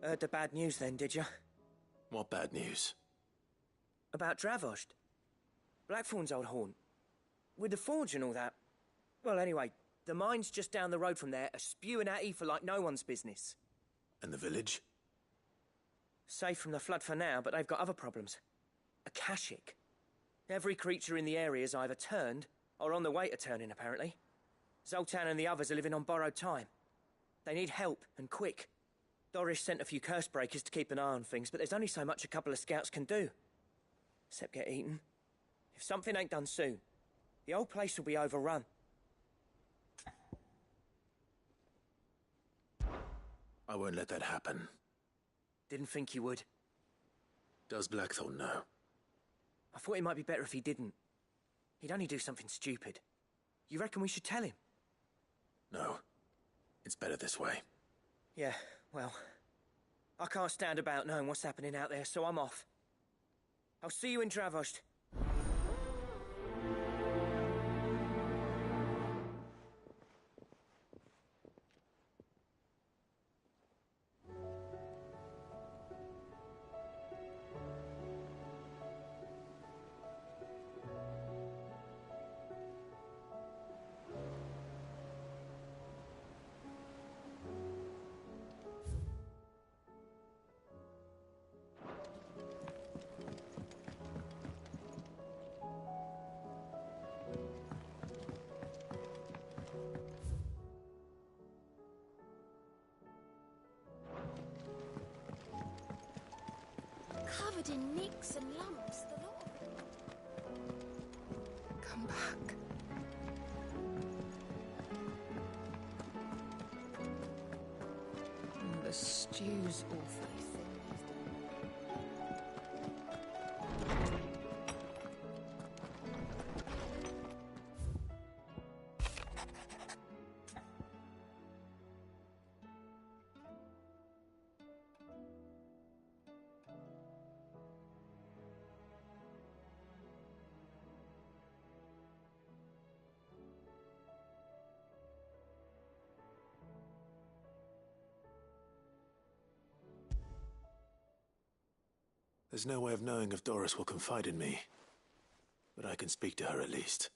Heard the bad news then, did you? What bad news? About Dravost. Blackthorn's old haunt. With the forge and all that. Well, anyway, the mines just down the road from there are spewing out ether like no one's business. And the village? Safe from the flood for now, but they've got other problems. Akashic. Every creature in the area's either turned, or on the way to turning, apparently. Zoltan and the others are living on borrowed time. They need help, and quick. Doris sent a few curse breakers to keep an eye on things, but there's only so much a couple of scouts can do. Except get eaten. If something ain't done soon, the whole place will be overrun. I won't let that happen. Didn't think you would. Does Blackthorn know? I thought it might be better if he didn't. He'd only do something stupid. You reckon we should tell him? No. It's better this way. Yeah, well, I can't stand about knowing what's happening out there, so I'm off. I'll see you in Dravost. Covered in nicks and lumps, the lot of it. Come back. The stew's awfully thin. There's no way of knowing if Doris will confide in me. But I can speak to her at least.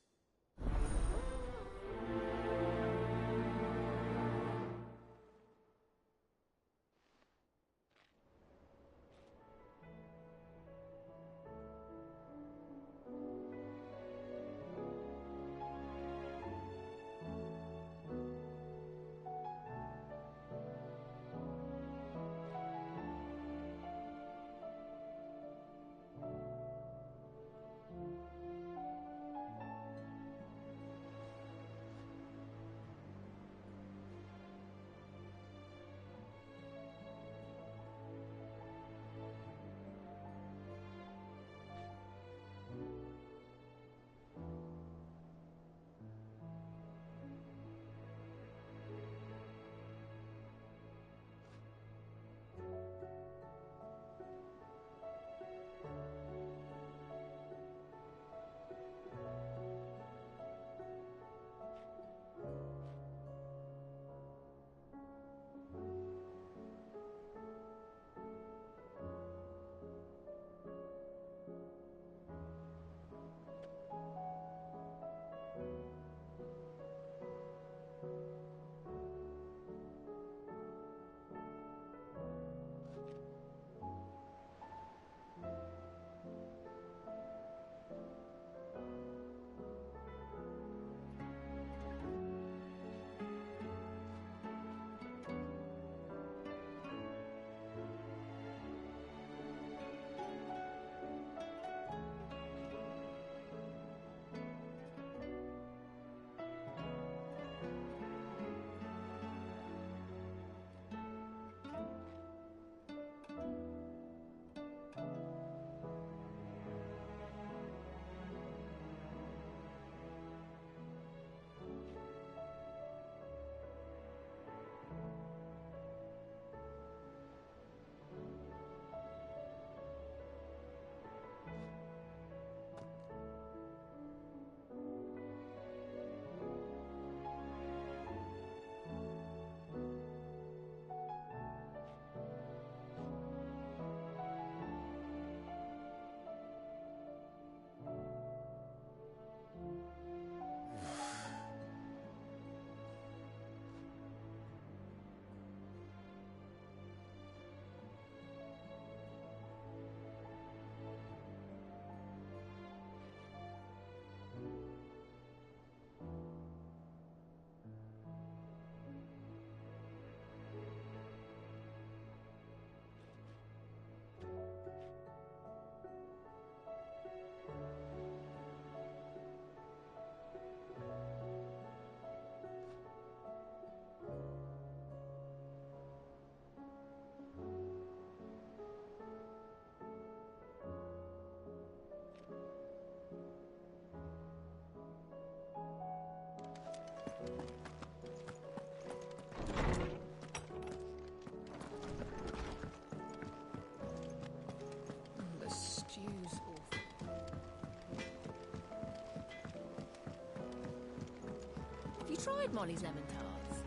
tried Molly's lemon tarts?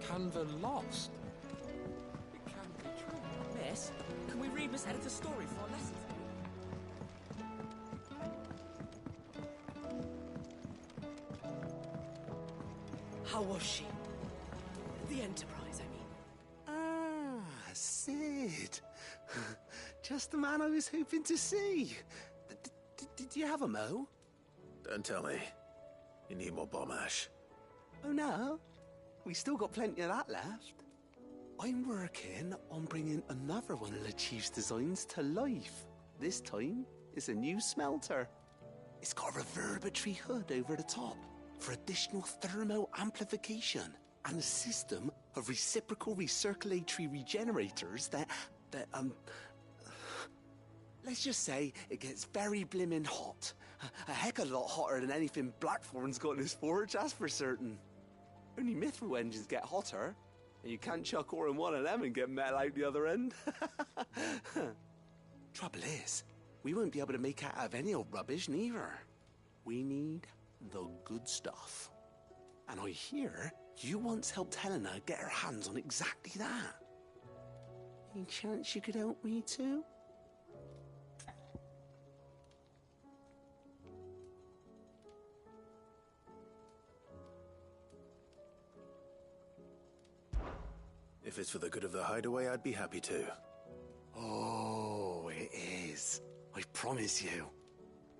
I've never Canva lost. It can't be true. Miss, can we read Miss Editor's story for our lesson? How was she? The Enterprise, I mean. Ah, Sid. Just the man I was hoping to see. Did you have a mo? Don't tell me. You need more bomb ash. Oh no, we still got plenty of that left. I'm working on bringing another one of the Chief's designs to life. This time, it's a new smelter. It's got a reverberatory hood over the top for additional thermal amplification and a system of reciprocal recirculatory regenerators that let's just say it gets very blimmin' hot. A heck of a lot hotter than anything Blackthorn's got in his forge, that's for certain. Only mithril engines get hotter, and you can't chuck ore in one of them and get metal out the other end. Trouble is, we won't be able to make out of any old rubbish neither. We need the good stuff. And I hear you once helped Helena get her hands on exactly that. Any chance you could help me too? If it's for the good of the hideaway, I'd be happy to. Oh, it is. I promise you.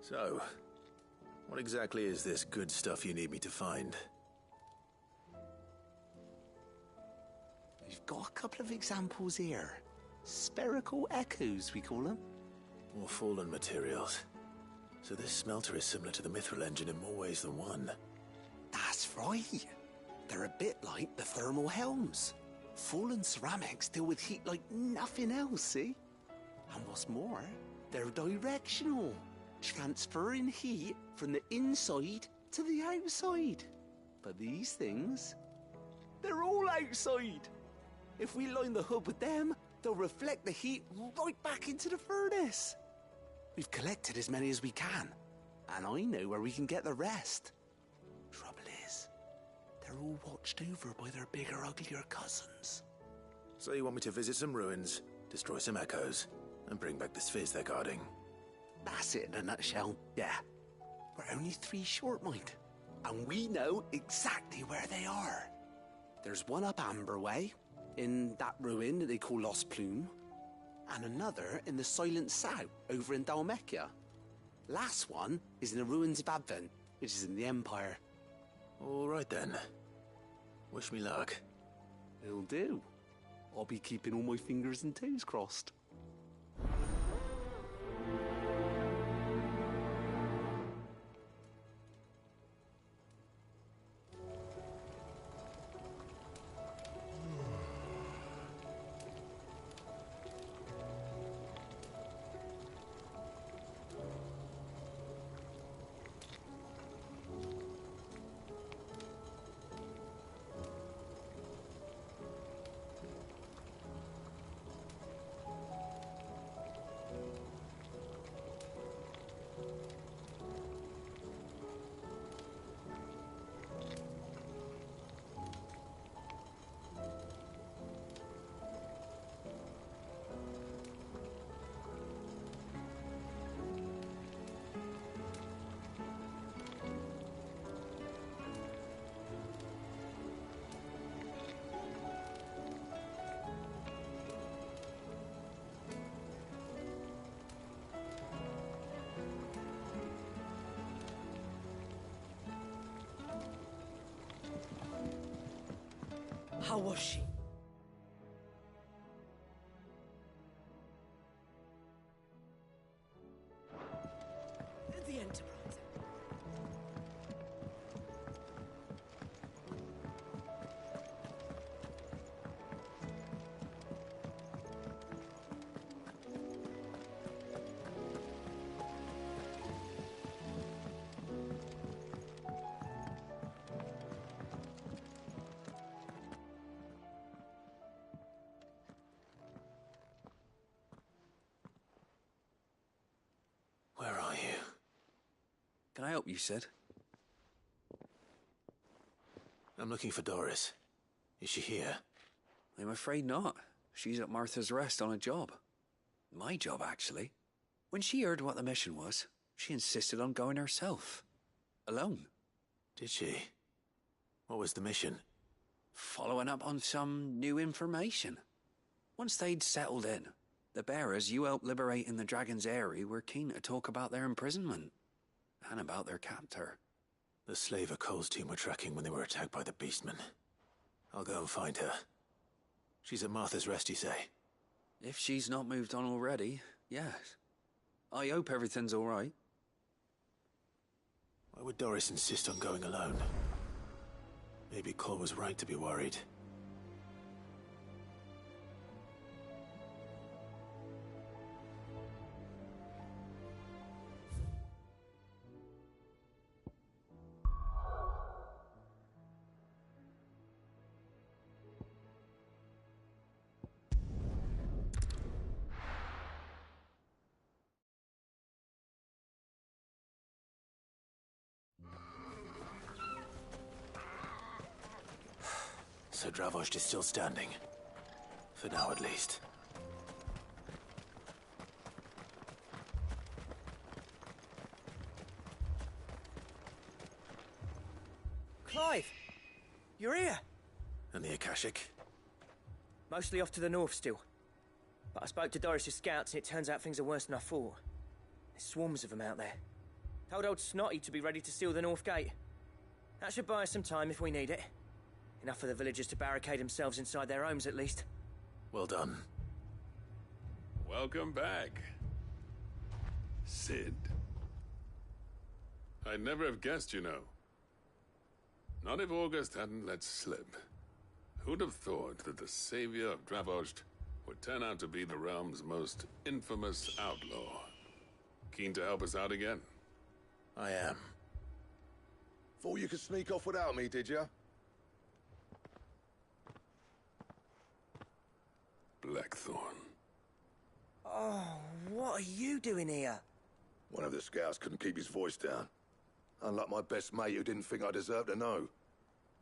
So, what exactly is this good stuff you need me to find? We've got a couple of examples here. Spherical echoes, we call them. More fallen materials. So this smelter is similar to the mithril engine in more ways than one. That's right. They're a bit like the thermal helms. Fallen ceramics deal with heat like nothing else, see? And what's more, they're directional, transferring heat from the inside to the outside. But these things, they're all outside. If we line the hood with them, they'll reflect the heat right back into the furnace. We've collected as many as we can, and I know where we can get the rest. Trouble is, they're all watched over by their bigger, uglier cousins. So you want me to visit some ruins, destroy some echoes, and bring back this fizz they're guarding? That's it in a nutshell, yeah. We're only 3 short, mind. And we know exactly where they are. There's one up Amber Way, in that ruin that they call Lost Plume, and another in the Silent South, over in Dalmekia. Last one is in the ruins of Advent, which is in the Empire. All right then. Wish me luck. It'll do. I'll be keeping all my fingers and toes crossed. How was she? The Enterprise. I help you, Sid? I'm looking for Doris. Is she here? I'm afraid not. She's at Martha's Rest on a job. My job, actually. When she heard what the mission was, she insisted on going herself. Alone. Did she? What was the mission? Following up on some new information. Once they'd settled in, the bearers you helped liberate in the Dragon's Eyrie were keen to talk about their imprisonment. And about their captor. The slaver Cole's team were tracking when they were attacked by the Beastmen. I'll go and find her. She's at Martha's Rest, you say? If she's not moved on already, yes. I hope everything's all right. Why would Doris insist on going alone? Maybe Cole was right to be worried. So Dravost is still standing. For now, at least. Clive! You're here! And the Akashic? Mostly off to the north still. But I spoke to Doris's scouts and it turns out things are worse than I thought. There's swarms of them out there. Told old Snotty to be ready to seal the north gate. That should buy us some time if we need it. Enough for the villagers to barricade themselves inside their homes, at least. Well done. Welcome back, Sid. I'd never have guessed, you know. Not if August hadn't let slip. Who'd have thought that the savior of Dravost would turn out to be the realm's most infamous outlaw? Keen to help us out again? I am. Thought you could sneak off without me, did you? Blackthorn. Oh, what are you doing here? One of the scouts couldn't keep his voice down. Unlike my best mate who didn't think I deserved to know.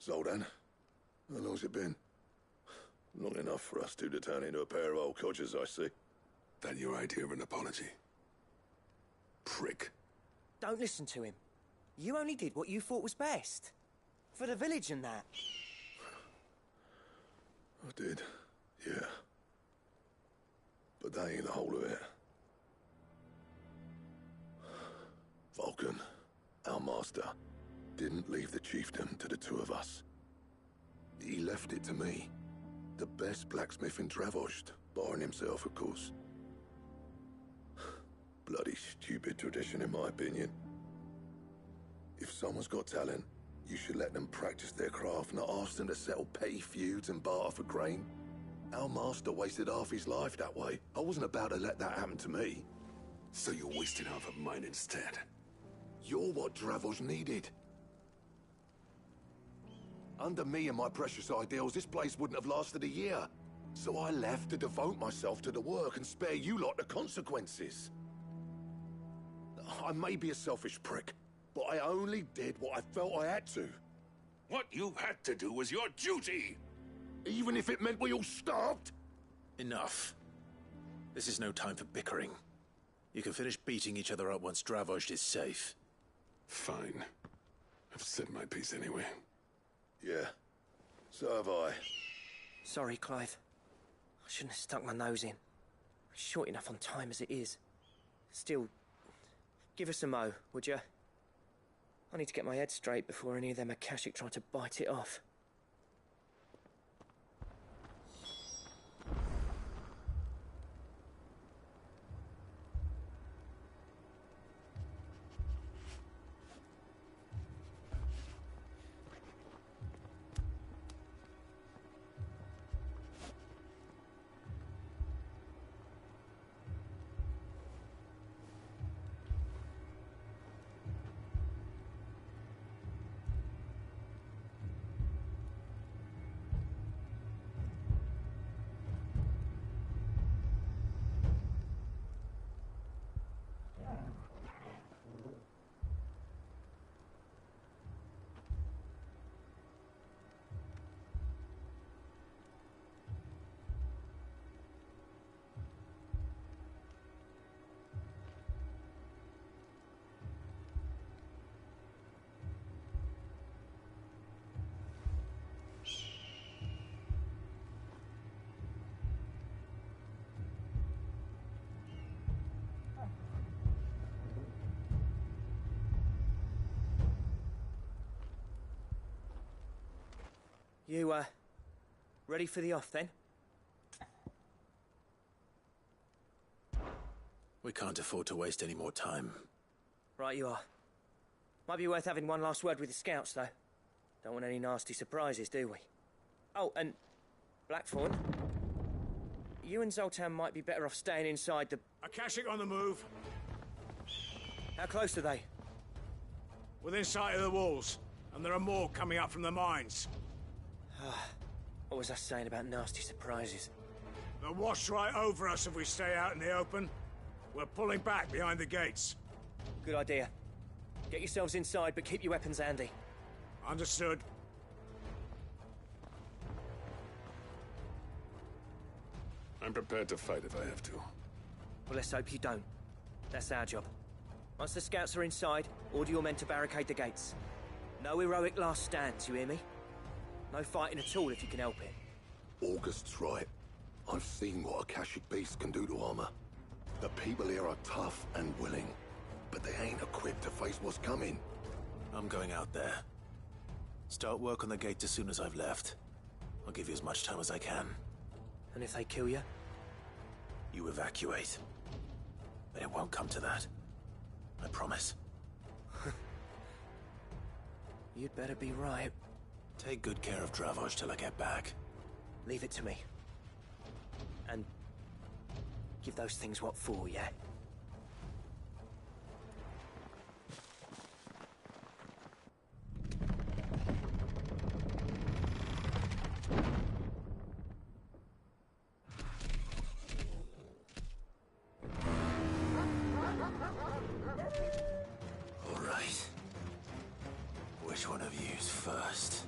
Zoldan, how long's it been? Long enough for us two to turn into a pair of old codgers, I see. That your idea of an apology? Prick. Don't listen to him. You only did what you thought was best. For the village and that. I did, yeah. But that ain't the whole of it. Vulcan, our master, didn't leave the chiefdom to the two of us. He left it to me. The best blacksmith in Dravost, barring himself, of course. Bloody stupid tradition, in my opinion. If someone's got talent, you should let them practice their craft, not ask them to settle petty feuds and barter for grain. Our master wasted half his life that way. I wasn't about to let that happen to me. So you wasted half of mine instead? You're what Dravost needed. Under me and my precious ideals, this place wouldn't have lasted a year. So I left to devote myself to the work and spare you lot the consequences. I may be a selfish prick, but I only did what I felt I had to. What you had to do was your duty! Even if it meant we all starved? Enough. This is no time for bickering. You can finish beating each other up once Dravost is safe. Fine. I've said my piece anyway. Yeah, so have I. Sorry, Clive. I shouldn't have stuck my nose in. It's short enough on time as it is. Still, give us a mo, would you? I need to get my head straight before any of them Akashic try to bite it off. You, ready for the off then? We can't afford to waste any more time. Right you are. Might be worth having one last word with the scouts, though. Don't want any nasty surprises, do we? Oh, and Blackthorn, you and Zoltan might be better off staying inside the... Akashic on the move. How close are they? Within sight of the walls. And there are more coming up from the mines. What was I saying about nasty surprises? They'll wash right over us if we stay out in the open. We're pulling back behind the gates. Good idea. Get yourselves inside, but keep your weapons handy. Understood. I'm prepared to fight if I have to. Well, let's hope you don't. That's our job. Once the scouts are inside, order your men to barricade the gates. No heroic last stands, you hear me? No fighting at all if you can help it. August's right. I've seen what Akashic beasts can do to armor. The people here are tough and willing, but they ain't equipped to face what's coming. I'm going out there. Start work on the gate as soon as I've left. I'll give you as much time as I can. And if they kill you? You evacuate. But it won't come to that. I promise. You'd better be right. Take good care of Dravoj till I get back. Leave it to me. And give those things what for, yeah? All right. Which one of you's first?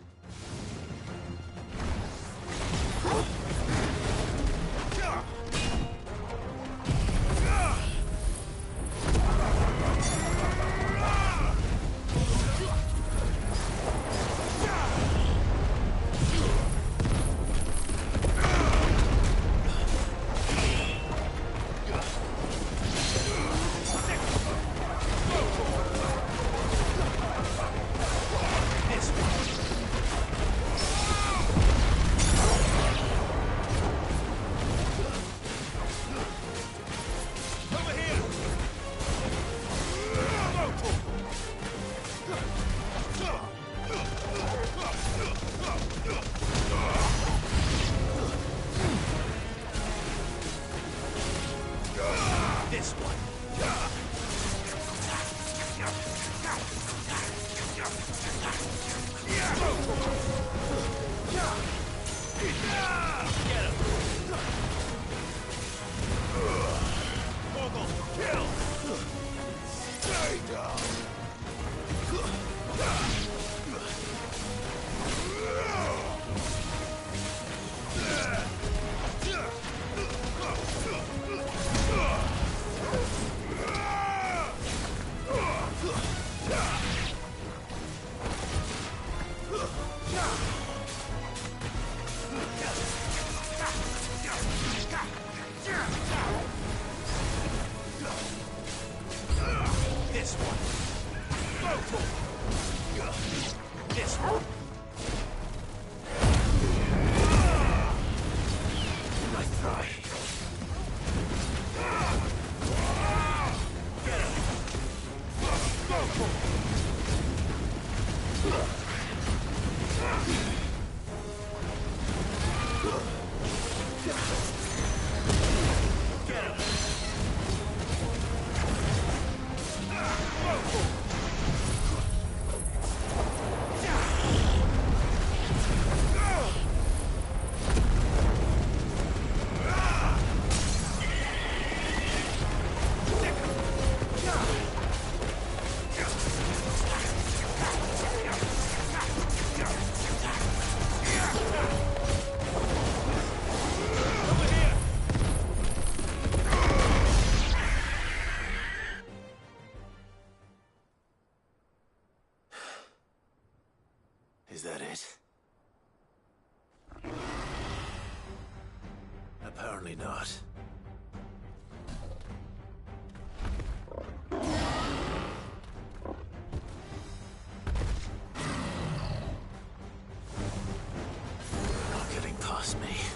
Is that it? Apparently not. Trust me.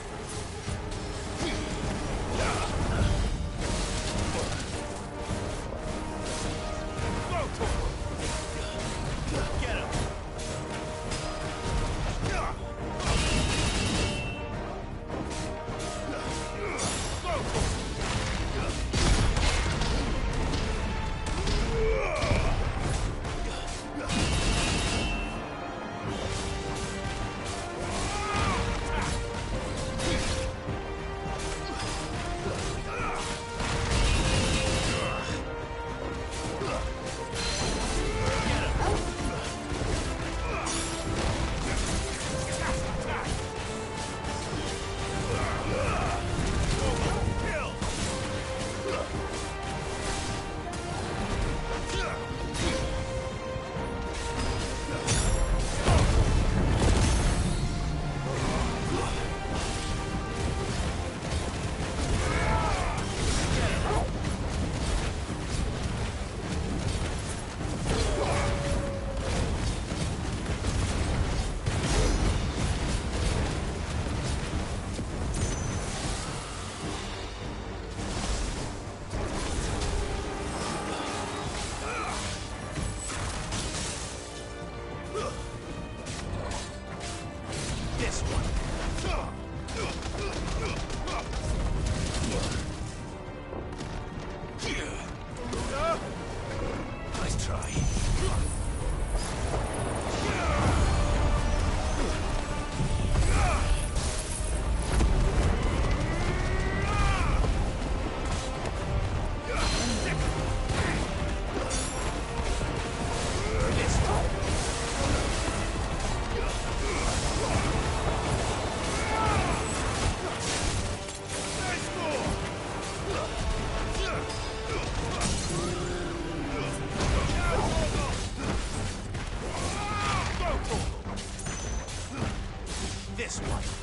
Get him! Nice try. This one.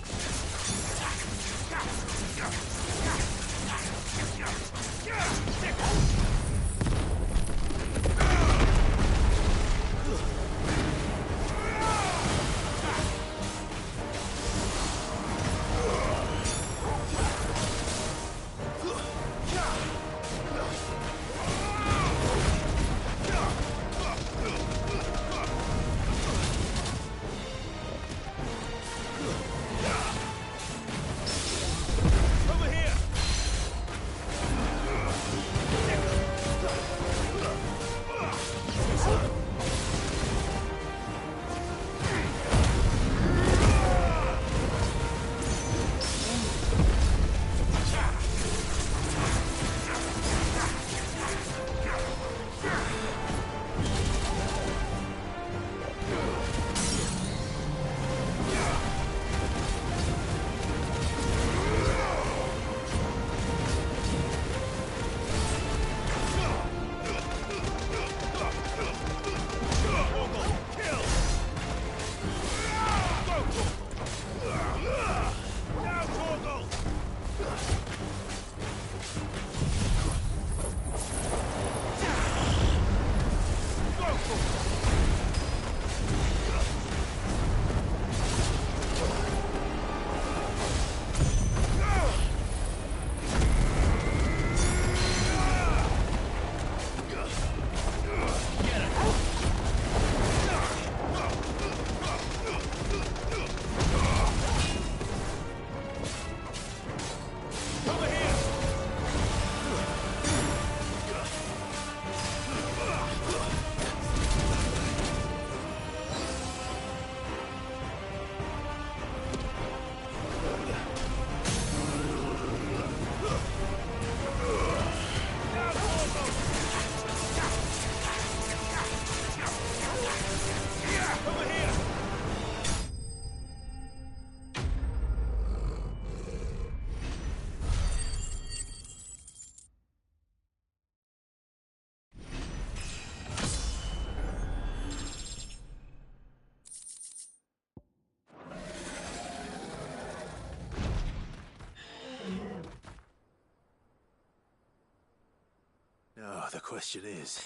Now, the question is,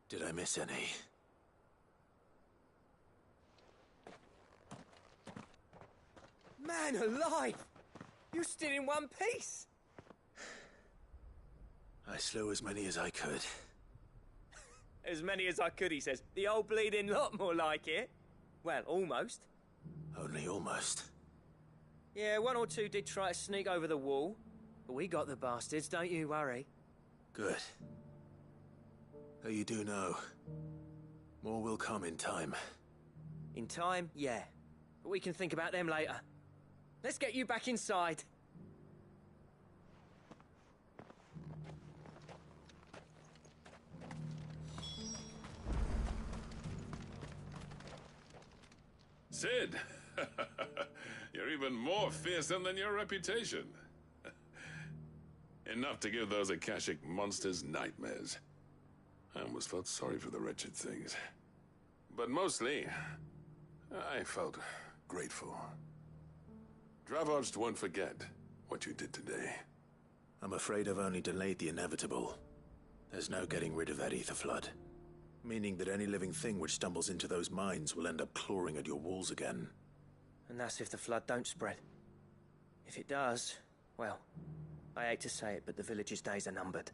did I miss any? Man alive! You're still in one piece! I slew as many as I could. As many as I could, he says. The old bleeding lot, more like it. Well, almost. Only almost. Yeah, one or two did try to sneak over the wall. But we got the bastards, don't you worry. Good. Though you do know, more will come in time. In time, yeah. But we can think about them later. Let's get you back inside. Sid! You're even more fearsome than your reputation. Enough to give those Akashic monsters nightmares. I almost felt sorry for the wretched things. But mostly, I felt grateful. Dravoged won't forget what you did today. I'm afraid I've only delayed the inevitable. There's no getting rid of that ether flood. Meaning that any living thing which stumbles into those mines will end up clawing at your walls again. And that's if the flood don't spread. If it does, well, I hate to say it, but the village's days are numbered.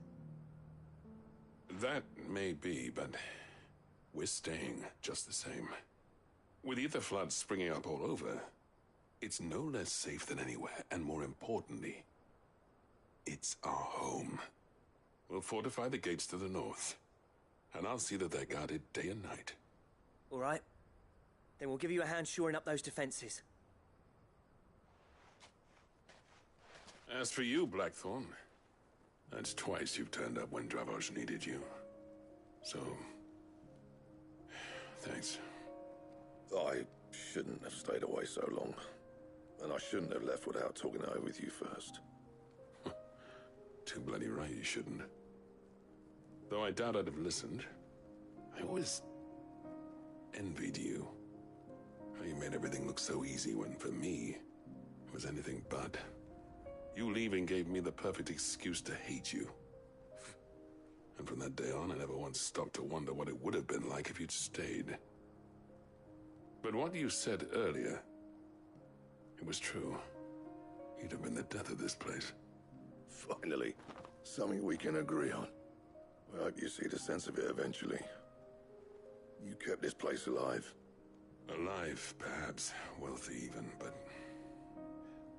That may be, but we're staying just the same. With ether floods springing up all over, it's no less safe than anywhere, and more importantly, it's our home. We'll fortify the gates to the north, and I'll see that they're guarded day and night. All right. Then we'll give you a hand shoring up those defenses. As for you, Blackthorn, that's twice you've turned up when Dravos needed you. So, thanks. I shouldn't have stayed away so long. And I shouldn't have left without talking it over with you first. Too bloody right you shouldn't. Though I doubt I'd have listened. I always envied you. How you made everything look so easy when, for me, it was anything but. You leaving gave me the perfect excuse to hate you. And from that day on, I never once stopped to wonder what it would have been like if you'd stayed. But what you said earlier, it was true. You'd have been the death of this place. Finally, something we can agree on. I hope you see the sense of it eventually. You kept this place alive. Alive, perhaps. Wealthy even, but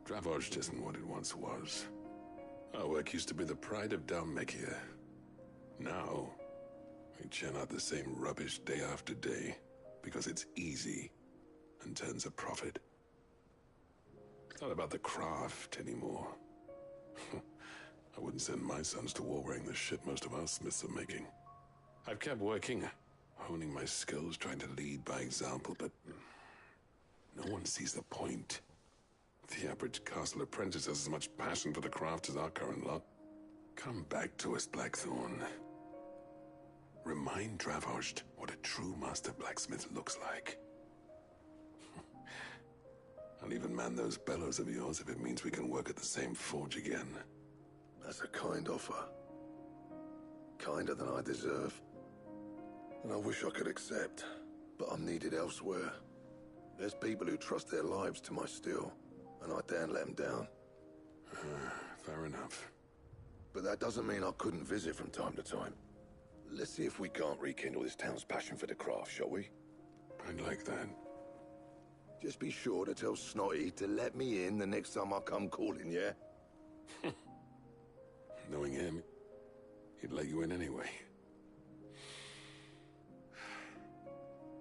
Dravoj isn't what it once was. Our work used to be the pride of Dalmekia. Now, we churn out the same rubbish day after day because it's easy and turns a profit. It's not about the craft anymore. I wouldn't send my sons to war wearing the shit most of our smiths are making. I've kept working, honing my skills, trying to lead by example, but no one sees the point. The average castle apprentice has as much passion for the craft as our current lot. Come back to us, Blackthorn. Remind Dravosht what a true master blacksmith looks like. I'll even man those bellows of yours if it means we can work at the same forge again. That's a kind offer. Kinder than I deserve. And I wish I could accept, but I'm needed elsewhere. There's people who trust their lives to my steel, and I daren't let them down. Fair enough. But that doesn't mean I couldn't visit from time to time. Let's see if we can't rekindle this town's passion for the craft, shall we? I'd like that. Just be sure to tell Snotty to let me in the next time I come calling, yeah? Knowing him, he'd let you in anyway.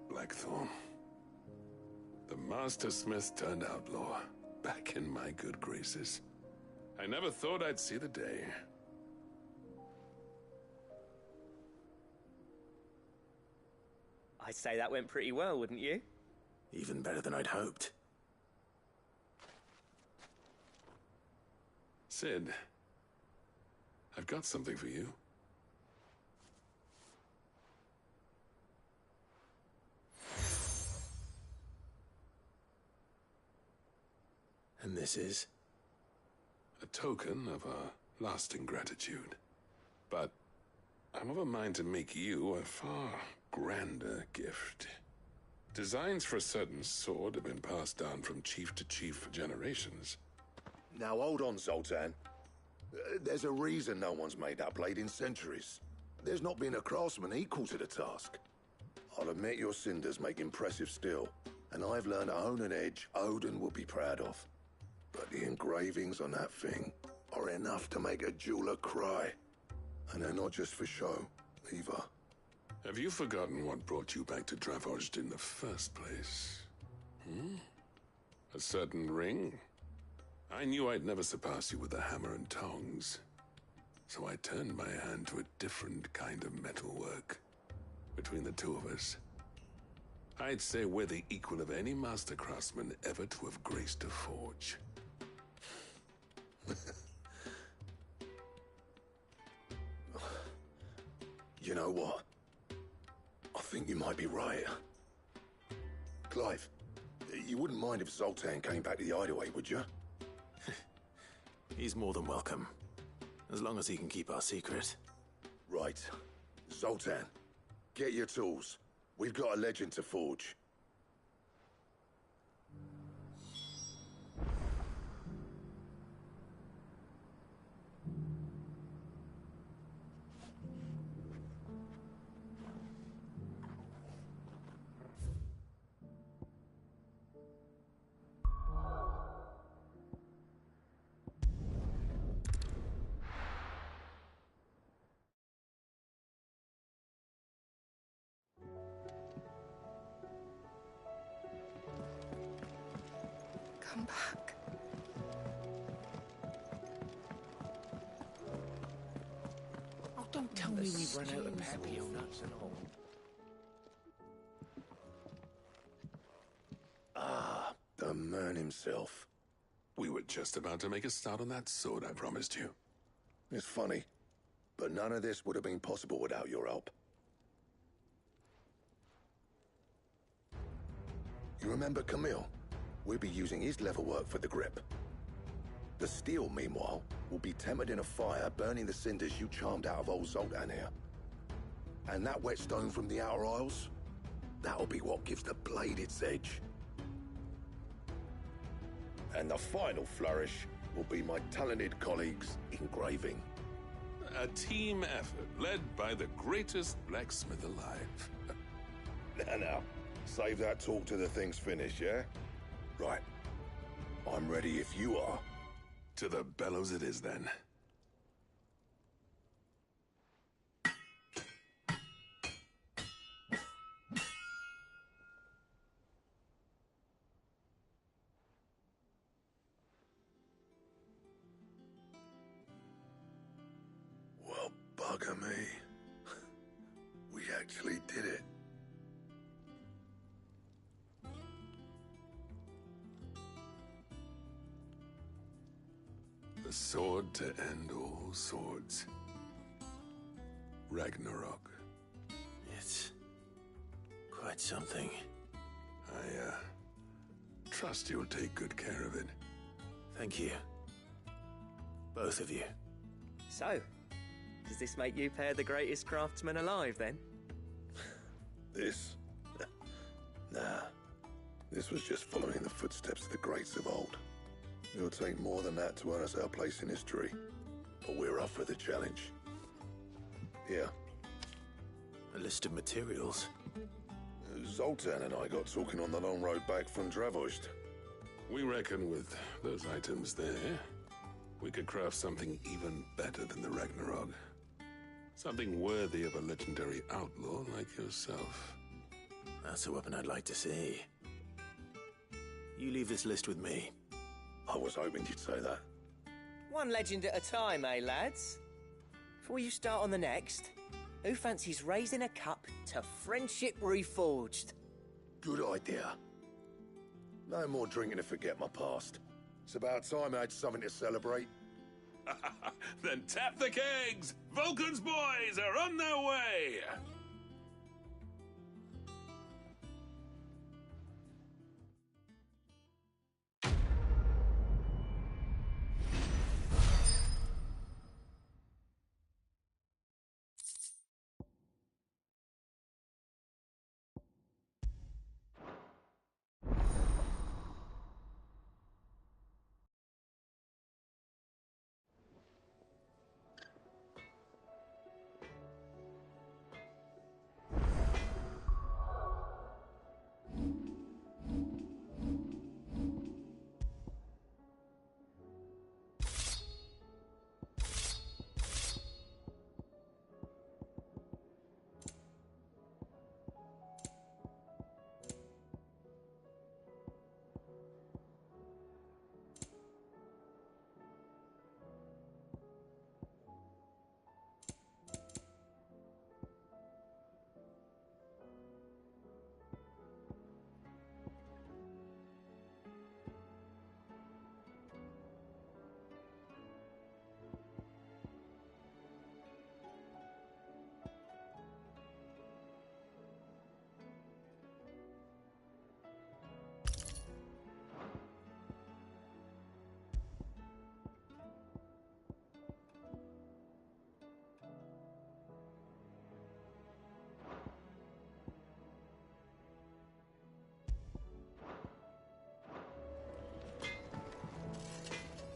Blackthorn. The Master Smith turned outlaw, back in my good graces. I never thought I'd see the day. I'd say that went pretty well, wouldn't you? Even better than I'd hoped. Sid, I've got something for you. And this is? A token of our lasting gratitude. But I'm of a mind to make you a far grander gift. Designs for a certain sword have been passed down from chief to chief for generations. Now hold on, Zoltan. There's a reason no one's made that blade in centuries. There's not been a craftsman equal to the task. I'll admit your cinders make impressive steel, and I've learned to own an edge Odin will be proud of. But the engravings on that thing are enough to make a jeweler cry. And they're not just for show, either. Have you forgotten what brought you back to Dravozd in the first place? A certain ring? I knew I'd never surpass you with a hammer and tongs. So I turned my hand to a different kind of metalwork. Between the two of us, I'd say we're the equal of any master craftsman ever to have graced a forge. You know what? I think you might be right. Clive, you wouldn't mind if Zoltan came back to the hideaway, would you? He's more than welcome. As long as he can keep our secret. Right. Zoltan, get your tools. We've got a legend to forge. Come back. Oh, don't tell me we've run out of papio nuts and all. Ah, the man himself. We were just about to make a start on that sword I promised you. It's funny, but none of this would have been possible without your help. You remember Camille? We'll be using his leather work for the grip. The steel, meanwhile, will be tempered in a fire, burning the cinders you charmed out of old Zoltan here. And that whetstone from the Outer Isles, that'll be what gives the blade its edge. And the final flourish will be my talented colleagues' engraving. A team effort led by the greatest blacksmith alive. Now, save that talk till the thing's finished, yeah? Right. I'm ready if you are. To the bellows it is, then. Well, bugger me. We actually did it. The sword to end all swords. Ragnarok. It's quite something. I, trust you'll take good care of it. Thank you. Both of you. So, does this make you pair the greatest craftsmen alive, then? This? Nah. This was just following the footsteps of the greats of old. It'll take more than that to earn us our place in history. But we're up for the challenge. Here. A list of materials. Zoltan and I got talking on the long road back from Dravozd. We reckon with those items there, we could craft something even better than the Ragnarok. Something worthy of a legendary outlaw like yourself. That's a weapon I'd like to see. You leave this list with me. I was hoping you'd say that. One legend at a time, eh, lads? Before you start on the next, who fancies raising a cup to friendship reforged? Good idea. No more drinking to forget my past. It's about time I had something to celebrate. Then tap the kegs! Vulcan's boys are on their way!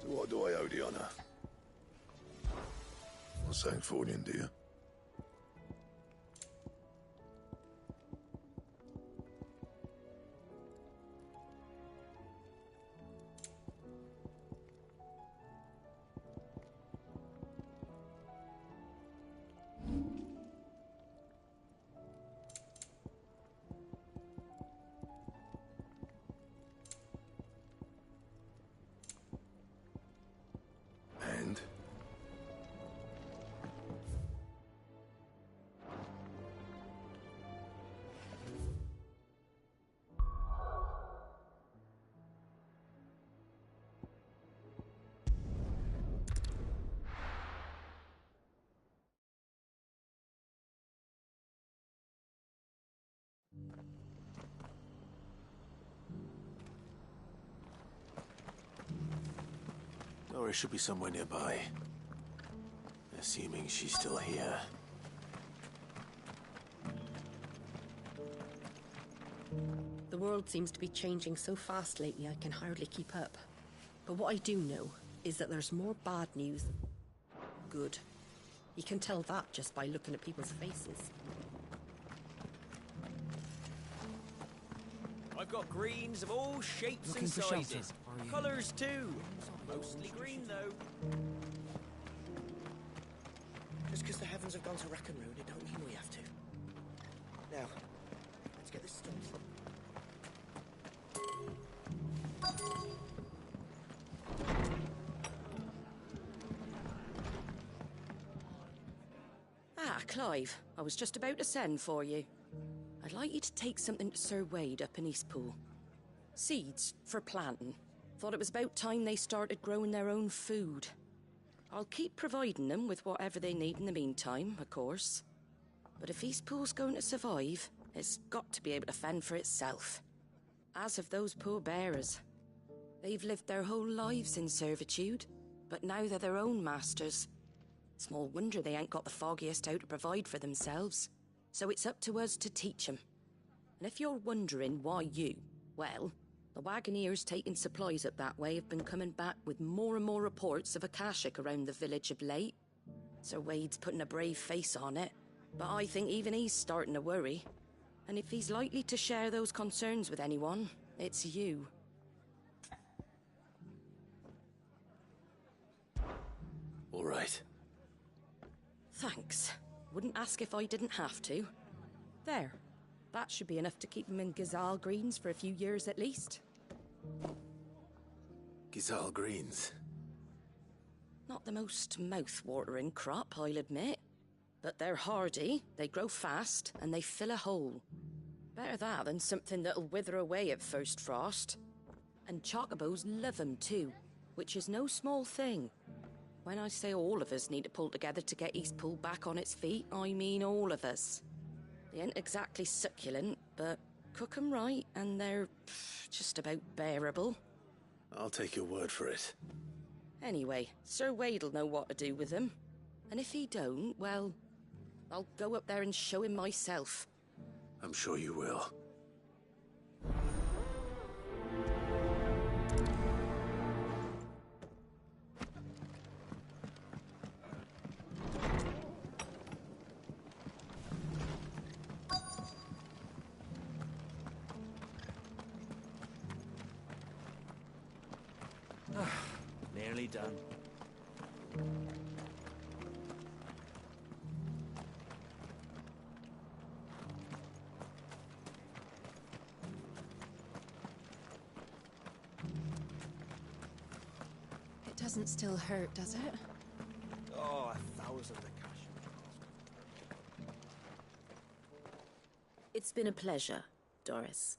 What do I owe the honor? Not saying Fornian, do you? And? Nora should be somewhere nearby. Assuming she's still here. The world seems to be changing so fast lately I can hardly keep up. But what I do know is that there's more bad news than good. You can tell that just by looking at people's faces. I've got greens of all shapes Looking and for sizes. shelter, are you? Colours too. Mostly green though. Just because the heavens have gone to rack and ruin, it don't mean we have to. Now, let's get this started. Ah, Clive, I was just about to send for you. I'd like you to take something to Sir Wade up in Eastpool. Seeds for planting. Thought it was about time they started growing their own food. I'll keep providing them with whatever they need in the meantime, of course. But if Eastpool's going to survive, it's got to be able to fend for itself. As have those poor bearers. They've lived their whole lives in servitude, but now they're their own masters. Small wonder they ain't got the foggiest how to provide for themselves. So it's up to us to teach them. And if you're wondering why you, well, the Wagoneers taking supplies up that way have been coming back with more and more reports of Akashic around the village of late. Sir Wade's putting a brave face on it, but I think even he's starting to worry. And if he's likely to share those concerns with anyone, it's you. All right. Thanks. Wouldn't ask if I didn't have to. There. That should be enough to keep him in Gazal Greens for a few years at least. Gizal Greens. Not the most mouth-watering crop, I'll admit. But they're hardy, they grow fast, and they fill a hole. Better that than something that'll wither away at first frost. And chocobos love 'em too, which is no small thing. When I say all of us need to pull together to get Eastpool back on its feet, I mean all of us. They ain't exactly succulent, but cook 'em right and they're just about bearable. I'll take your word for it. Anyway, Sir Wade'll know what to do with them. And if he don't, well, I'll go up there and show him myself. I'm sure you will. Nearly done. It doesn't still hurt, does it? Oh, 1,000 the cash. It's been a pleasure, Doris.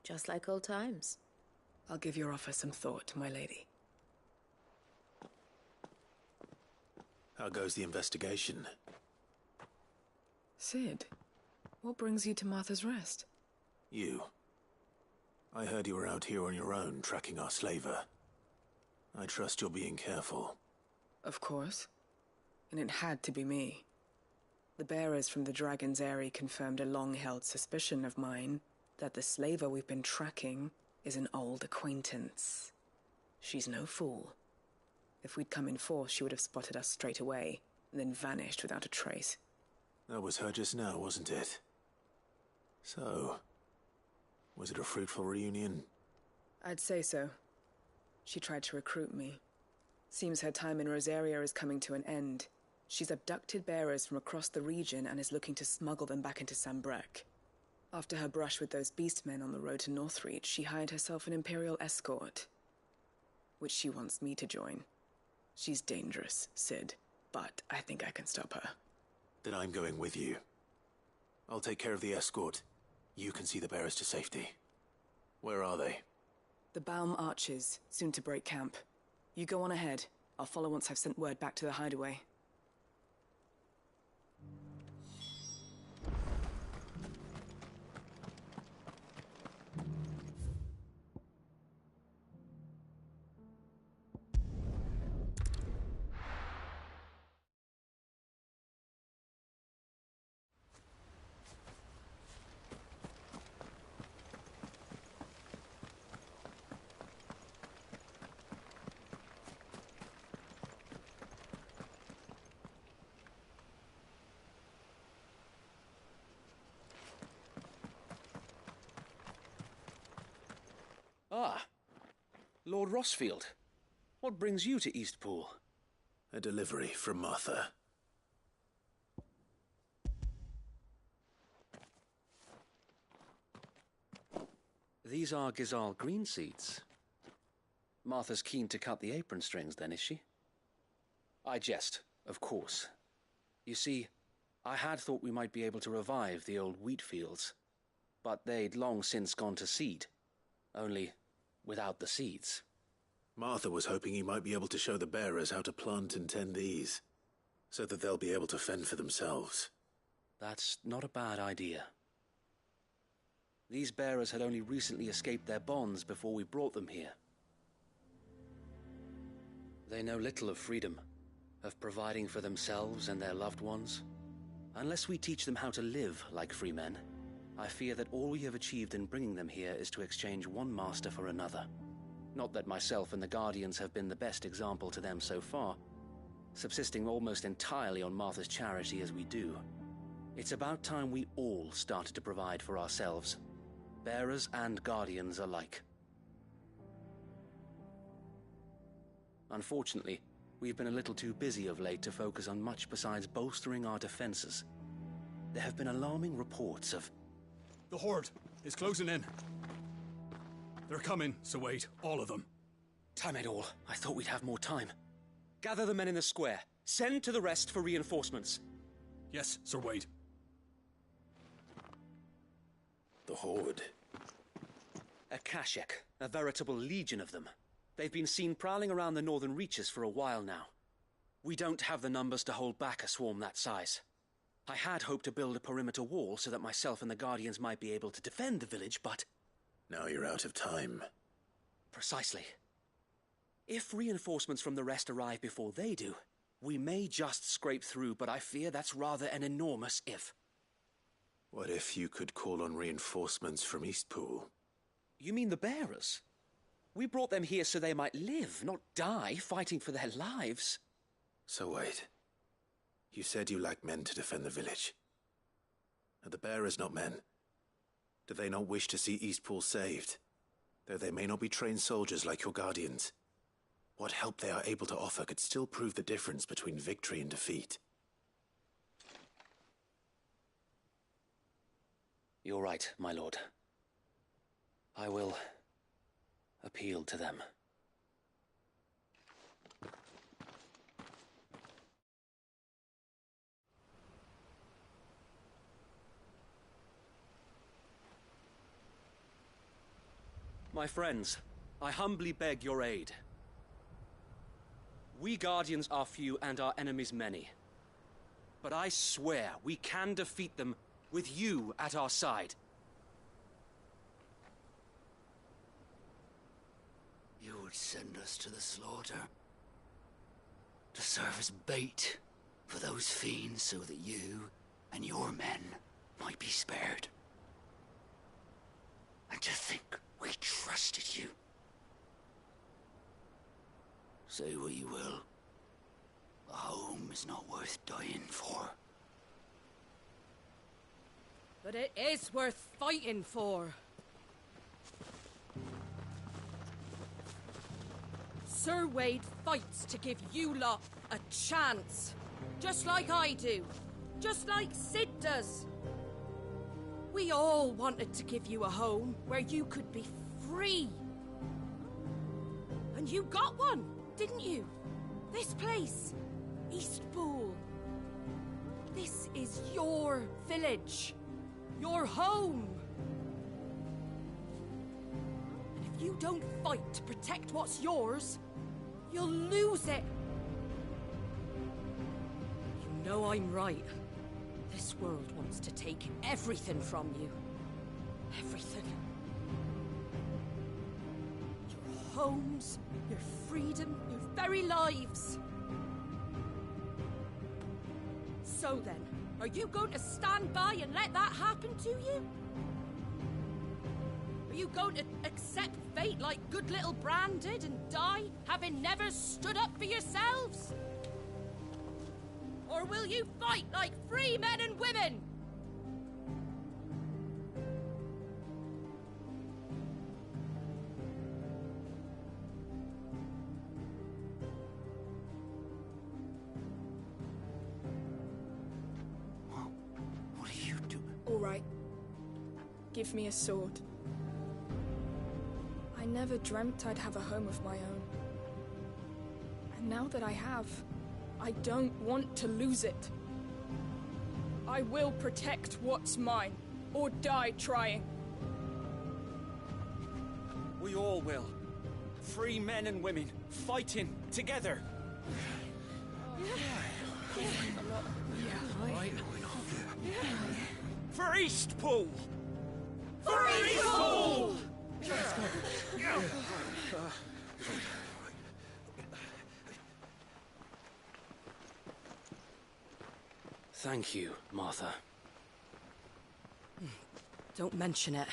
Just like old times. I'll give your offer some thought, my lady. How goes the investigation? Sid, what brings you to Martha's Rest? You. I heard you were out here on your own, tracking our slaver. I trust you're being careful. Of course. And it had to be me. The bearers from the Dragon's Eyrie confirmed a long-held suspicion of mine that the slaver we've been tracking is an old acquaintance. She's no fool, If we'd come in force, she would have spotted us straight away, and then vanished without a trace. That was her just now, wasn't it? So, was it a fruitful reunion? I'd say so. She tried to recruit me. Seems her time in Rosaria is coming to an end. She's abducted bearers from across the region and is looking to smuggle them back into Sambrek. After her brush with those beastmen on the road to Northreach, she hired herself an Imperial escort, which she wants me to join. She's dangerous, Sid, but I think I can stop her. Then I'm going with you. I'll take care of the escort. You can see the bearers to safety. Where are they? The Baum Archers, soon to break camp. You go on ahead. I'll follow once I've sent word back to the hideaway. Ah, Lord Rossfield. What brings you to Eastpool? A delivery from Martha. These are Gizal green seeds. Martha's keen to cut the apron strings, then, is she? I jest, of course. You see, I had thought we might be able to revive the old wheat fields, but they'd long since gone to seed. Only without the seeds. Martha was hoping he might be able to show the bearers how to plant and tend these, so that they'll be able to fend for themselves. That's not a bad idea. These bearers had only recently escaped their bonds before we brought them here. They know little of freedom, of providing for themselves and their loved ones. Unless we teach them how to live like free men, I fear that all we have achieved in bringing them here is to exchange one master for another. Not that myself and the Guardians have been the best example to them so far, subsisting almost entirely on Martha's charity as we do. It's about time we all started to provide for ourselves, bearers and Guardians alike. Unfortunately, we've been a little too busy of late to focus on much besides bolstering our defenses. There have been alarming reports of... The Horde is closing in. They're coming, so wait, all of them. Damn it all, I thought we'd have more time. Gather the men in the square. Send to the rest for reinforcements. Yes, Sir Wade. The Horde. A Kashek, a veritable legion of them. They've been seen prowling around the northern reaches for a while now. We don't have the numbers to hold back a swarm that size. I had hoped to build a perimeter wall so that myself and the Guardians might be able to defend the village, but... Now you're out of time. Precisely. If reinforcements from the rest arrive before they do, we may just scrape through, but I fear that's rather an enormous if. What if you could call on reinforcements from Eastpool? You mean the bearers? We brought them here so they might live, not die, fighting for their lives. So wait. You said you lack men to defend the village. Are the bearers not men? Do they not wish to see Eastpool saved? Though they may not be trained soldiers like your Guardians, what help they are able to offer could still prove the difference between victory and defeat. You're right, my lord. I will appeal to them. My friends, I humbly beg your aid. We Guardians are few and our enemies many. But I swear we can defeat them with you at our side. You would send us to the slaughter, to serve as bait for those fiends so that you and your men might be spared. And to think we trusted you. Say what you will. A home is not worth dying for. But it is worth fighting for. Sir Wade fights to give you lot a chance. Just like I do. Just like Sid does. We all wanted to give you a home where you could be free. And you got one, didn't you? This place, Eastpool. This is your village. Your home. And if you don't fight to protect what's yours, you'll lose it. You know I'm right. This world wants to take everything from you. Everything. Your homes, your freedom, your very lives. So then, are you going to stand by and let that happen to you? Are you going to accept fate like good little Bran did and die, having never stood up for yourselves? Or will you fight like free men and women? What are you doing? All right. Give me a sword. I never dreamt I'd have a home of my own. And now that I have, I don't want to lose it. I will protect what's mine, or die trying. We all will. Free men and women, fighting together. For Eastpool! For Eastpool! Thank you, Martha. Don't mention it.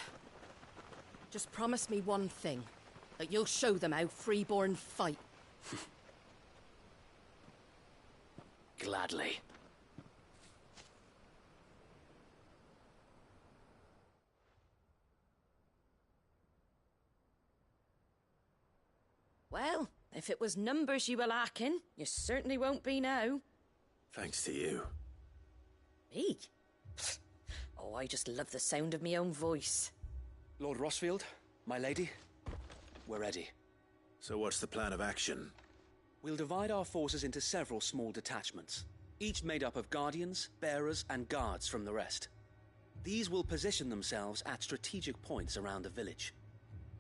Just promise me one thing. That you'll show them how freeborn fight. Gladly. Well, if it was numbers you were lacking, you certainly won't be now. Thanks to you. Me? Oh, I just love the sound of my own voice. Lord Rossfield, my lady, we're ready. So what's the plan of action? We'll divide our forces into several small detachments, each made up of guardians, bearers, and guards from the rest. These will position themselves at strategic points around the village.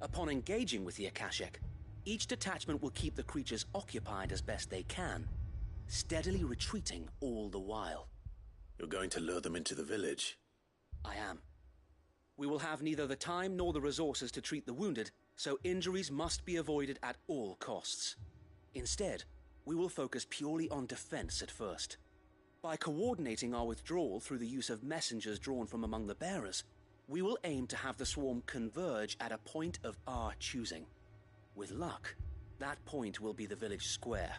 Upon engaging with the Akashic, each detachment will keep the creatures occupied as best they can, steadily retreating all the while. You're going to lure them into the village? I am. We will have neither the time nor the resources to treat the wounded, so injuries must be avoided at all costs. Instead, we will focus purely on defense at first. By coordinating our withdrawal through the use of messengers drawn from among the bearers, we will aim to have the swarm converge at a point of our choosing. With luck, that point will be the village square,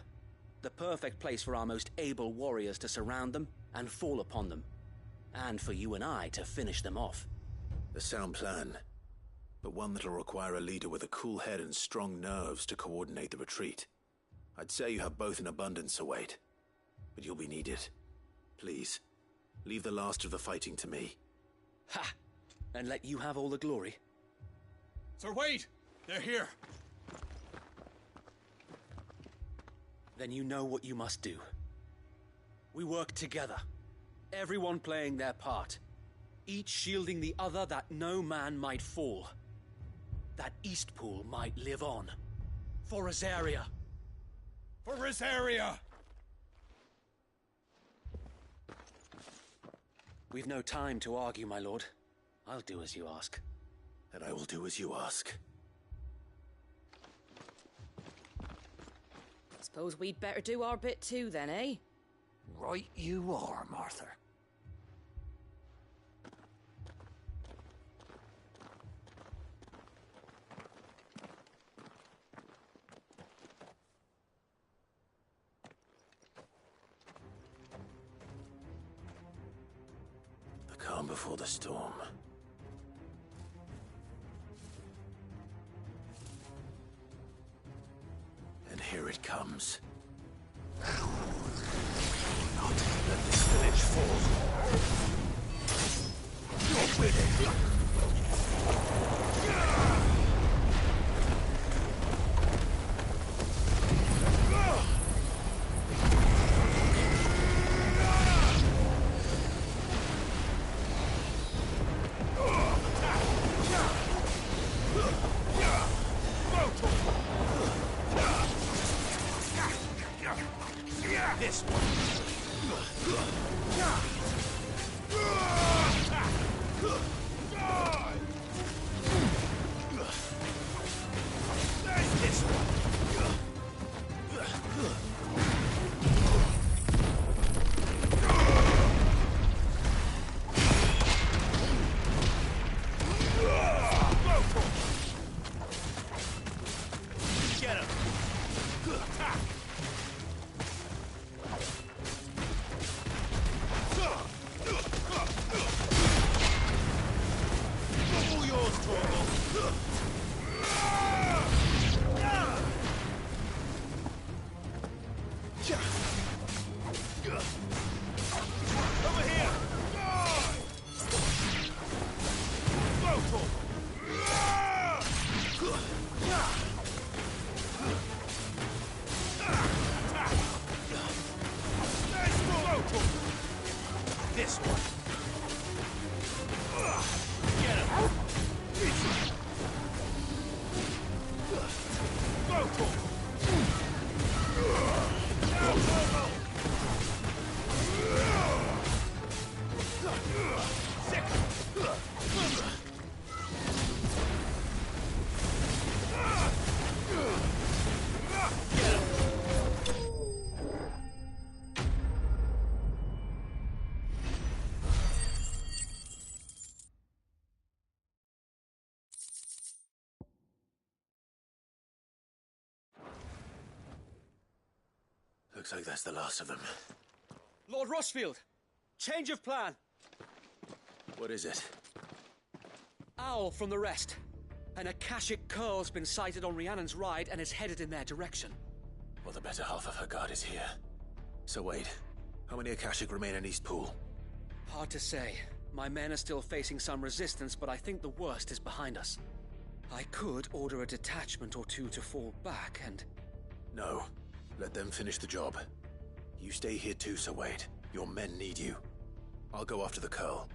the perfect place for our most able warriors to surround them and fall upon them, and for you and I to finish them off. A sound plan, but one that'll require a leader with a cool head and strong nerves to coordinate the retreat. I'd say you have both in abundance, Sir Wade, but you'll be needed. Please, leave the last of the fighting to me. Ha! And let you have all the glory. Sir Wade! They're here! Then you know what you must do. We work together, everyone playing their part, each shielding the other that no man might fall, that Eastpool might live on. For Rosaria! For Rosaria! We've no time to argue, my lord. I'll do as you ask. And I will do as you ask. Suppose we'd better do our bit too then, eh? Right you are, Martha. calm before the storm. And here it comes. Not let this village fall. You're with it. This one. There's this one. Get him. Attack. All yours, Torgal. Over here. Go, Torgal. This one. Get him. Go, Torgal. Now, Torgal. Looks like that's the last of them. Lord Rossfield! Change of plan! What is it? Owl from the rest. An Akashic curl's been sighted on Rhiannon's ride and is headed in their direction. Well, the better half of her guard is here. So wait, how many Akashic remain in East Pool? Hard to say. My men are still facing some resistance, but I think the worst is behind us. I could order a detachment or two to fall back and... No. Let them finish the job. You stay here too, Sir Wade. Your men need you. I'll go after the Curl.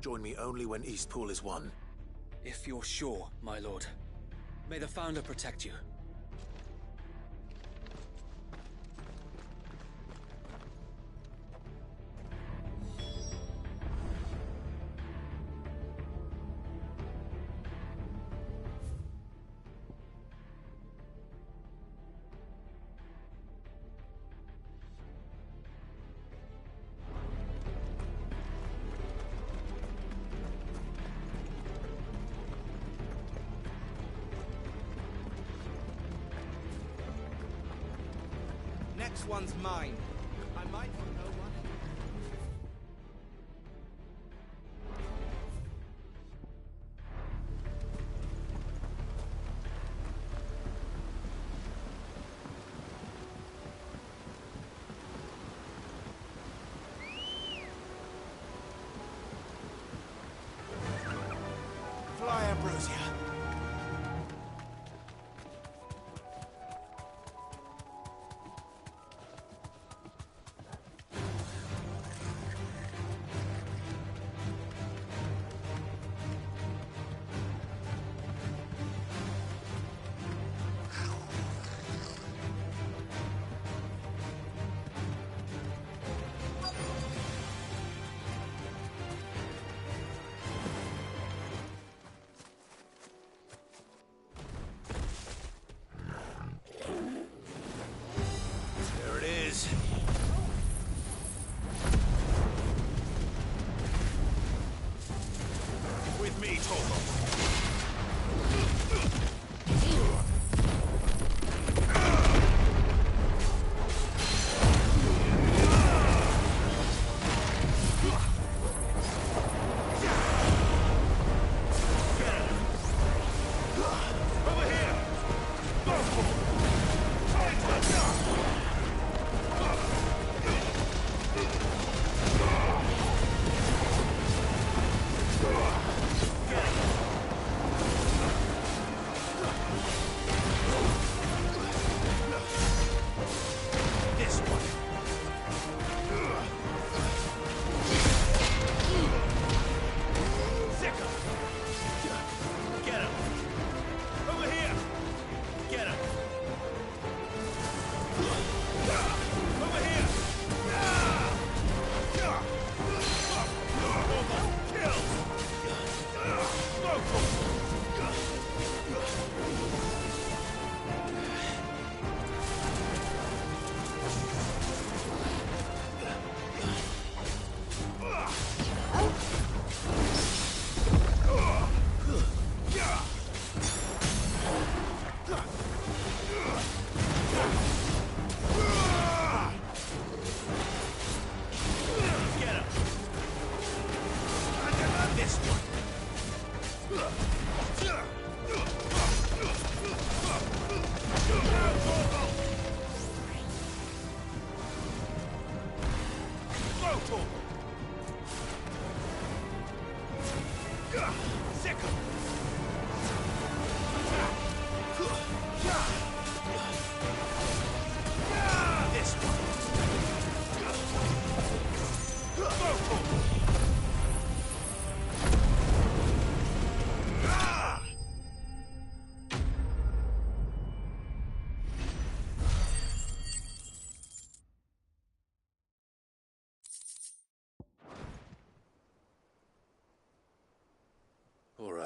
Join me only when East Pool is won. If you're sure, my lord. May the Founder protect you. Next one's mine. I might not know one. Fly, Ambrosia.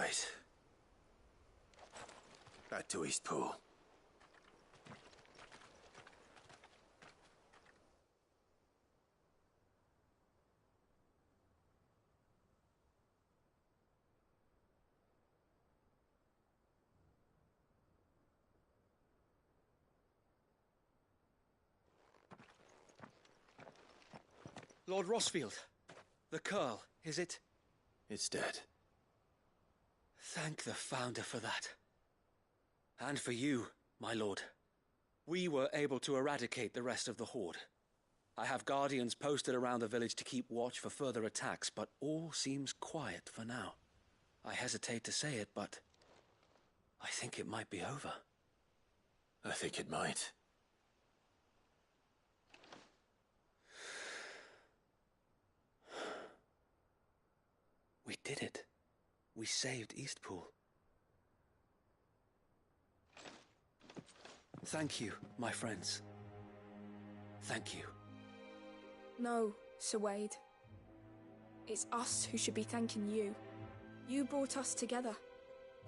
Right. Back to Eastpool. Lord Rossfield, the Curl, is it? It's dead. Thank the Founder for that. And for you, my lord. We were able to eradicate the rest of the Horde. I have guardians posted around the village to keep watch for further attacks, but all seems quiet for now. I hesitate to say it, but I think it might be over. I think it might. We did it. We saved Eastpool. Thank you, my friends. Thank you. No, Sir Wade. It's us who should be thanking you. You brought us together.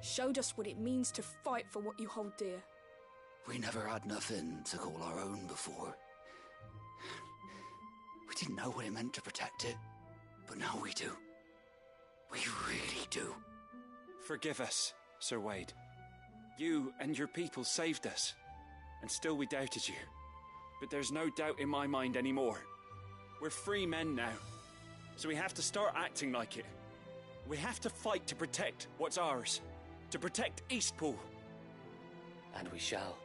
Showed us what it means to fight for what you hold dear. We never had nothing to call our own before. We didn't know what it meant to protect it, but now we do. We really do. Forgive us, Sir Wade. You and your people saved us, and still we doubted you. But there's no doubt in my mind anymore. We're free men now, so we have to start acting like it. We have to fight to protect what's ours, to protect Eastpool. And we shall.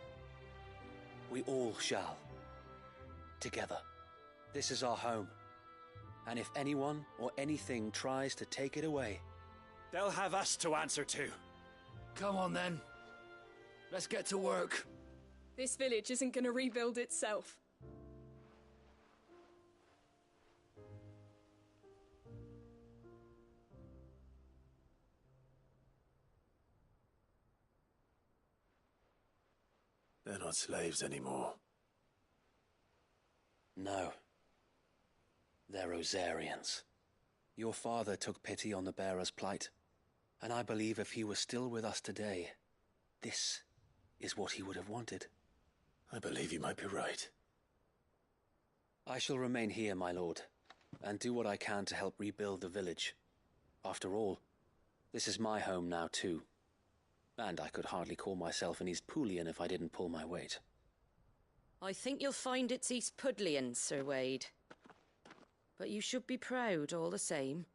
We all shall. Together. This is our home. And if anyone or anything tries to take it away, they'll have us to answer to. Come on then. Let's get to work. This village isn't gonna rebuild itself. They're not slaves anymore. No. They're Rosarians. Your father took pity on the bearer's plight, and I believe if he was still with us today, this is what he would have wanted. I believe you might be right. I shall remain here, my lord, and do what I can to help rebuild the village. After all, this is my home now too, and I could hardly call myself an Eastpoolian if I didn't pull my weight. I think you'll find it's Eastpudlian, Sir Wade. But you should be proud all the same.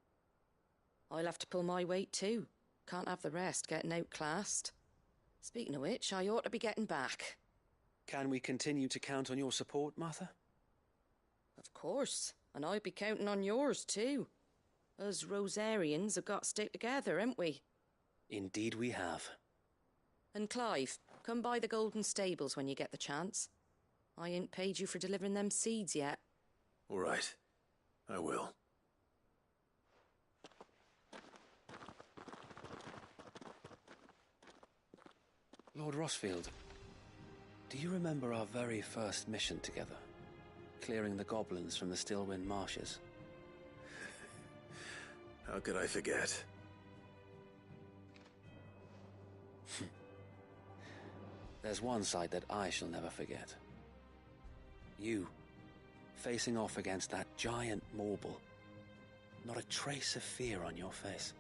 I'll have to pull my weight too. Can't have the rest getting outclassed. Speaking of which, I ought to be getting back. Can we continue to count on your support, Martha? Of course, and I'll be counting on yours too. Us Rosarians have got to stick together, haven't we? Indeed we have. And Clive, come by the Golden Stables when you get the chance. I ain't paid you for delivering them seeds yet. All right. I will. Lord Rossfield, do you remember our very first mission together? Clearing the goblins from the Stillwind marshes? How could I forget? There's one sight that I shall never forget. You, facing off against that giant Morble. Not a trace of fear on your face.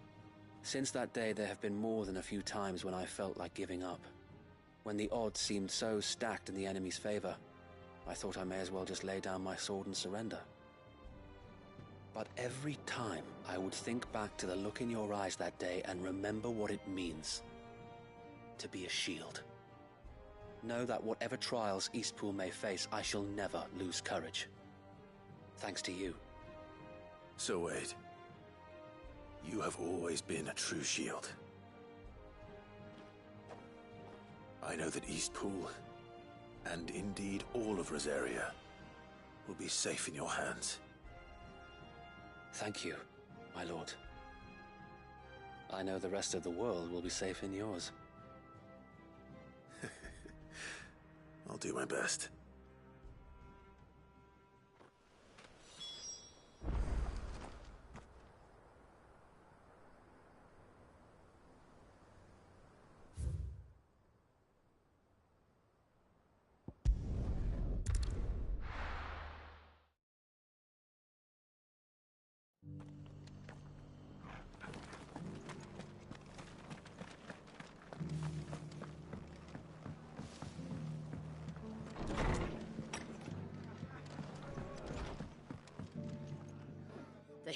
Since that day, there have been more than a few times when I felt like giving up. When the odds seemed so stacked in the enemy's favor, I thought I may as well just lay down my sword and surrender. But every time I would think back to the look in your eyes that day and remember what it means to be a shield. Know that whatever trials Eastpool may face, I shall never lose courage. Thanks to you. So Wade, you have always been a true shield. I know that Eastpool, and indeed all of Rosaria, will be safe in your hands. Thank you, my lord. I know the rest of the world will be safe in yours. I'll do my best.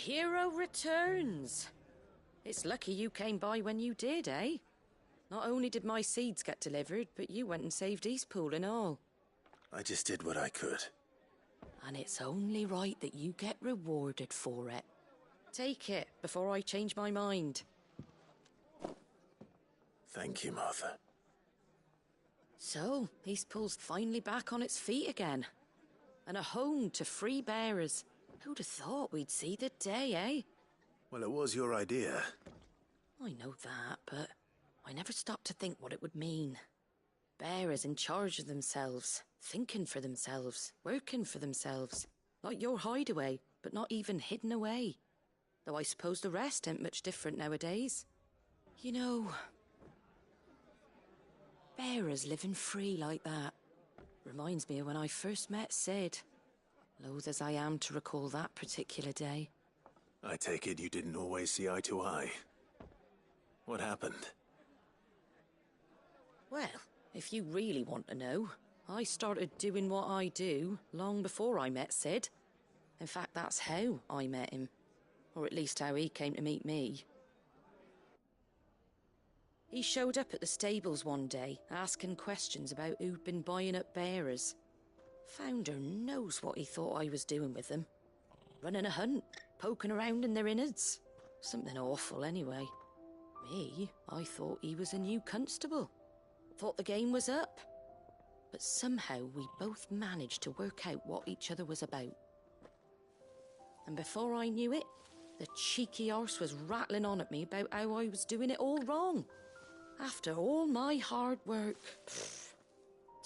hero returns. It's lucky you came by when you did, eh? Not only did my seeds get delivered, but you went and saved Eastpool and all. I just did what I could. And it's only right that you get rewarded for it. Take it before I change my mind. Thank you, Martha. So, Eastpool's finally back on its feet again. And a home to free bearers. Who'd have thought we'd see the day, eh? Well, it was your idea. I know that, but I never stopped to think what it would mean. Bearers in charge of themselves, thinking for themselves, working for themselves. Like your hideaway, but not even hidden away. Though I suppose the rest ain't much different nowadays. You know, bearers living free like that reminds me of when I first met Sid. Loath as I am to recall that particular day. I take it you didn't always see eye to eye. What happened? Well, if you really want to know, I started doing what I do long before I met Sid. In fact, that's how I met him. Or at least how he came to meet me. He showed up at the stables one day, asking questions about who'd been buying up bearers. Founder knows what he thought I was doing with them. Running a hunt, poking around in their innards. Something awful anyway. Me, I thought he was a new constable. Thought the game was up. But somehow we both managed to work out what each other was about. And before I knew it, the cheeky arse was rattling on at me about how I was doing it all wrong. After all my hard work.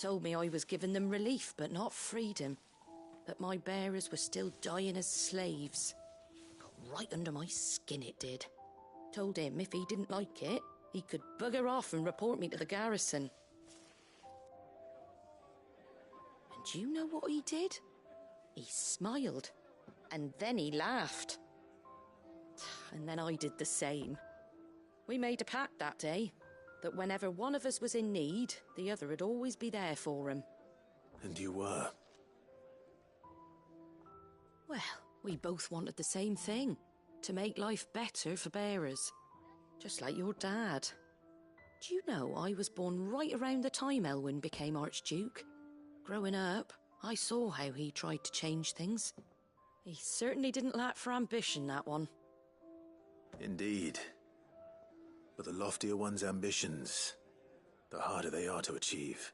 Told me I was giving them relief, but not freedom. That my bearers were still dying as slaves. Got right under my skin, it did. Told him if he didn't like it, he could bugger off and report me to the garrison. And do you know what he did? He smiled. And then he laughed. And then I did the same. We made a pact that day, that whenever one of us was in need, the other would always be there for him. And you were? Well, we both wanted the same thing. To make life better for bearers. Just like your dad. Do you know I was born right around the time Elwyn became Archduke? Growing up, I saw how he tried to change things. He certainly didn't lack for ambition, that one. Indeed. But the loftier one's ambitions, the harder they are to achieve.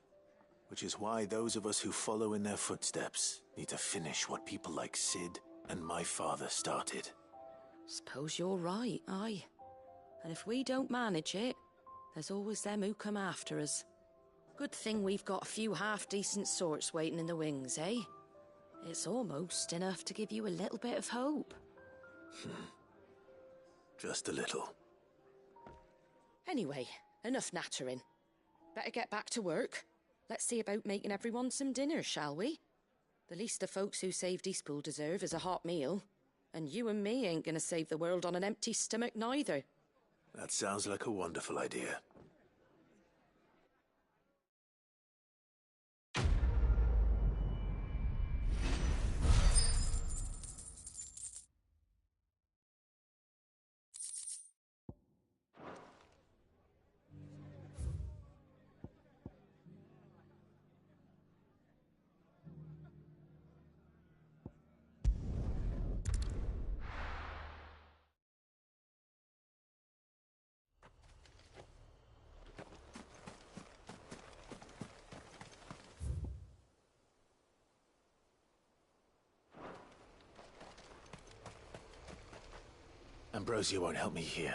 Which is why those of us who follow in their footsteps need to finish what people like Sid and my father started. Suppose you're right, aye. And if we don't manage it, there's always them who come after us. Good thing we've got a few half-decent sorts waiting in the wings, eh? It's almost enough to give you a little bit of hope. Just a little. Anyway, enough nattering. Better get back to work. Let's see about making everyone some dinner, shall we? The least the folks who saved Eastpool deserve is a hot meal. And you and me ain't gonna save the world on an empty stomach neither. That sounds like a wonderful idea. Ambrosia won't help me here.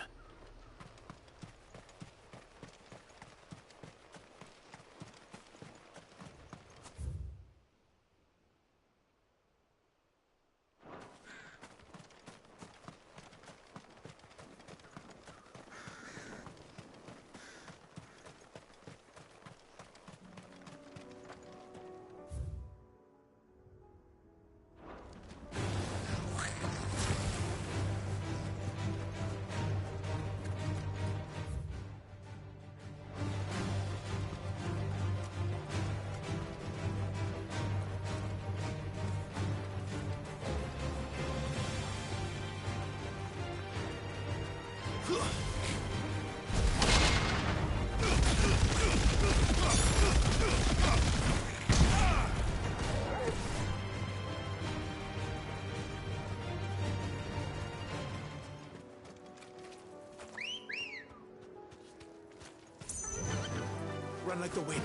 run like the wind.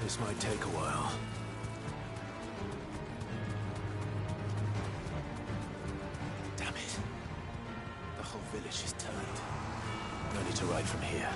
This might take a while. Damn it. The whole village is turned. No need to ride from here.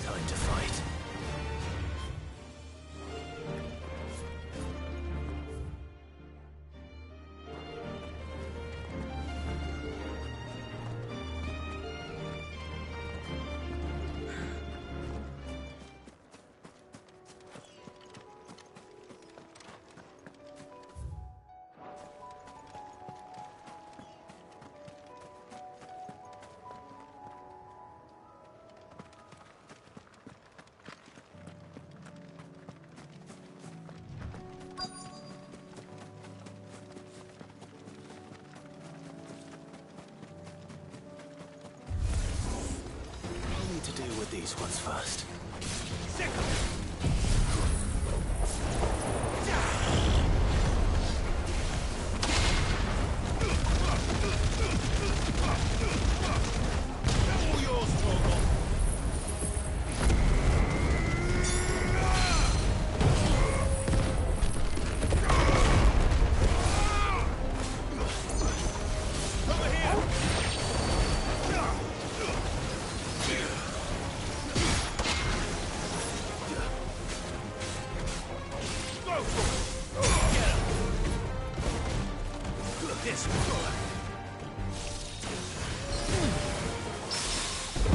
Time to fight. To deal with these ones first. All yours, Torgal. Over here. This one.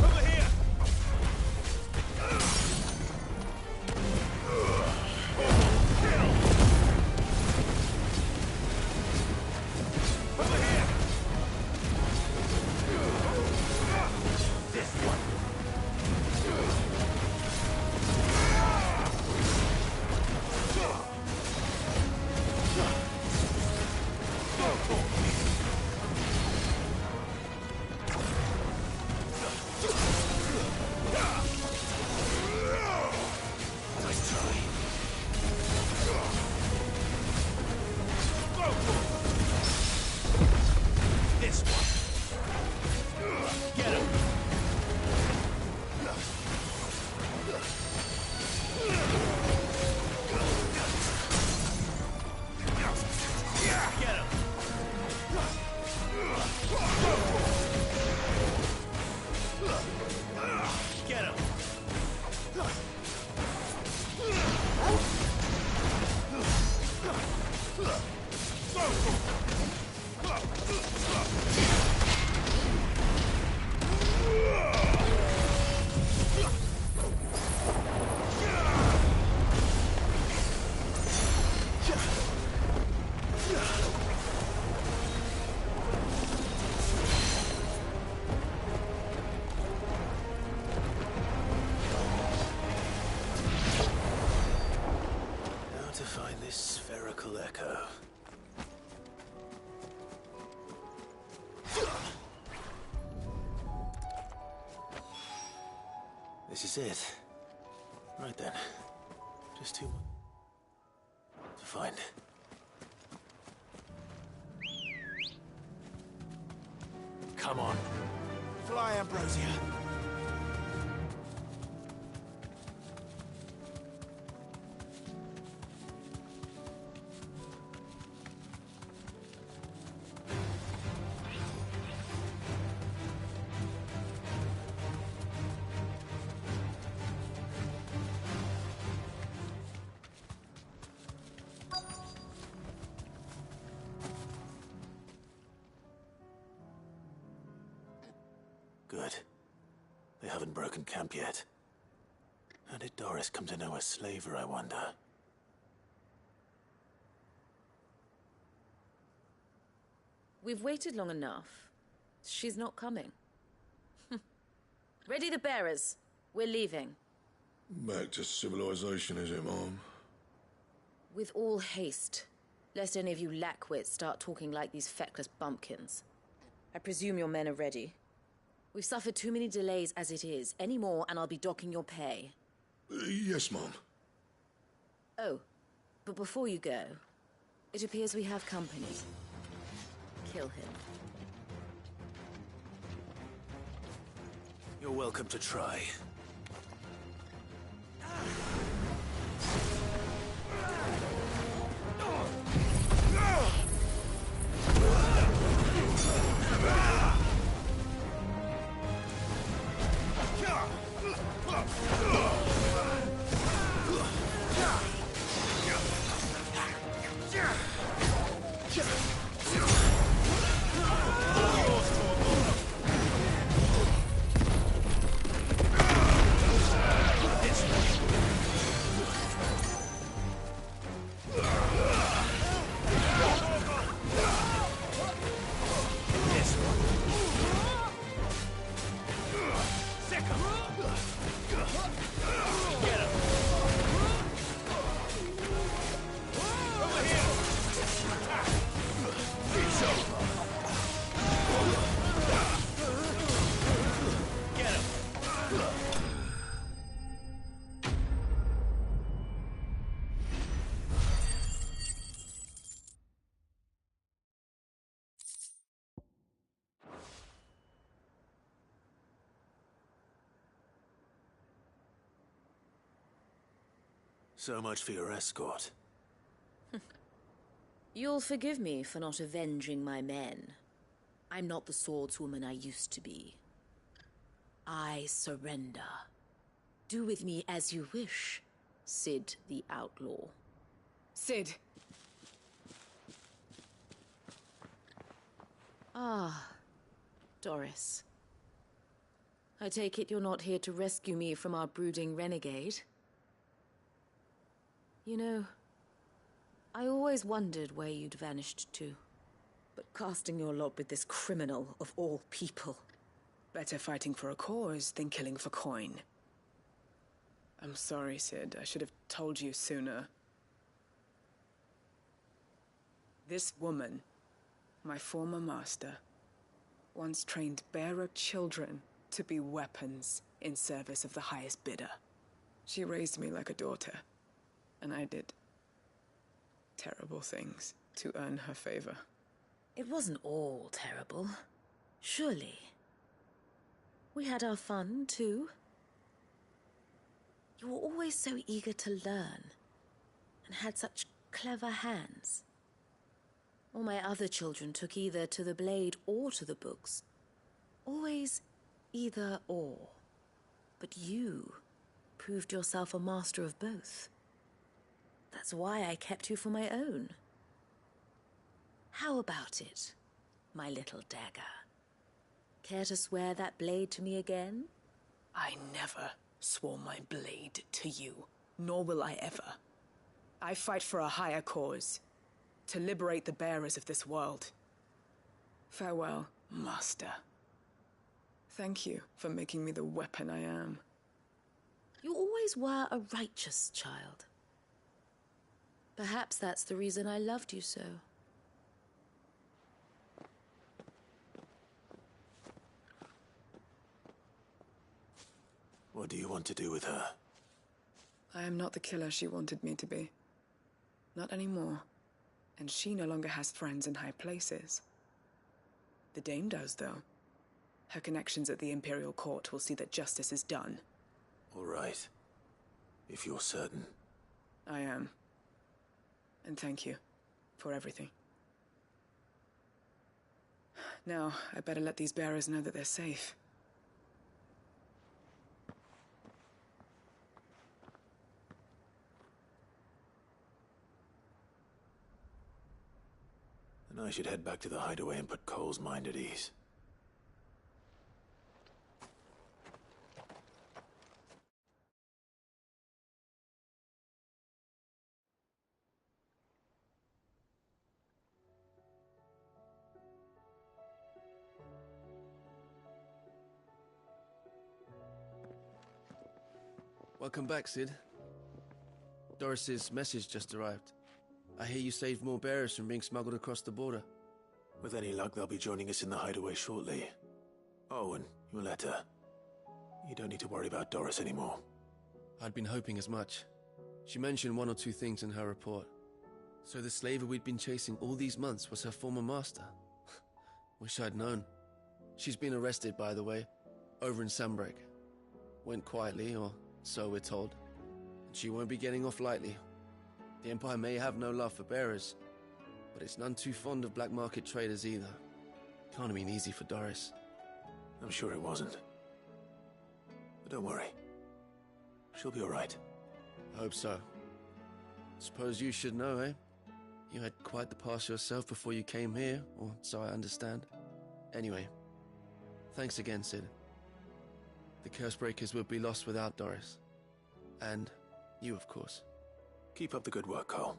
Over here. Over here. This one. Nice try. This one. Get him. Get him. Get him. Now to find this spherical echo. This is it. Right then. Just two more to find. Come on. Fly, Ambrosia. Good. They haven't broken camp yet. How did Doris come to know a slaver, I wonder? We've waited long enough. She's not coming. Ready the bearers. We're leaving. Back to civilization, is it, Mom? With all haste, lest any of you lackwits start talking like these feckless bumpkins. I presume your men are ready. We've suffered too many delays as it is. Any more, and I'll be docking your pay. Yes, Mom. Oh, but before you go, it appears we have company. Kill him. You're welcome to try. So much for your escort. You'll forgive me for not avenging my men. I'm not the swordswoman I used to be. I surrender. Do with me as you wish, Sid the Outlaw. Sid! Ah, Doris. I take it you're not here to rescue me from our brooding renegade? You know, I always wondered where you'd vanished to. But casting your lot with this criminal of all people. Better fighting for a cause than killing for coin. I'm sorry, Sid. I should have told you sooner. This woman, my former master, once trained bearer children to be weapons in service of the highest bidder. She raised me like a daughter, and I did terrible things to earn her favor. It wasn't all terrible, surely. We had our fun, too. You were always so eager to learn, and had such clever hands. All my other children took either to the blade or to the books. Always either or. But you proved yourself a master of both. That's why I kept you for my own. How about it, my little dagger? Care to swear that blade to me again? I never swore my blade to you, nor will I ever. I fight for a higher cause, to liberate the bearers of this world. Farewell, Master. Thank you for making me the weapon I am. You always were a righteous child. Perhaps that's the reason I loved you so. What do you want to do with her? I am not the killer she wanted me to be. Not anymore. And she no longer has friends in high places. The dame does, though. Her connections at the Imperial Court will see that justice is done. All right. If you're certain. I am. And thank you for everything. Now, I better let these bearers know that they're safe. And I should head back to the hideaway and put Cole's mind at ease. Welcome back, Sid. Doris's message just arrived. I hear you saved more bearers from being smuggled across the border. With any luck, they'll be joining us in the hideaway shortly. Oh, and your letter. You don't need to worry about Doris anymore. I'd been hoping as much. She mentioned one or two things in her report. So the slaver we'd been chasing all these months was her former master. Wish I'd known. She's been arrested, by the way, over in Sunbreak. Went quietly, or so we're told. And she won't be getting off lightly. The Empire may have no love for bearers, but it's none too fond of black market traders either. Can't have been easy for Doris. I'm sure it wasn't. But don't worry. She'll be all right. I hope so. Suppose you should know, eh? You had quite the past yourself before you came here, or so I understand. Anyway, thanks again, Sid. The Cursebreakers would be lost without Doris. And you, of course. Keep up the good work, Cole.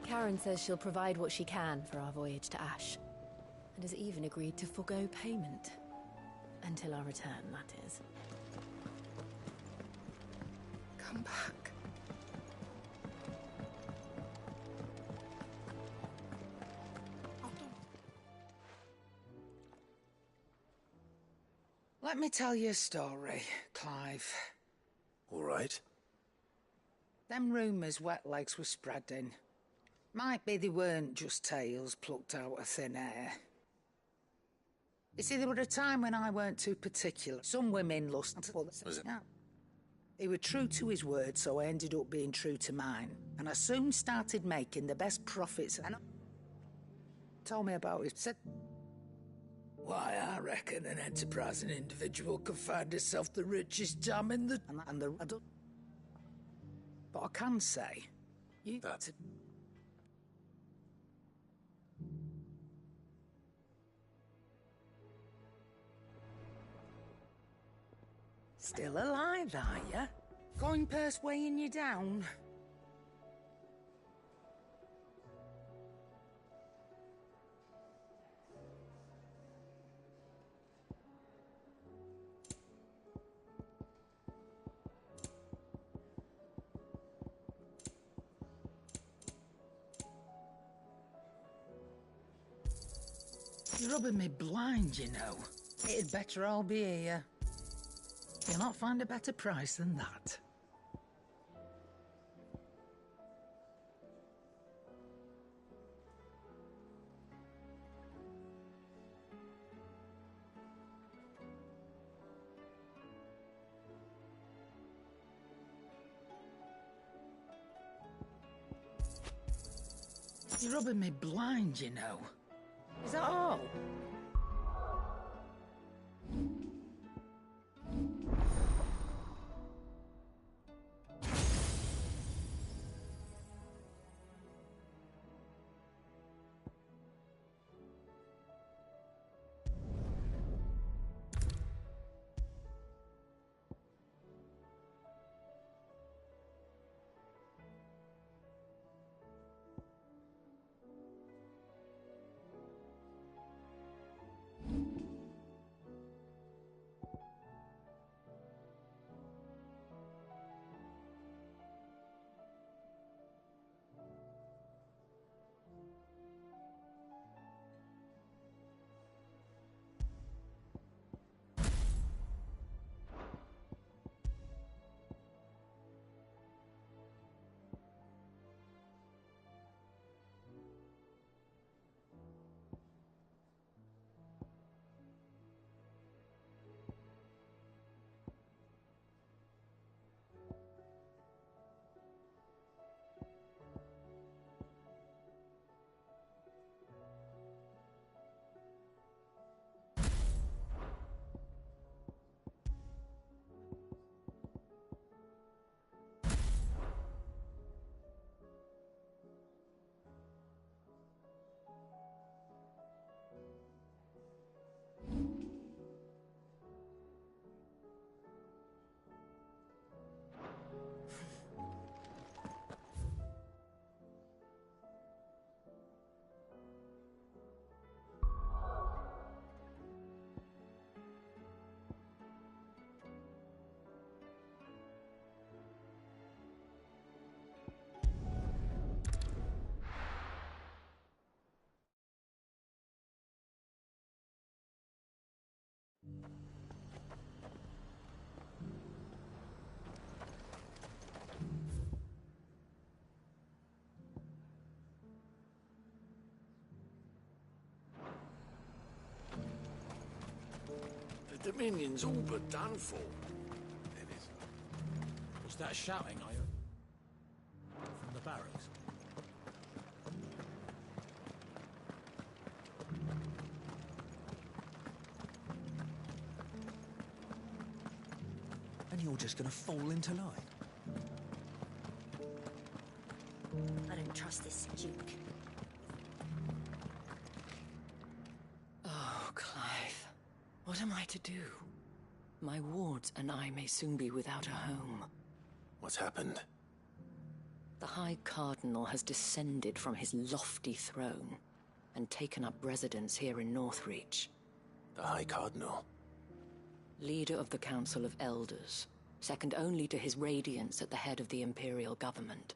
Karen says she'll provide what she can for our voyage to Ash, and has even agreed to forgo payment. Until our return, that is. Come back. Let me tell you a story, Clive. All right. Them rumours Wetlegs were spreading. Might be they weren't just tales plucked out of thin air. You see, there were a time when I weren't too particular. Some women lusted. Was it? Yeah. He was true to his word, so I ended up being true to mine. And I soon started making the best profits. And told me about it. Said, why, I reckon an enterprising individual could find himself the richest dam in the... I don't... But I can say... You... That... Still alive, are you? Coin purse weighing you down? You're rubbing me blind, you know. It'd better all be here. You'll not find a better price than that. You're rubbing me blind, you know. Is that all? Dominion's all but done for. Was that shouting, are you? From the barracks? And you're just gonna fall into line? I don't trust this Duke. Oh, Clive. What am I to do? My wards and I may soon be without a home. What's happened? The High Cardinal has descended from his lofty throne and taken up residence here in Northreach. The High Cardinal? Leader of the Council of Elders, second only to his Radiance at the head of the Imperial government.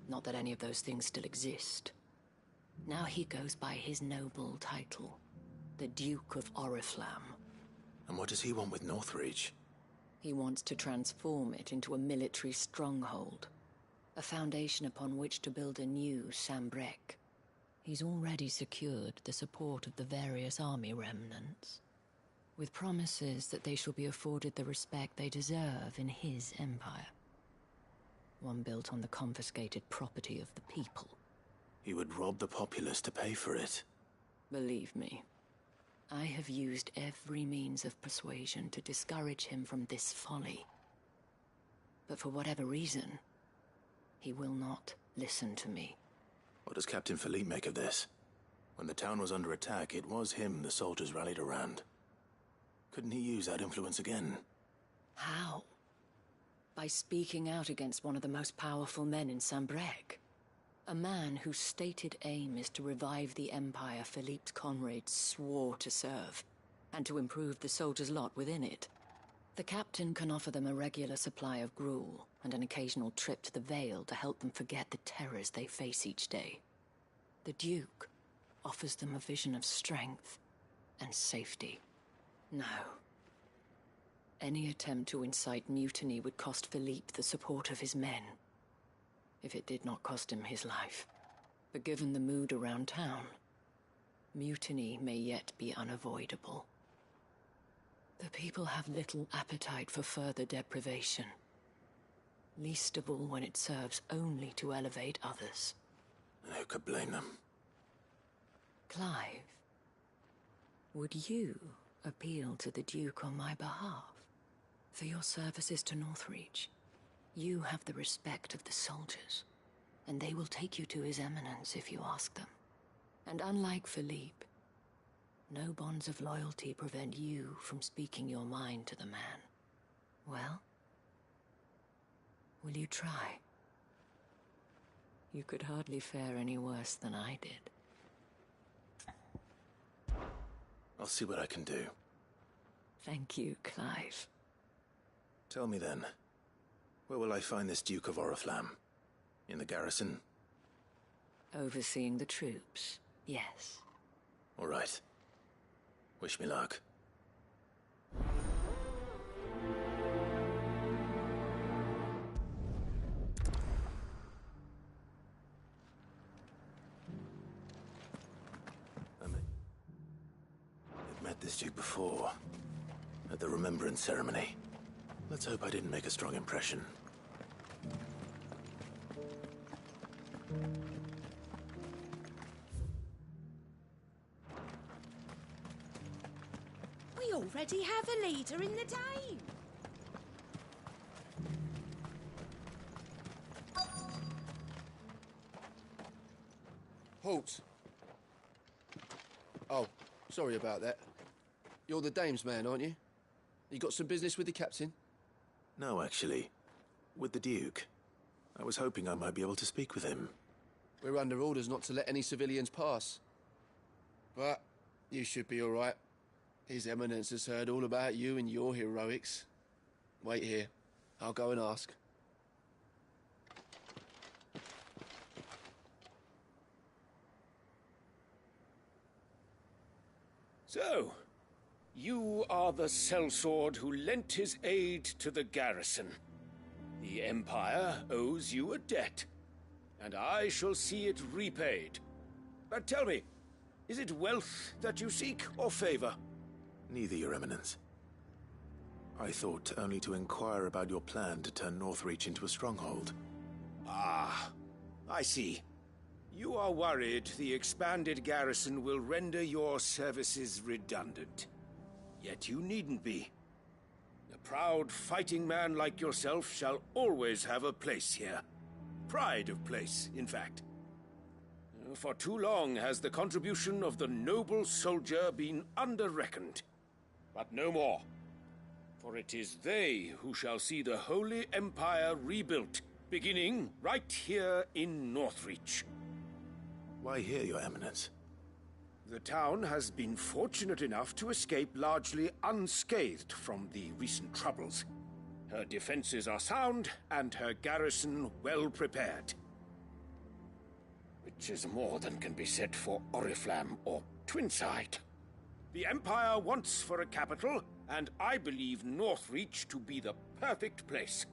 Not that any of those things still exist. Now he goes by his noble title, the Duke of Oriflamme. And what does he want with Northreach? He wants to transform it into a military stronghold, a foundation upon which to build a new Sambrec. He's already secured the support of the various army remnants, with promises that they shall be afforded the respect they deserve in his empire. One built on the confiscated property of the people. He would rob the populace to pay for it. Believe me, I have used every means of persuasion to discourage him from this folly. But for whatever reason, he will not listen to me. What does Captain Philippe make of this? When the town was under attack, it was him the soldiers rallied around. Couldn't he use that influence again? How? By speaking out against one of the most powerful men in Sambrec. A man whose stated aim is to revive the empire Philippe's comrades swore to serve, and to improve the soldiers' lot within it. The captain can offer them a regular supply of gruel, and an occasional trip to the Vale to help them forget the terrors they face each day. The Duke offers them a vision of strength and safety. No. Any attempt to incite mutiny would cost Philippe the support of his men, if it did not cost him his life. But given the mood around town, mutiny may yet be unavoidable. The people have little appetite for further deprivation, least of all when it serves only to elevate others. Who could blame them? Clive, would you appeal to the Duke on my behalf? For your services to Northreach, you have the respect of the soldiers, and they will take you to His Eminence if you ask them. And unlike Philippe, no bonds of loyalty prevent you from speaking your mind to the man. Well, will you try? You could hardly fare any worse than I did. I'll see what I can do. Thank you, Clive. Tell me then, where will I find this Duke of Oriflamme? In the garrison? Overseeing the troops, yes. All right. Wish me luck. I've met this Duke before, at the Remembrance Ceremony. Let's hope I didn't make a strong impression. We already have a leader in the Dane. Halt! Oh, sorry about that. You're the dame's man, aren't you? You got some business with the captain? No, actually. With the Duke. I was hoping I might be able to speak with him. We're under orders not to let any civilians pass. But you should be all right. His Eminence has heard all about you and your heroics. Wait here. I'll go and ask. So, you are the sellsword who lent his aid to the garrison. The Empire owes you a debt, and I shall see it repaid. But tell me, is it wealth that you seek, or favor? Neither, Your Eminence. I thought only to inquire about your plan to turn Northreach into a stronghold. Ah, I see. You are worried the expanded garrison will render your services redundant. Yet you needn't be. A proud fighting man like yourself shall always have a place here. Pride of place, in fact. For too long has the contribution of the noble soldier been under-reckoned. But no more. For it is they who shall see the Holy Empire rebuilt, beginning right here in Northreach. Why here, Your Eminence? The town has been fortunate enough to escape largely unscathed from the recent troubles. Her defenses are sound, and her garrison well prepared. Which is more than can be said for Oriflamme or Twinside. The Empire wants for a capital, and I believe Northreach to be the perfect place.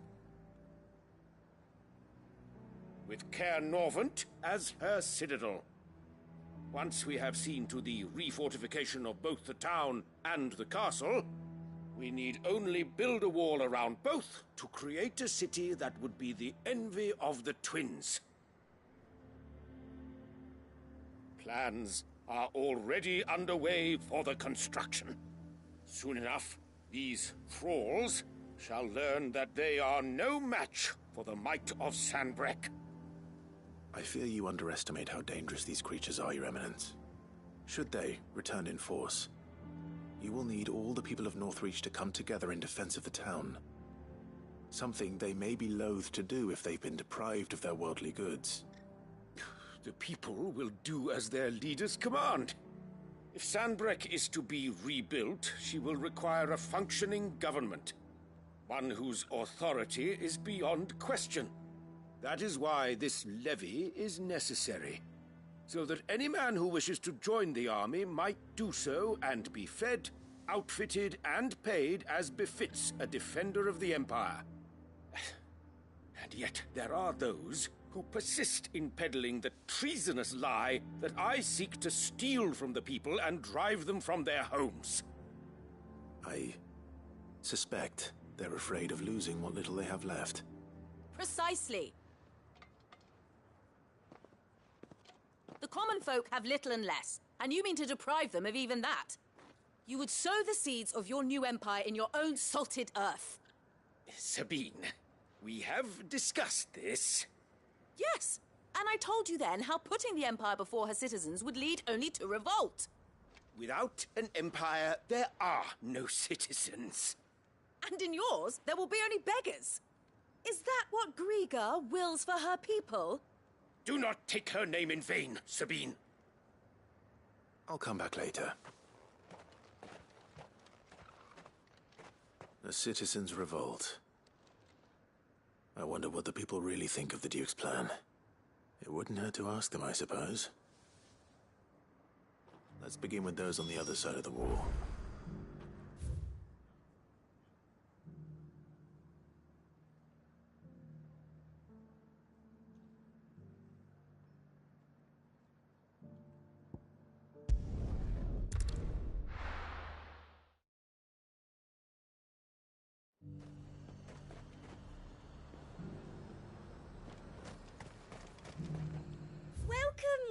With Caer Norvent as her citadel. Once we have seen to the refortification of both the town and the castle, we need only build a wall around both to create a city that would be the envy of the twins. Plans are already underway for the construction. Soon enough, these thralls shall learn that they are no match for the might of Sanbreque. I fear you underestimate how dangerous these creatures are, Your Eminence. Should they return in force, you will need all the people of Northreach to come together in defense of the town. Something they may be loath to do if they've been deprived of their worldly goods. The people will do as their leaders command. If Sanbreque is to be rebuilt, she will require a functioning government. One whose authority is beyond question. That is why this levy is necessary. So that any man who wishes to join the army might do so and be fed, outfitted, and paid as befits a defender of the Empire. And yet there are those who persist in peddling the treasonous lie that I seek to steal from the people and drive them from their homes. I suspect they're afraid of losing what little they have left. Precisely. The common folk have little and less, and you mean to deprive them of even that. You would sow the seeds of your new empire in your own salted earth. Sabine, we have discussed this. Yes, and I told you then how putting the empire before her citizens would lead only to revolt. Without an empire, there are no citizens. And in yours, there will be only beggars. Is that what Griga wills for her people? Do not take her name in vain, Sabine. I'll come back later. The citizens revolt. I wonder what the people really think of the Duke's plan. It wouldn't hurt to ask them, I suppose. Let's begin with those on the other side of the wall.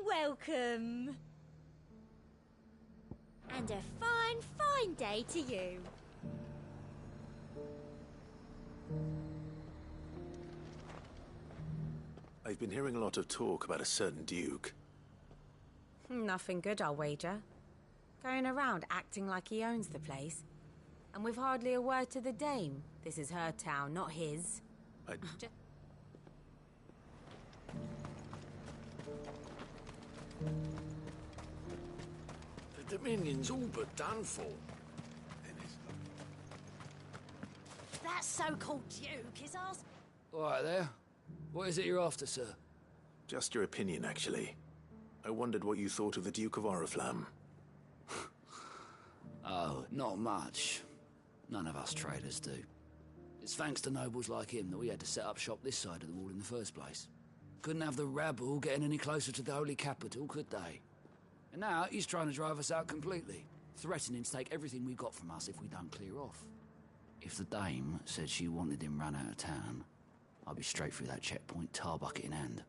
Welcome. And a fine, fine day to you. I've been hearing a lot of talk about a certain Duke. Nothing good, I'll wager. Going around acting like he owns the place. And with hardly a word to the dame. This is her town, not his. The Dominion's all but done for. That so-called Duke is ours. All right there. What is it you're after, sir? Just your opinion, actually. I wondered what you thought of the Duke of Oriflamme. Oh, not much. None of us traders do. It's thanks to nobles like him that we had to set up shop this side of the wall in the first place. Couldn't have the rabble getting any closer to the holy capital, could they? And now he's trying to drive us out completely, threatening to take everything we got from us if we don't clear off. If the dame said she wanted him run out of town, I'd be straight through that checkpoint, tar bucket in hand.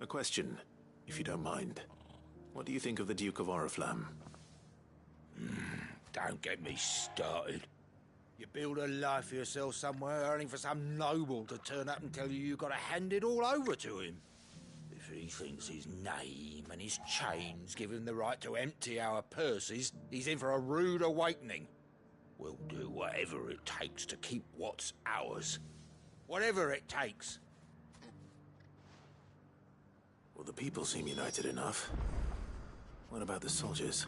A question, if you don't mind. What do you think of the Duke of Oriflamme? Don't get me started. You build a life for yourself somewhere, earning for some noble to turn up and tell you got to hand it all over to him. If he thinks his name and his chains give him the right to empty our purses, he's in for a rude awakening. We'll do whatever it takes to keep what's ours. Whatever it takes. Well, the people seem united enough. What about the soldiers?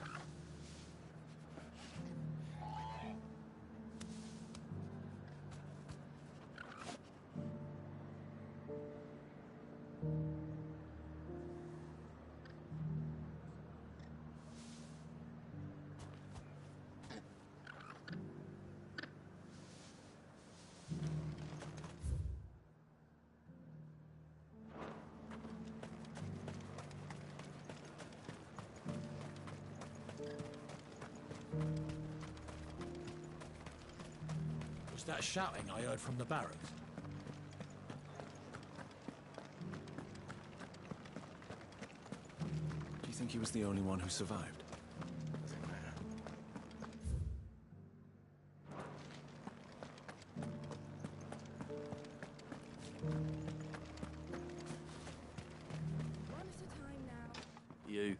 Was that shouting I heard from the barracks? Do you think he was the only one who survived? You.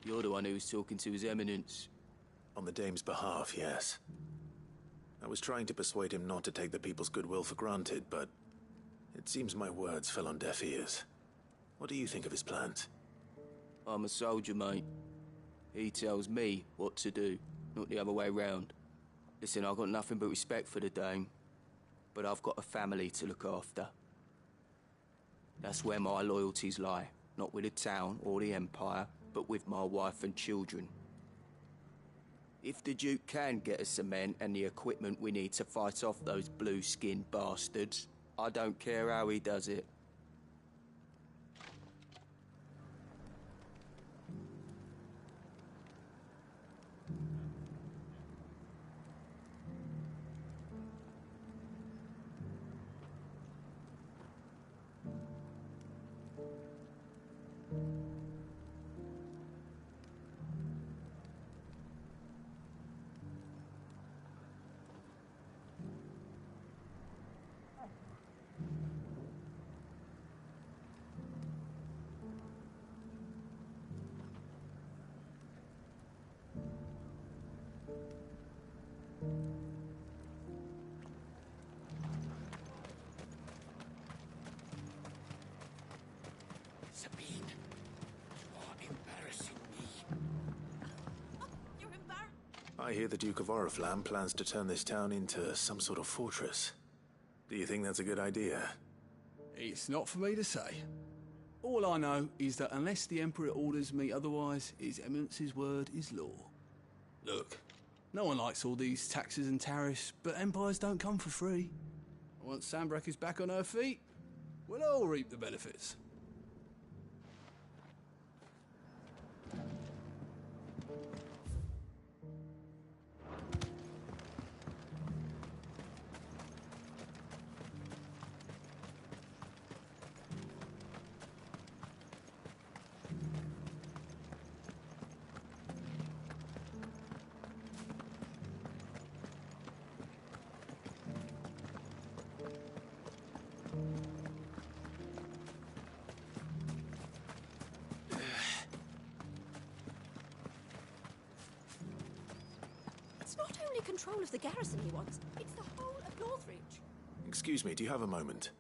You're the one who was talking to His Eminence. On the Dame's behalf, yes. I was trying to persuade him not to take the people's goodwill for granted, but it seems my words fell on deaf ears. What do you think of his plans? I'm a soldier, mate. He tells me what to do, not the other way round. Listen, I've got nothing but respect for the Dame, but I've got a family to look after. That's where my loyalties lie, not with the town or the Empire, but with my wife and children. If the Duke can get us cement and the equipment we need to fight off those blue-skinned bastards, I don't care how he does it. Sabine, you are embarrassing me. You're embarrassed. I hear the Duke of Oriflamme plans to turn this town into some sort of fortress. Do you think that's a good idea? It's not for me to say. All I know is that unless the Emperor orders me otherwise, His Eminence's word is law. Look, no one likes all these taxes and tariffs, but empires don't come for free. Once Sandbreck is back on her feet, we'll all reap the benefits. It's not only control of the garrison he wants, it's the whole of Northridge. Excuse me, do you have a moment?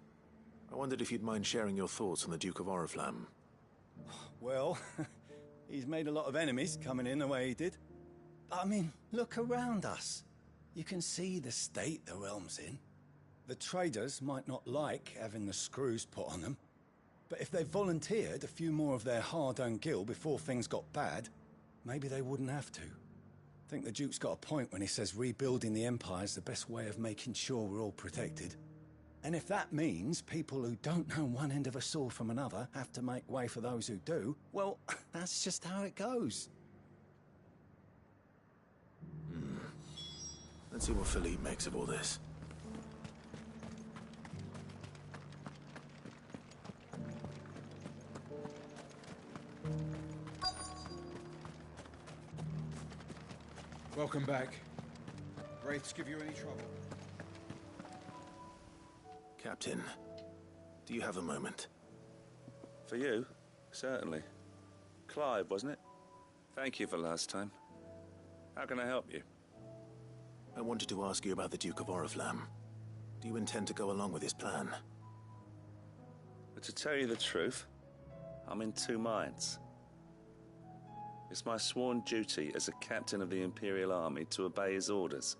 I wondered if you'd mind sharing your thoughts on the Duke of Oriflamme. Well, he's made a lot of enemies coming in the way he did. But I mean, look around us. You can see the state the realm's in. The traders might not like having the screws put on them, But if they volunteered a few more of their hard-earned gil before things got bad, maybe they wouldn't have to. I think the Duke's got a point when he says rebuilding the Empire's the best way of making sure we're all protected. And if that means people who don't know one end of a sword from another have to make way for those who do, well, that's just how it goes. Let's see what Philippe makes of all this. Welcome back. Wraiths give you any trouble? Captain, do you have a moment? For you? Certainly. Clive, wasn't it? Thank you for last time. How can I help you? I wanted to ask you about the Duke of Oriflamme. Do you intend to go along with his plan? But to tell you the truth, I'm in two minds. It's my sworn duty as a captain of the Imperial Army to obey his orders.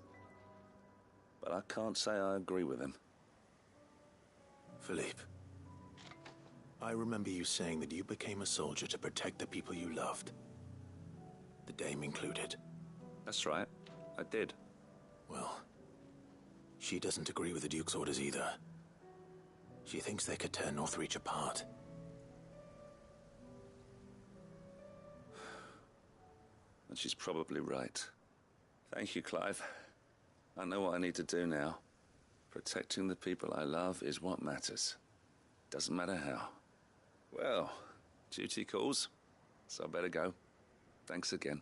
But I can't say I agree with him. Philippe, I remember you saying that you became a soldier to protect the people you loved. The Dame included. That's right, I did. Well, she doesn't agree with the Duke's orders either. She thinks they could tear Northreach apart. And she's probably right. Thank you, Clive. I know what I need to do now. Protecting the people I love is what matters. Doesn't matter how. Well, duty calls, so I better go. Thanks again.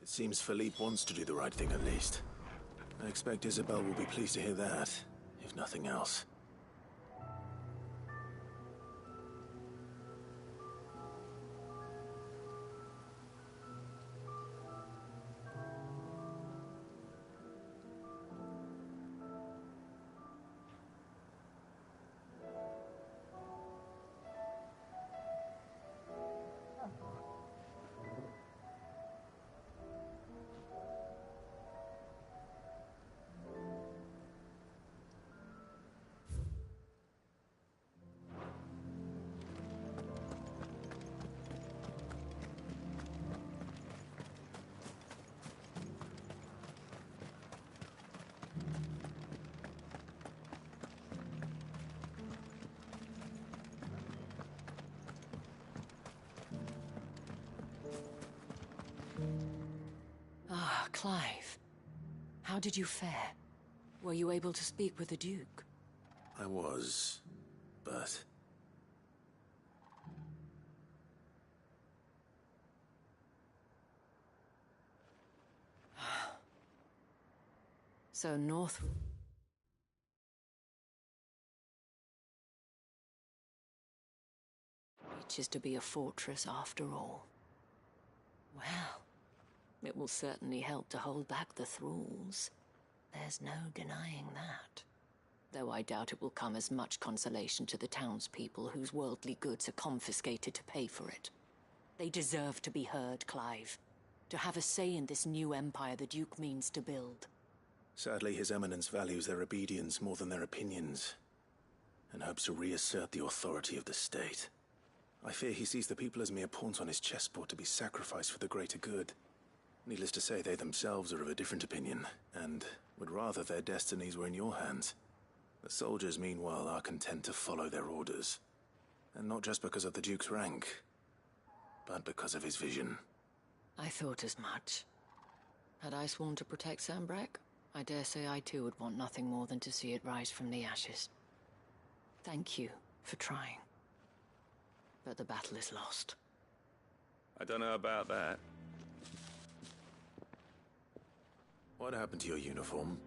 It seems Philippe wants to do the right thing at least. I expect Isabel will be pleased to hear that, if nothing else. Ah, Clive. How did you fare? Were you able to speak with the Duke? I was, but... So North... Reach is to be a fortress after all. Well, it will certainly help to hold back the thralls. There's no denying that. Though I doubt it will come as much consolation to the townspeople whose worldly goods are confiscated to pay for it. They deserve to be heard, Clive. To have a say in this new empire the Duke means to build. Sadly, His Eminence values their obedience more than their opinions, and hopes to reassert the authority of the state. I fear he sees the people as mere pawns on his chessboard to be sacrificed for the greater good. Needless to say, they themselves are of a different opinion, and would rather their destinies were in your hands. The soldiers, meanwhile, are content to follow their orders. And not just because of the Duke's rank, but because of his vision. I thought as much. Had I sworn to protect Sambrack, I dare say I too would want nothing more than to see it rise from the ashes. Thank you for trying. But the battle is lost. I don't know about that. What happened to your uniform?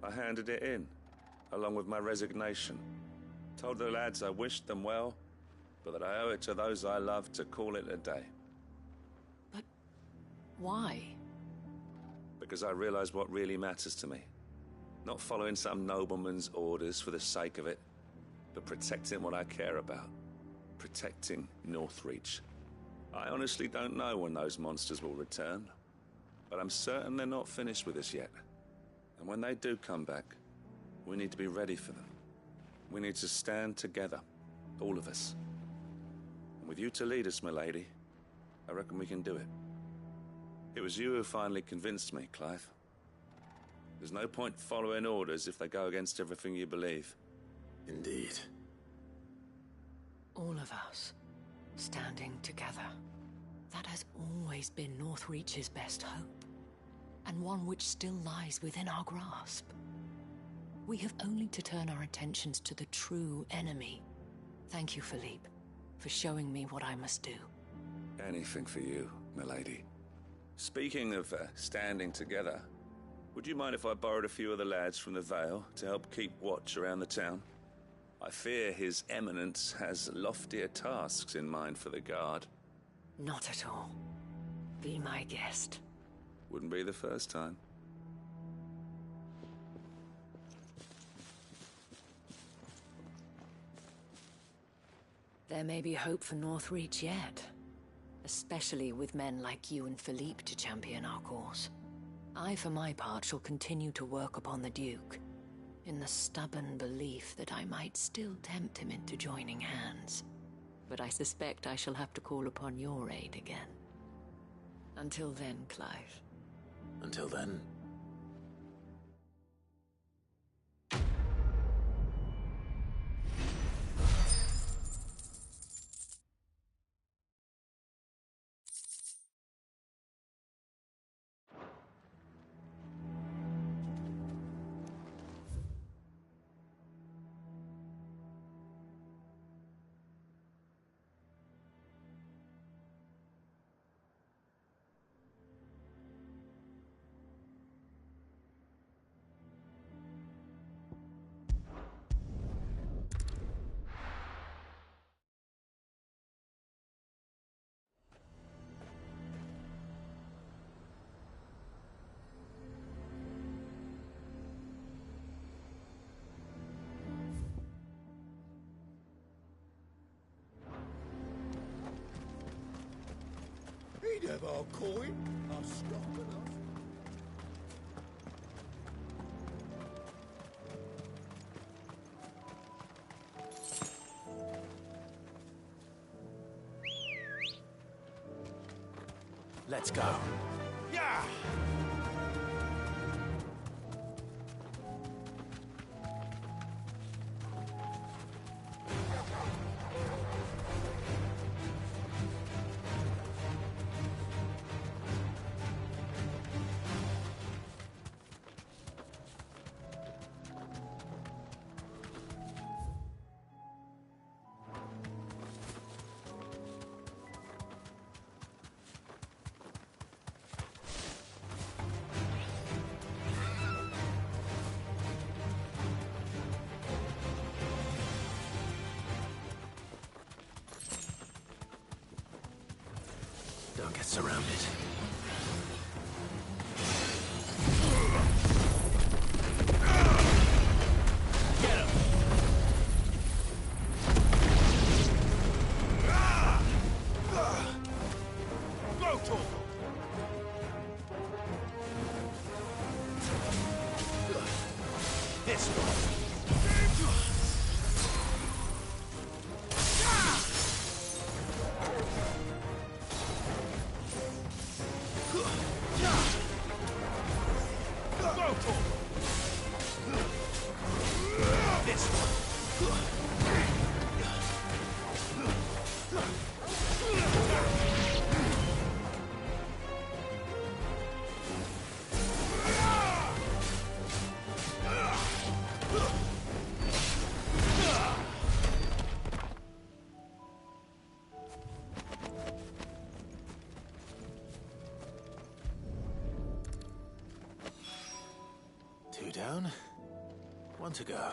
I handed it in, along with my resignation. Told the lads I wished them well, but that I owe it to those I love to call it a day. But why? Because I realize what really matters to me. Not following some nobleman's orders for the sake of it, but protecting what I care about. Protecting Northreach. I honestly don't know when those monsters will return. But I'm certain they're not finished with us yet. And when they do come back, we need to be ready for them. We need to stand together, all of us. And with you to lead us, milady, I reckon we can do it. It was you who finally convinced me, Clive. There's no point following orders if they go against everything you believe. Indeed. All of us, standing together. That has always been Northreach's best hope, and one which still lies within our grasp. We have only to turn our attentions to the true enemy. Thank you, Philippe, for showing me what I must do. Anything for you, milady. Speaking of standing together, would you mind if I borrowed a few of the lads from the Vale to help keep watch around the town? I fear His Eminence has loftier tasks in mind for the guard. Not at all. Be my guest. Wouldn't be the first time. There may be hope for Northreach yet. Especially with men like you and Philippe to champion our cause. I, for my part, shall continue to work upon the Duke, in the stubborn belief that I might still tempt him into joining hands. But I suspect I shall have to call upon your aid again. Until then, Clive. Until then. He'd have our coin. Our stock enough. Let's go. Yeah! Don't get surrounded. Get him! Go to him! This one. Two down, one to go.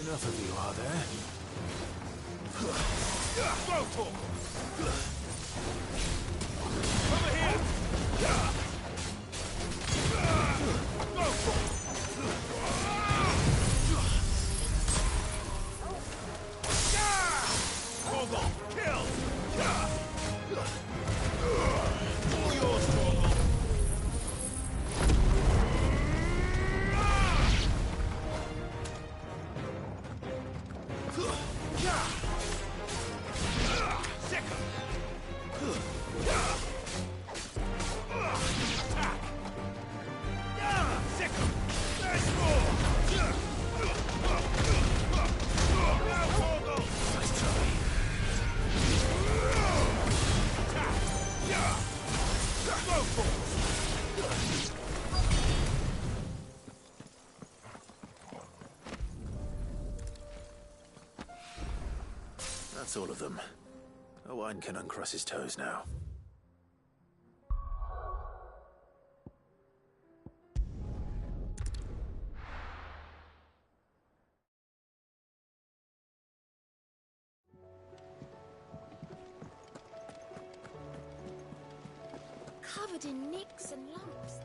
Enough of you, are there? Go for over here! Go for Hold on! Kill! All yours, Torgal! That's all of them. Owain can uncross his toes now. Covered in nicks and lumps.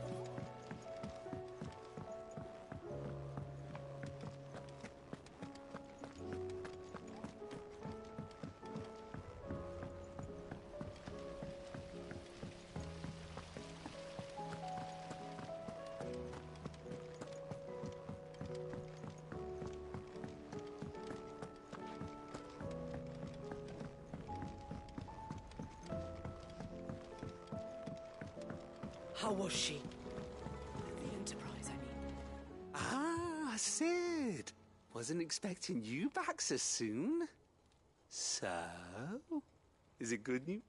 How was she? The Enterprise, I mean. Ah, Sid. Wasn't expecting you back so soon. So, is it good news?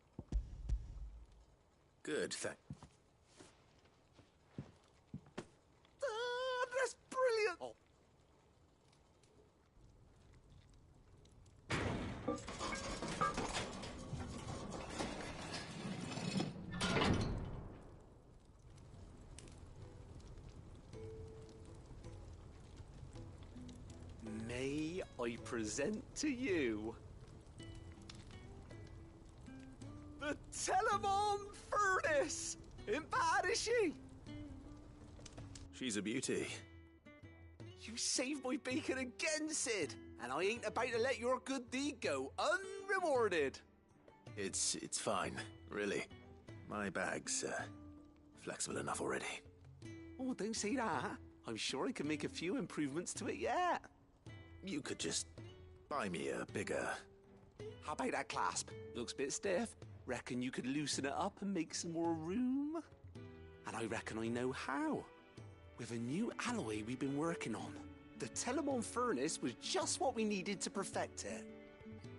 Good, That's brilliant! Oh. May I present to you the Telemon Furnace? Ain't bad, is she? She's a beauty. You saved my bacon again, Sid, and I ain't about to let your good deed go unrewarded. It's fine, really. My bag's flexible enough already. Oh, don't say that. I'm sure I can make a few improvements to it yet. You could just buy me a bigger... How about that clasp? Looks a bit stiff. Reckon you could loosen it up and make some more room? And I reckon I know how. With a new alloy we've been working on. The Telemon Furnace was just what we needed to perfect it.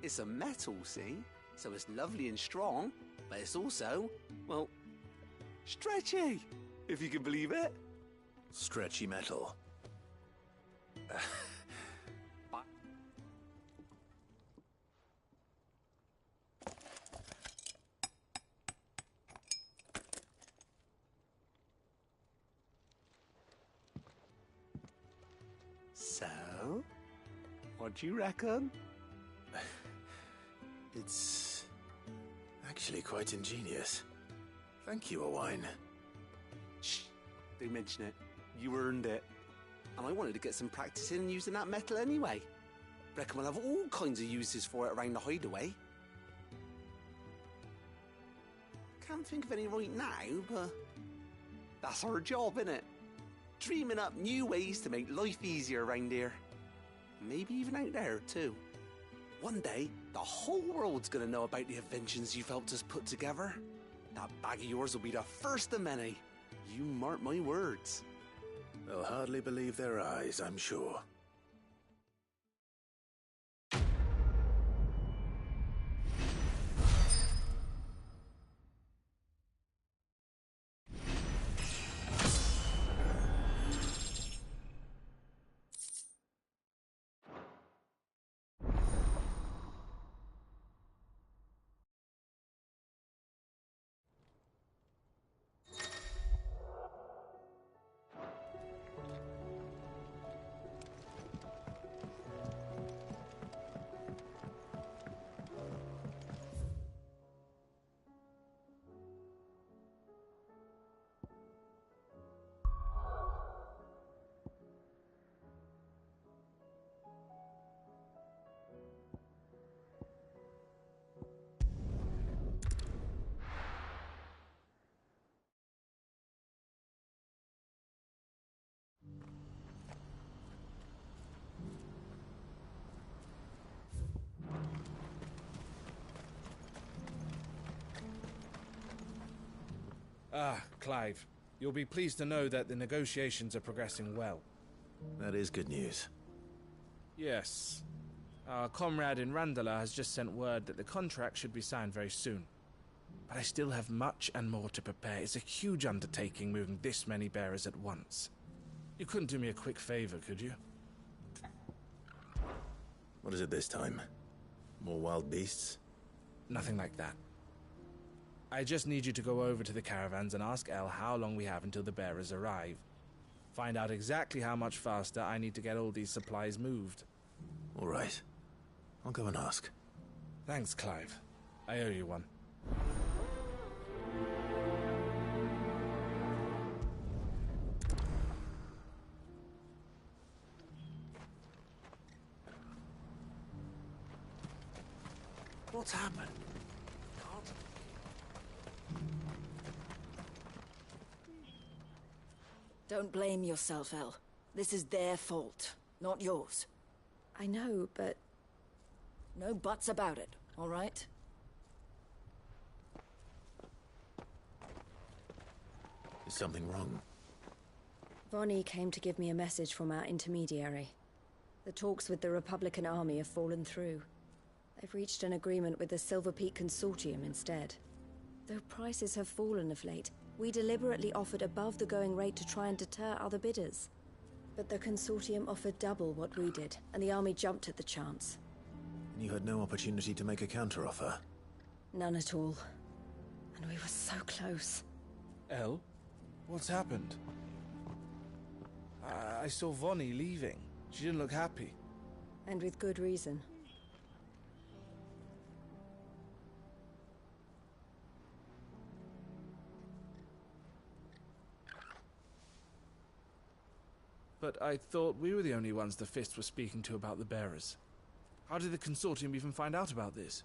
It's a metal, see? So it's lovely and strong, but it's also, well, stretchy, if you can believe it. Stretchy metal. So, what do you reckon? It's actually quite ingenious. Thank you, Owain. Shh, don't mention it. You earned it. And I wanted to get some practice in using that metal anyway. Reckon we'll have all kinds of uses for it around the hideaway. Can't think of any right now, but that's our job, innit? Dreaming up new ways to make life easier around here. Maybe even out there, too. One day, the whole world's gonna know about the inventions you've helped us put together. That bag of yours will be the first of many. You mark my words. They'll hardly believe their eyes, I'm sure. Clive. You'll be pleased to know that the negotiations are progressing well. That is good news. Yes. Our comrade in Randala has just sent word that the contract should be signed very soon. But I still have much and more to prepare. It's a huge undertaking moving this many bearers at once. You couldn't do me a quick favor, could you? What is it this time? More wild beasts? Nothing like that. I just need you to go over to the caravans and ask El how long we have until the bearers arrive. Find out exactly how much faster I need to get all these supplies moved. All right. I'll go and ask. Thanks, Clive. I owe you one. What's happened? Don't blame yourself, El. This is their fault, not yours. I know, but... No buts about it, all right? Is something wrong? Vonnie came to give me a message from our intermediary. The talks with the Republican army have fallen through. They've reached an agreement with the Silver Peak Consortium instead. Though prices have fallen of late, we deliberately offered above the going rate to try and deter other bidders. But the Consortium offered double what we did, and the army jumped at the chance. And you had no opportunity to make a counteroffer? None at all. And we were so close. El? What's happened? I saw Vonnie leaving. She didn't look happy. And with good reason. But I thought we were the only ones the Fist were speaking to about the bearers. How did the Consortium even find out about this?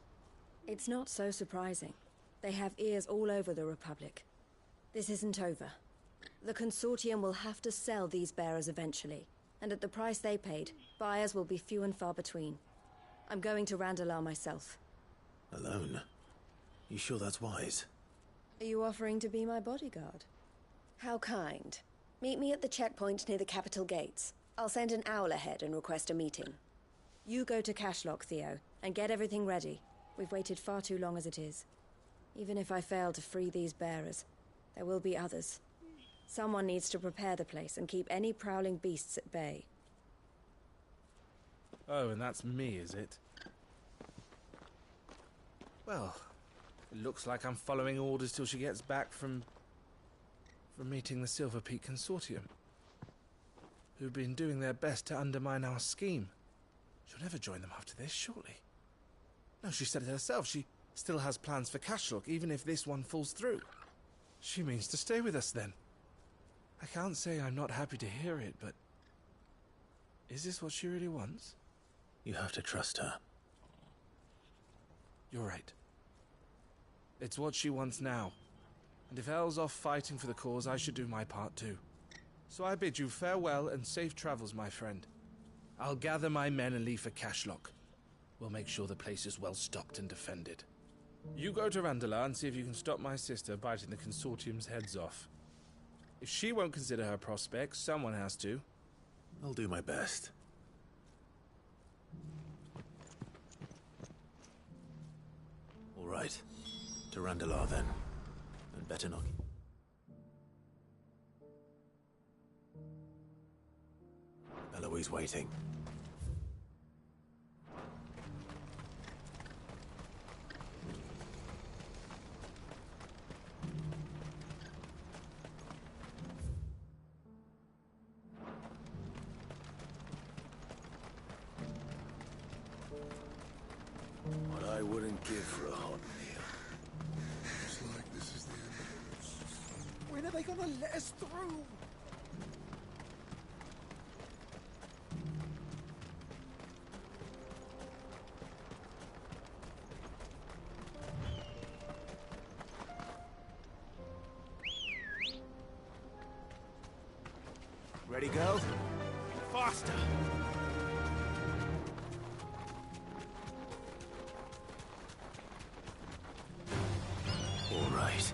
It's not so surprising. They have ears all over the Republic. This isn't over. The Consortium will have to sell these bearers eventually, and at the price they paid, buyers will be few and far between. I'm going to Randalar myself. Alone? You sure that's wise? Are you offering to be my bodyguard? How kind. Meet me at the checkpoint near the capital gates. I'll send an owl ahead and request a meeting. You go to Cashlock, Theo, and get everything ready. We've waited far too long as it is. Even if I fail to free these bearers, there will be others. Someone needs to prepare the place and keep any prowling beasts at bay. Oh, and that's me, is it? Well, it looks like I'm following orders till she gets back from meeting the Silver Peak Consortium, who've been doing their best to undermine our scheme. She'll never join them after this, surely. No, she said it herself. She still has plans for Cashlock, even if this one falls through. She means to stay with us, then. I can't say I'm not happy to hear it, but... is this what she really wants? You have to trust her. You're right. It's what she wants now. And if El's off fighting for the cause, I should do my part too. So I bid you farewell and safe travels, my friend. I'll gather my men and leave for Cashlock. We'll make sure the place is well stocked and defended. You go to Randalar and see if you can stop my sister biting the Consortium's heads off. If she won't consider her prospects, someone has to. I'll do my best. All right. To Randalar, then. And better not... Eloise waiting. What I wouldn't give for a hot meal. Looks like this is the end of this. When are they gonna let us through? Ready, girls? Faster! All right.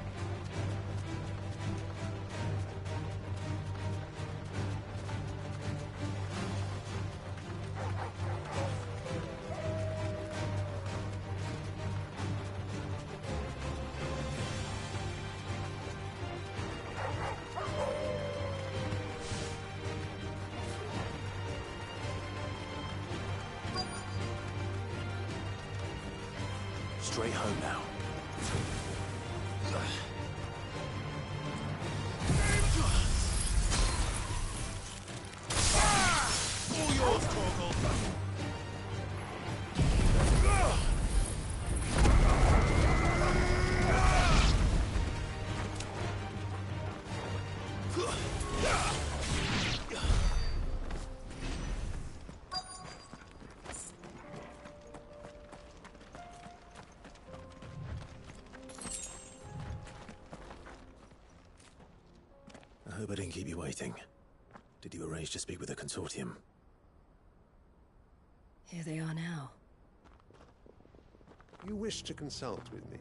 straight home now. All yours, Torgal. I hope I didn't keep you waiting. Did you arrange to speak with the consortium? Here they are now. You wish to consult with me?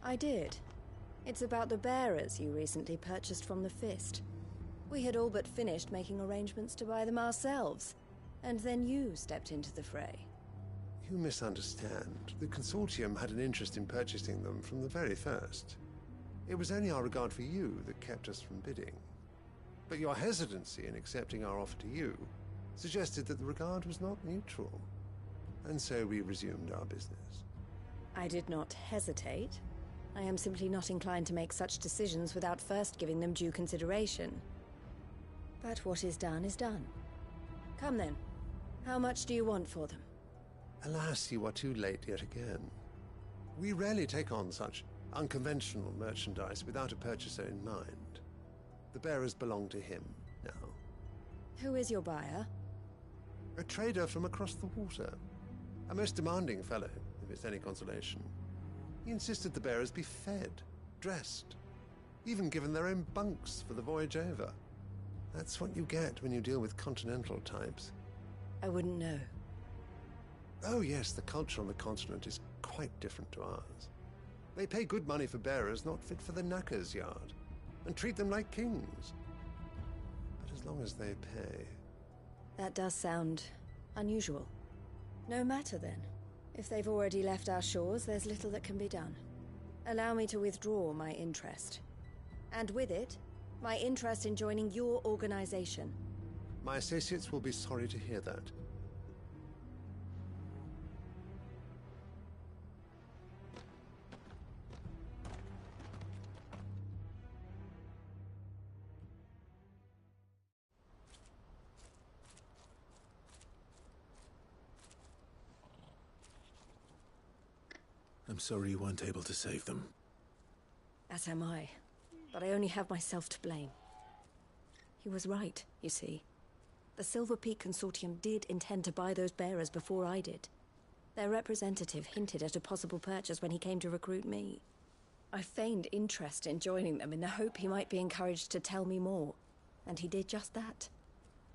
I did. It's about the bearers you recently purchased from the Fist. We had all but finished making arrangements to buy them ourselves, and then you stepped into the fray. You misunderstand. The consortium had an interest in purchasing them from the very first. It was only our regard for you that kept us from bidding. But your hesitancy in accepting our offer to you suggested that the regard was not mutual. And so we resumed our business. I did not hesitate. I am simply not inclined to make such decisions without first giving them due consideration. But what is done is done. Come then. How much do you want for them? Alas, you are too late yet again. We rarely take on such unconventional merchandise without a purchaser in mind. The bearers belong to him now. Who is your buyer? A trader from across the water. A most demanding fellow, if it's any consolation. He insisted the bearers be fed, dressed, even given their own bunks for the voyage over. That's what you get when you deal with continental types. I wouldn't know. Oh yes, the culture on the continent is quite different to ours. They pay good money for bearers not fit for the knacker's yard, and treat them like kings. But as long as they pay... That does sound unusual. No matter then. If they've already left our shores, there's little that can be done. Allow me to withdraw my interest. And with it, my interest in joining your organization. My associates will be sorry to hear that. I'm sorry you weren't able to save them. As am I. But I only have myself to blame. He was right, you see. The Silver Peak Consortium did intend to buy those bearers before I did. Their representative hinted at a possible purchase when he came to recruit me. I feigned interest in joining them in the hope he might be encouraged to tell me more. And he did just that.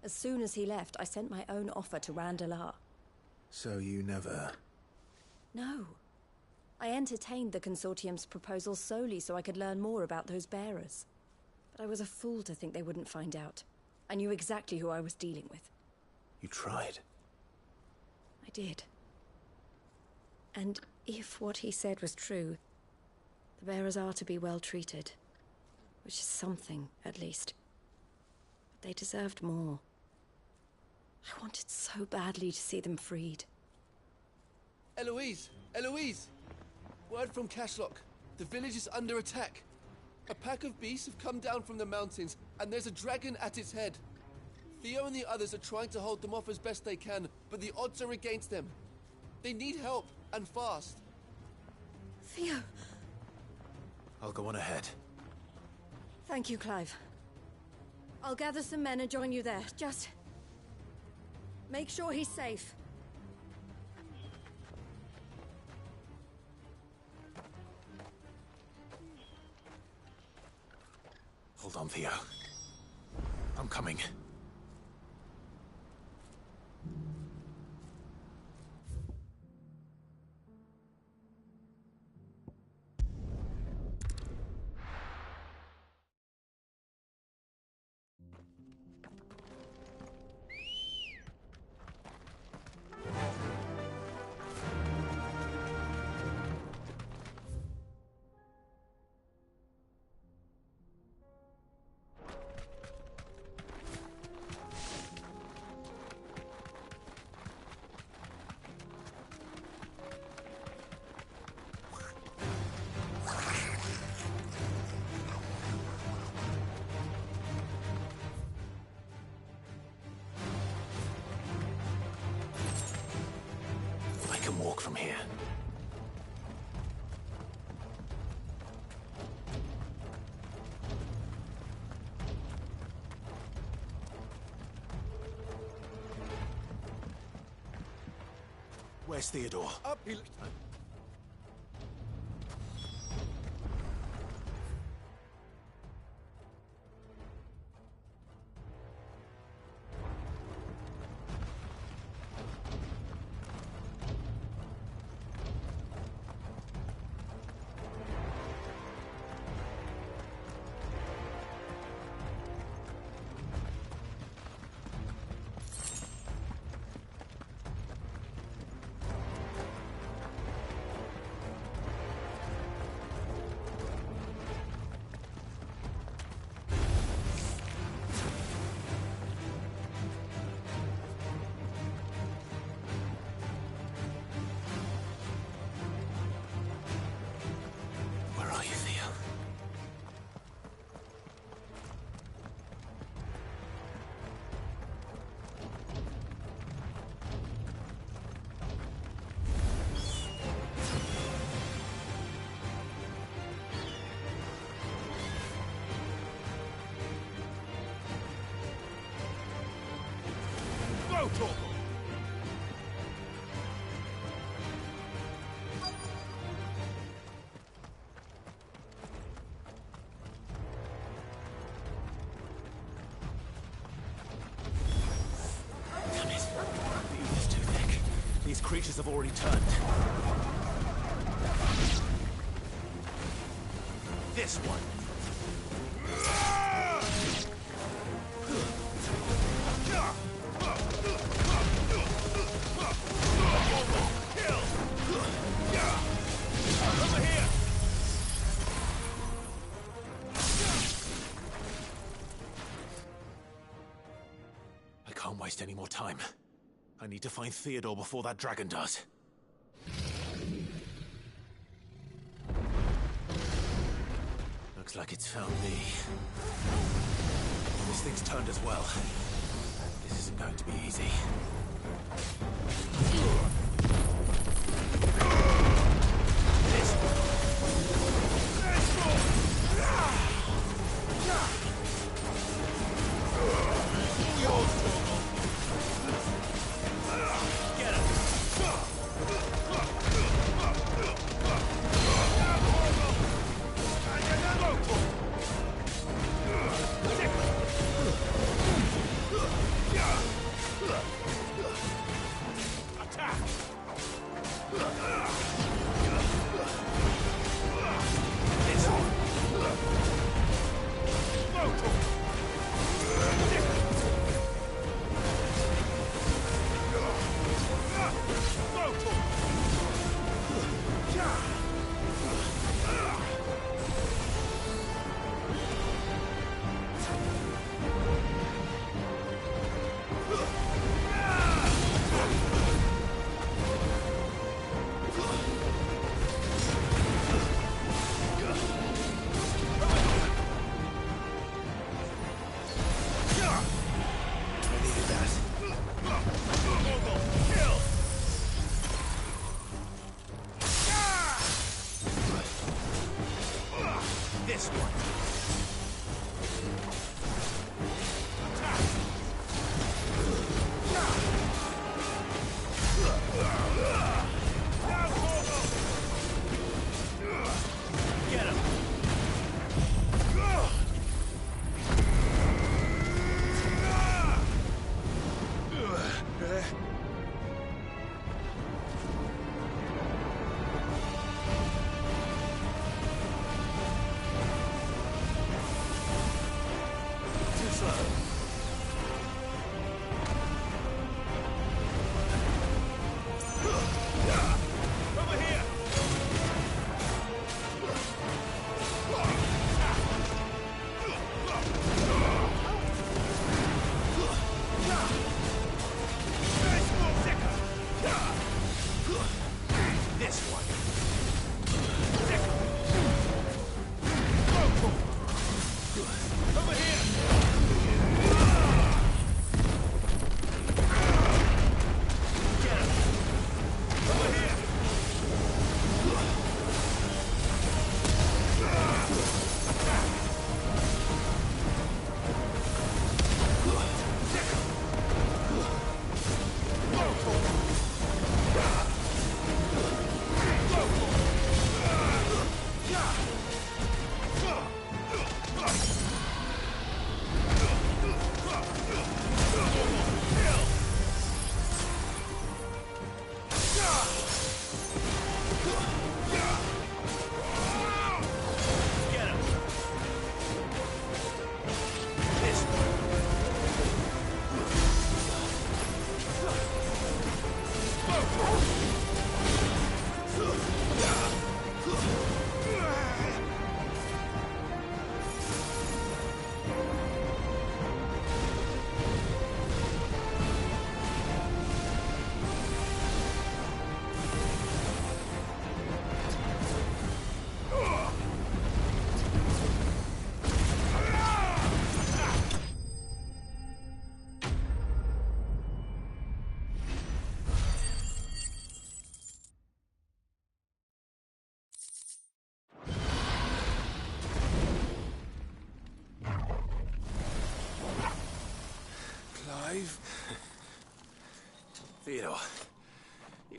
As soon as he left, I sent my own offer to Randalar. So you never... No. I entertained the Consortium's proposal solely so I could learn more about those bearers. But I was a fool to think they wouldn't find out. I knew exactly who I was dealing with. You tried. I did. And if what he said was true, the bearers are to be well treated. Which is something, at least. But they deserved more. I wanted so badly to see them freed. Eloise! Eloise! Word from Cashlock. The village is under attack. A pack of beasts have come down from the mountains, and there's a dragon at its head. Theo and the others are trying to hold them off as best they can, but the odds are against them. They need help, and fast. Theo! I'll go on ahead. Thank you, Clive. I'll gather some men and join you there. Just... make sure he's safe. Hold on, Theo. I'm coming. walk from here. Where's Theodore? Up he... Where are you, Theo? Go, Torgal! Damn it. The ether's too thick. These creatures have already turned. This one. Over here! I can't waste any more time. I need to find Theodore before that dragon does. Looks like it's found me. This thing's turned as well. This isn't going to be easy.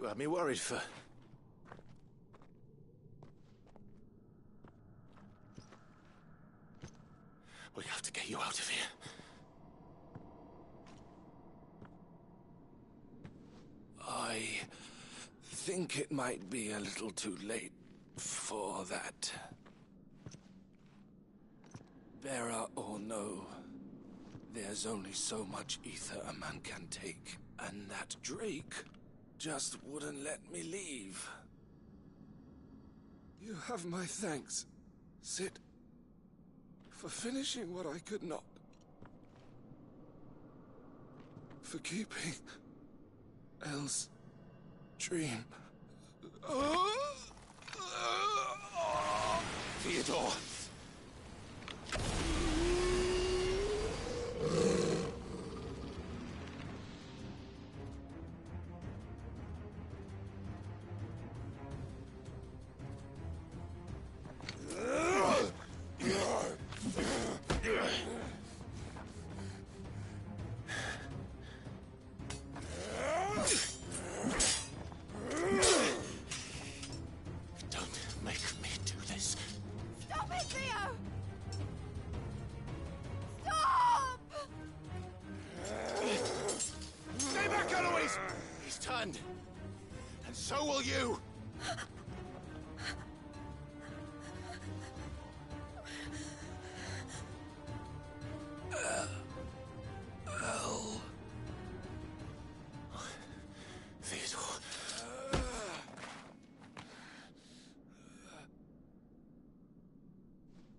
You had me worried for... We have to get you out of here. I think it might be a little too late for that. Bearer or no, there's only so much ether a man can take, and that Drake just wouldn't let me leave. You have my thanks, Sid, for finishing what I could not. For keeping Elle's dream. Theodore! And so will you! Elle. Theodore.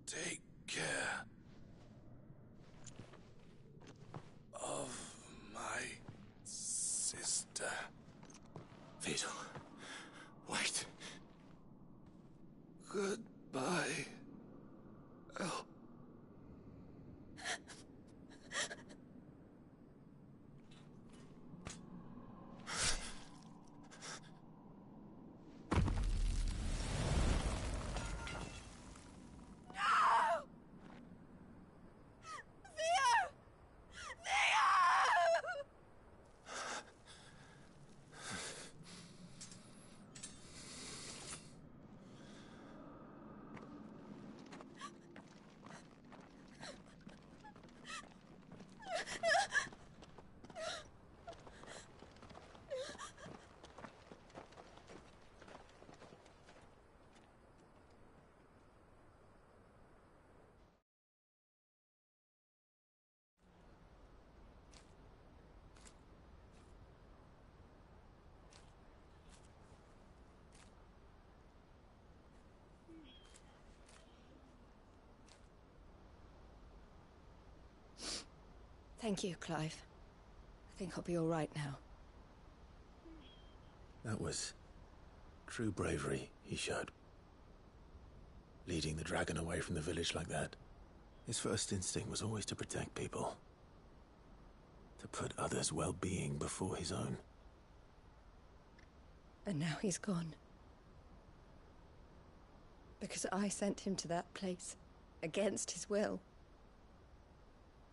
Take care of my sister. Theodore, wait. Goodbye, Elle. Thank you, Clive. I think I'll be all right now. That was true bravery he showed. Leading the dragon away from the village like that. His first instinct was always to protect people. To put others' well-being before his own. And now he's gone. Because I sent him to that place. Against his will.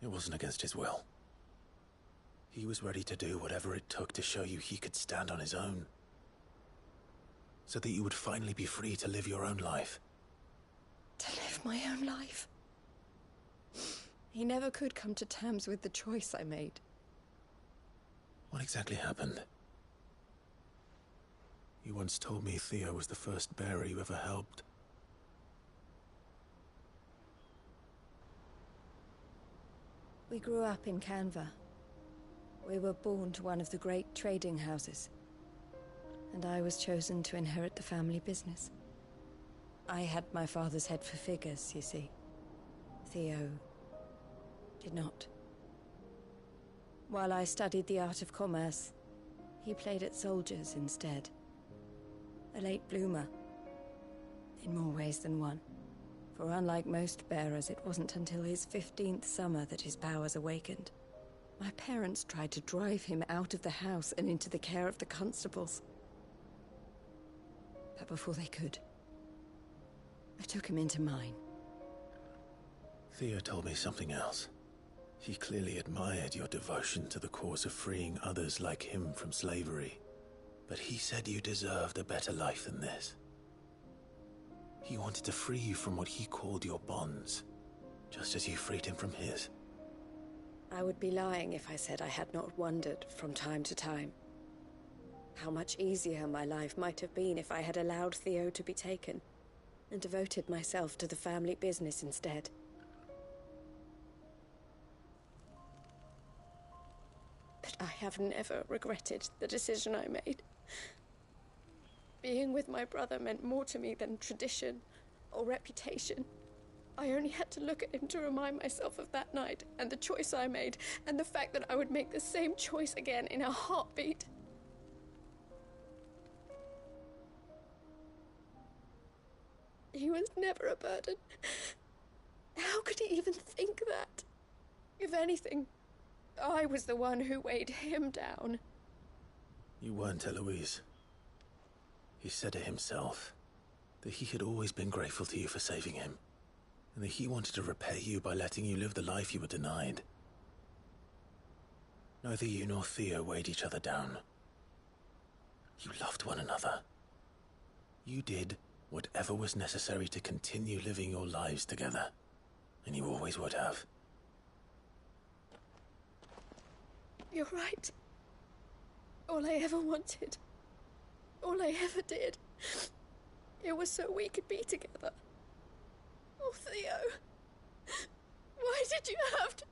It wasn't against his will. He was ready to do whatever it took to show you he could stand on his own. So that you would finally be free to live your own life. To live my own life? He never could come to terms with the choice I made. What exactly happened? You once told me Theo was the first bearer you ever helped. We grew up in Canva. We were born to one of the great trading houses. And I was chosen to inherit the family business. I had my father's head for figures, you see. Theo did not. While I studied the art of commerce, he played at soldiers instead. A late bloomer. In more ways than one. For unlike most bearers, it wasn't until his 15th summer that his powers awakened. My parents tried to drive him out of the house and into the care of the constables. But before they could, I took him into mine. Theo told me something else. He clearly admired your devotion to the cause of freeing others like him from slavery. But he said you deserved a better life than this. He wanted to free you from what he called your bonds, just as you freed him from his. I would be lying if I said I had not wondered from time to time how much easier my life might have been if I had allowed Theo to be taken and devoted myself to the family business instead. But I have never regretted the decision I made. Being with my brother meant more to me than tradition or reputation. I only had to look at him to remind myself of that night and the choice I made, and the fact that I would make the same choice again in a heartbeat. He was never a burden. How could he even think that? If anything, I was the one who weighed him down. You weren't, Eloise. He said it himself, that he had always been grateful to you for saving him, and that he wanted to repay you by letting you live the life you were denied. Neither you nor Theo weighed each other down. You loved one another. You did whatever was necessary to continue living your lives together, and you always would have. You're right. All I ever wanted, all I ever did, it was so we could be together. Oh, Theo, why did you have to...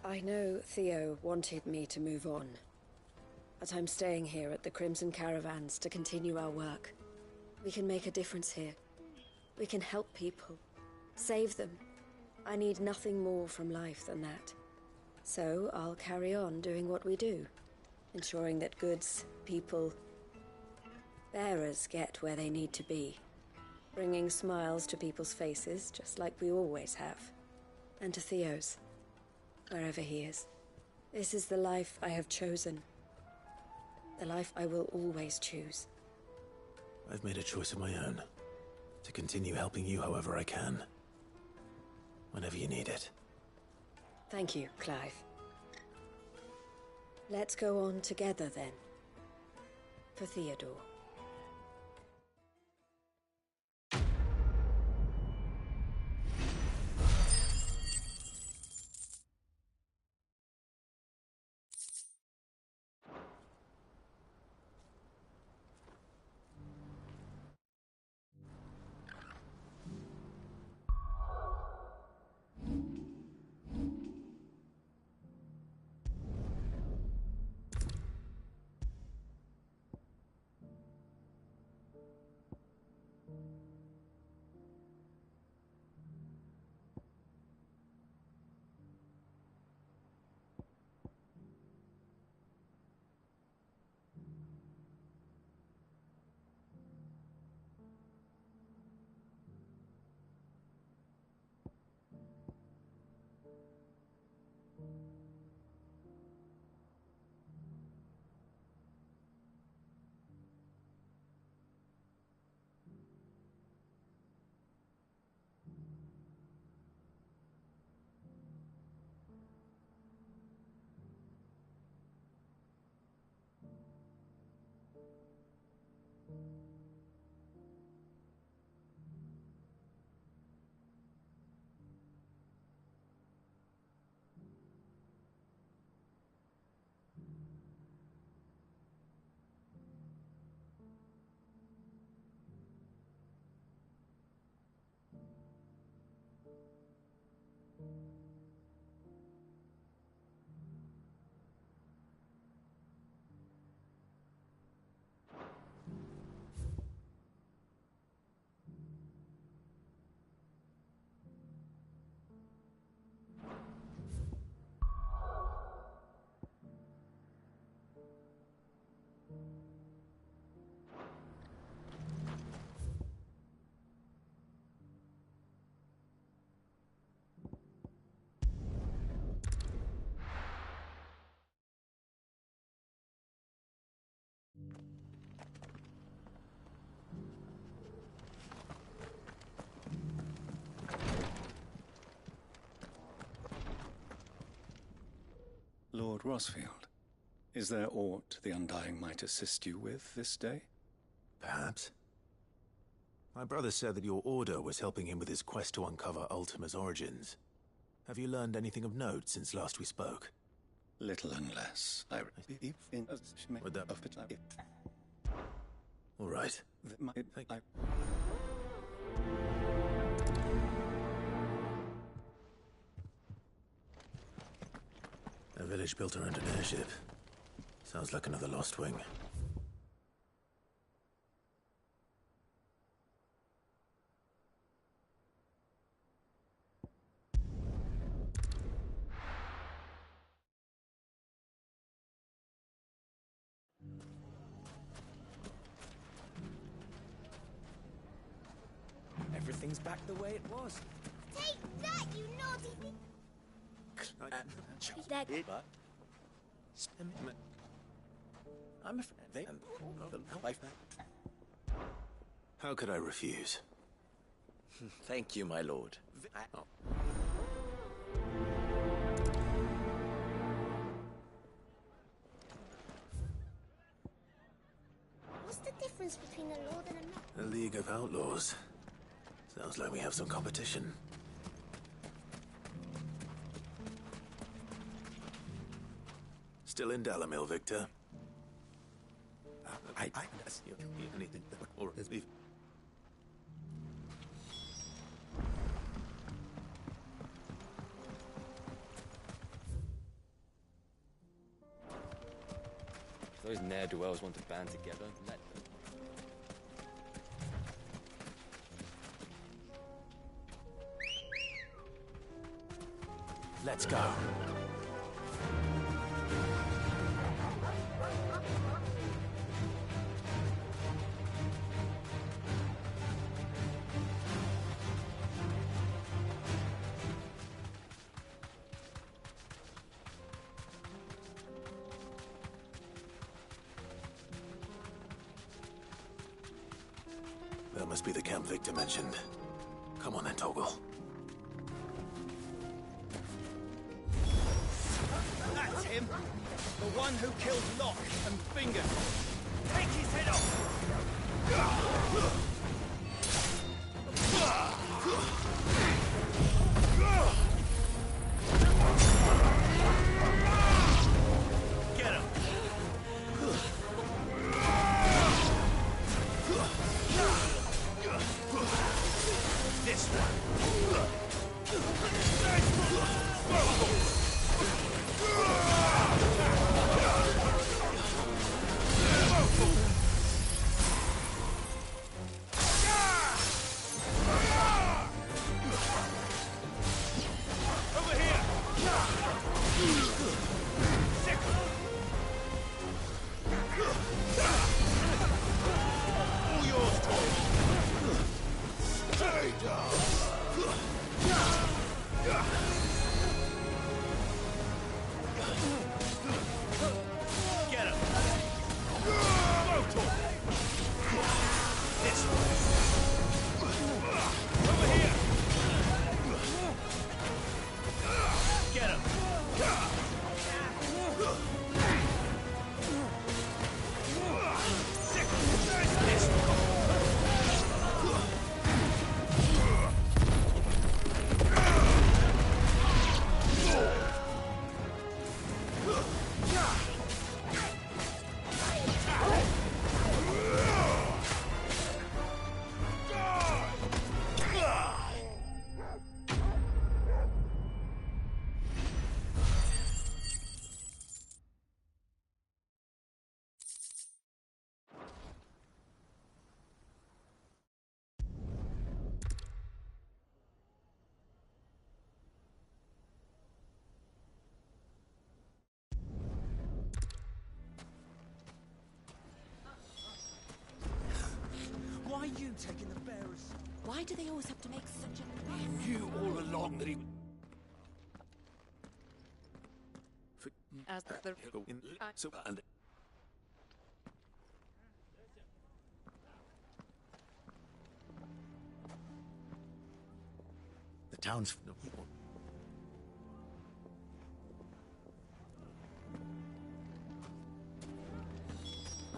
I know Theo wanted me to move on, but I'm staying here at the Crimson Caravans to continue our work. We can make a difference here. We can help people, save them. I need nothing more from life than that. So I'll carry on doing what we do, ensuring that goods, people, bearers get where they need to be, bringing smiles to people's faces just like we always have, and to Theo's. Wherever he is. This is the life I have chosen. The life I will always choose. I've made a choice of my own, to continue helping you however I can. Whenever you need it. Thank you, Clive. Let's go on together then. For Theodore. Lord Rosfield, is there aught the Undying might assist you with this day? Perhaps. My brother said that your order was helping him with his quest to uncover Ultima's origins. Have you learned anything of note since last we spoke? Little unless I Would that... All right. A village built around an airship. Sounds like another Lost Wing. Everything's back the way it was. Take that, you naughty I'm afraid How could I refuse? Thank you, my lord. What's the difference between a lord and a knight? A League of Outlaws. Sounds like we have some competition. Still in Dalamil, Victor? Anything or leave. If those ne'er-do-wells want to band together, let them. Let's go. That must be the camp Victor mentioned. Come on then, Toggle. That's him! The one who killed Locke and Finger! Take his head off! Get him! This one! Why are you taking the bearers? Why do they always have to make such a... He knew all along that he... As the... The town's...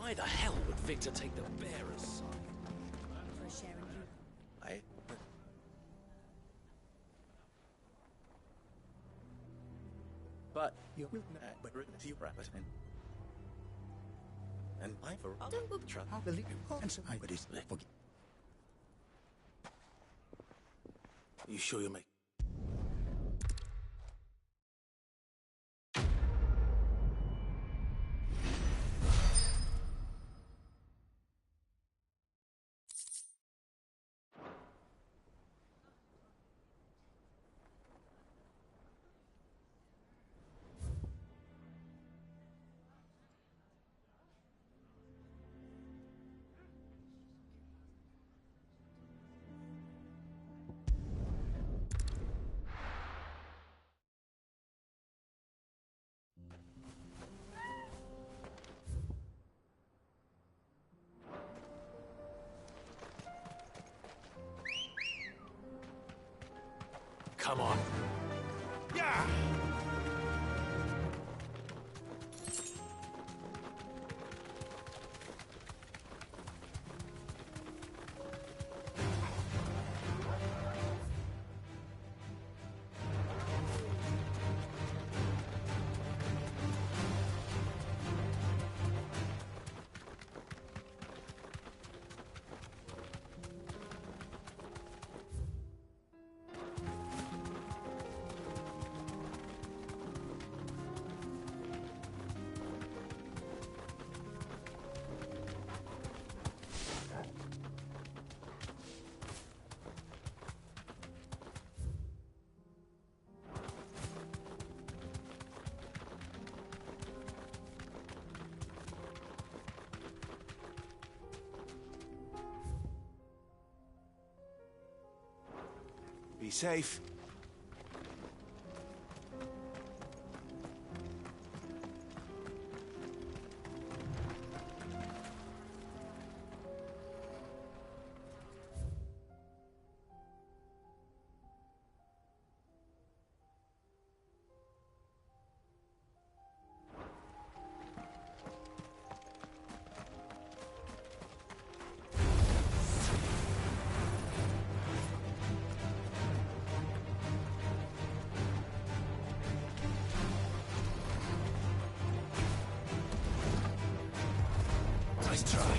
Why the hell would Victor take the bearer's side? For sharing you. But you will not see rabbit and I for try to believe you and so I would forget. You sure you'll make... Come on. Yeah! Be safe. Nice try.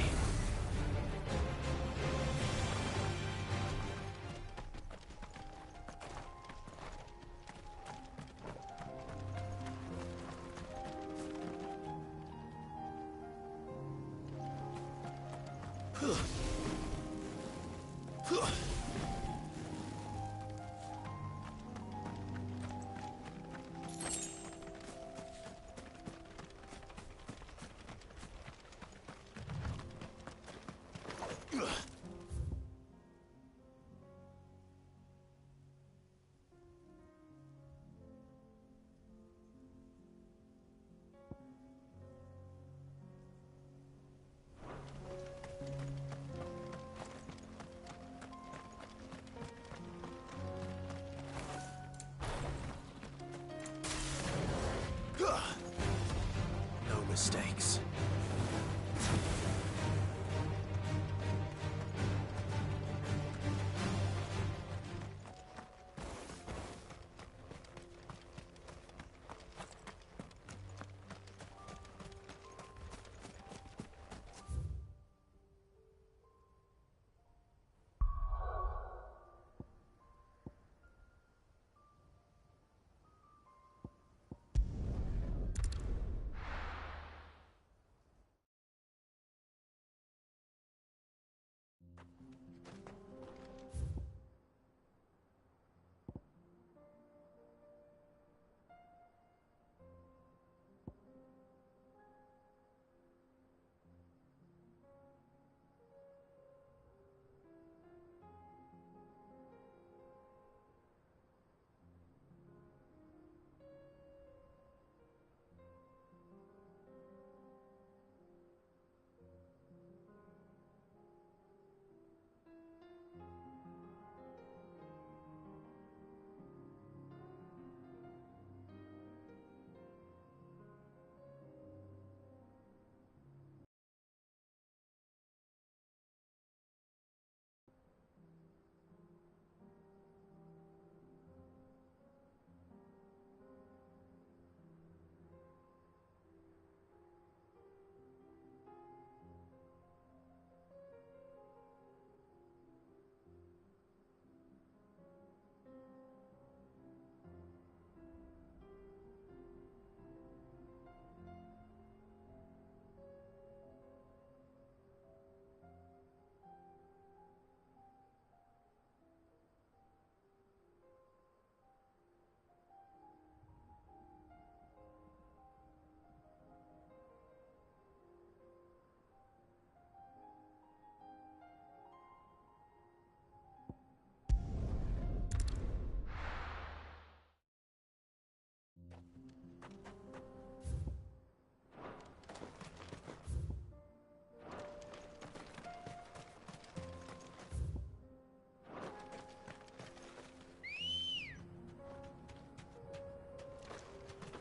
No mistakes.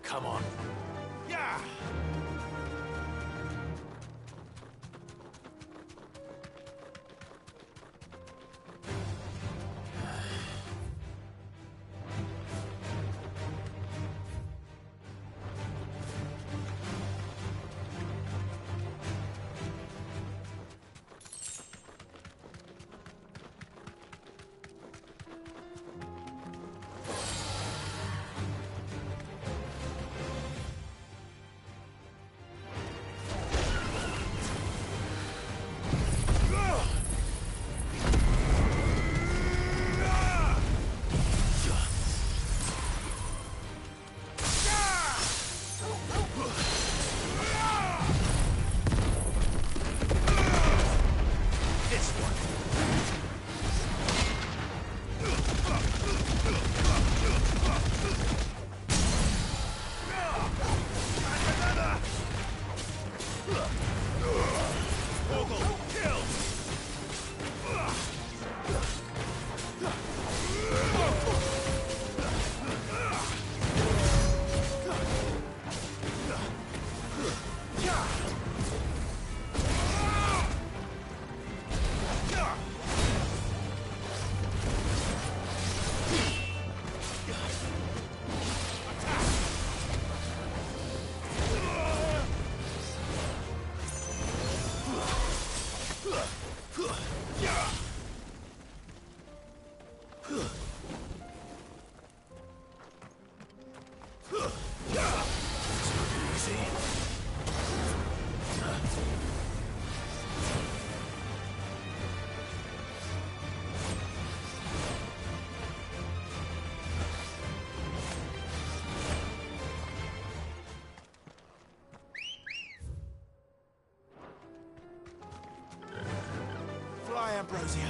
Come on. Yeah! Fly, Ambrosia.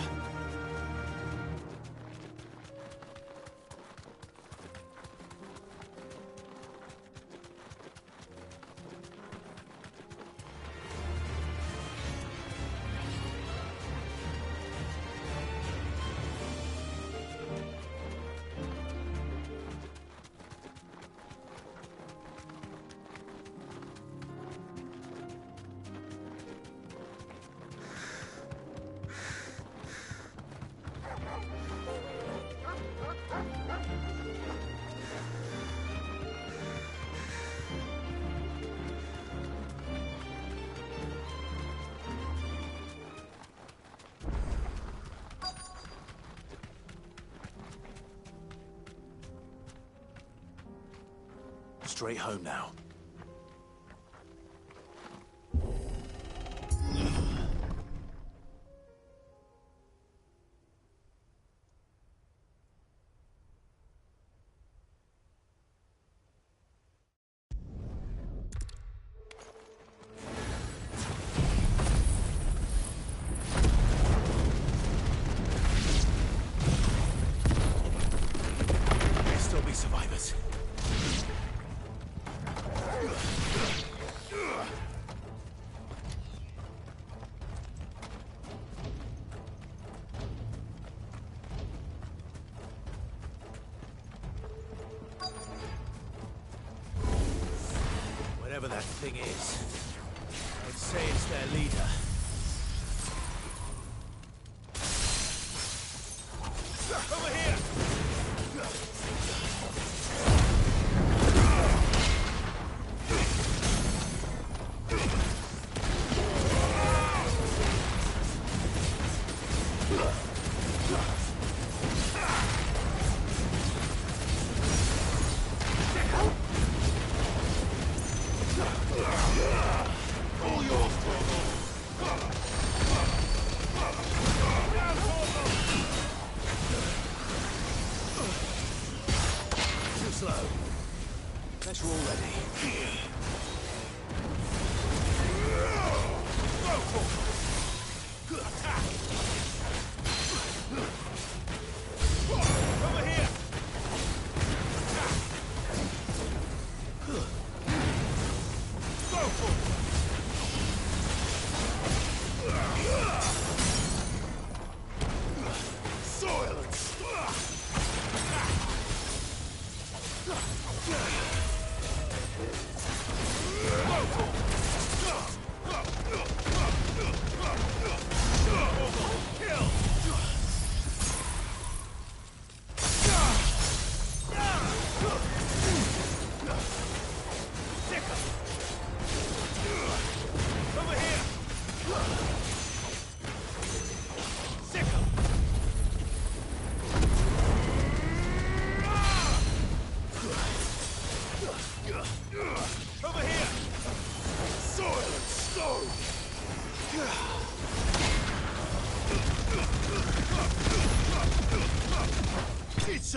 Straight home now. There'll still be survivors. Whatever that thing is, I'd say it's their leader. Over here! All yours, Torgal.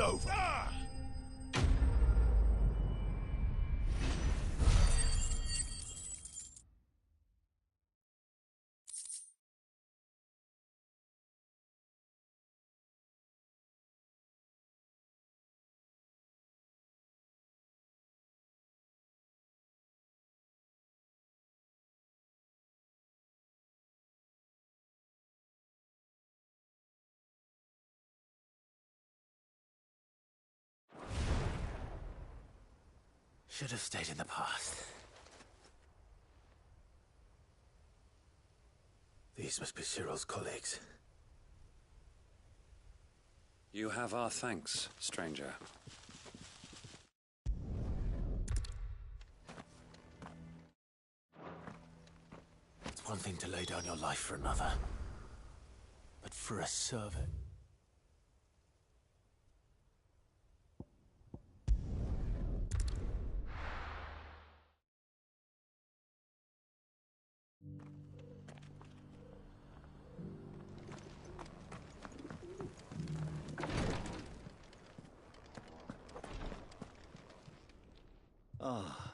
over. Should have stayed in the past. These must be Cyril's colleagues. You have our thanks, stranger. It's one thing to lay down your life for another, but for a servant. Ah.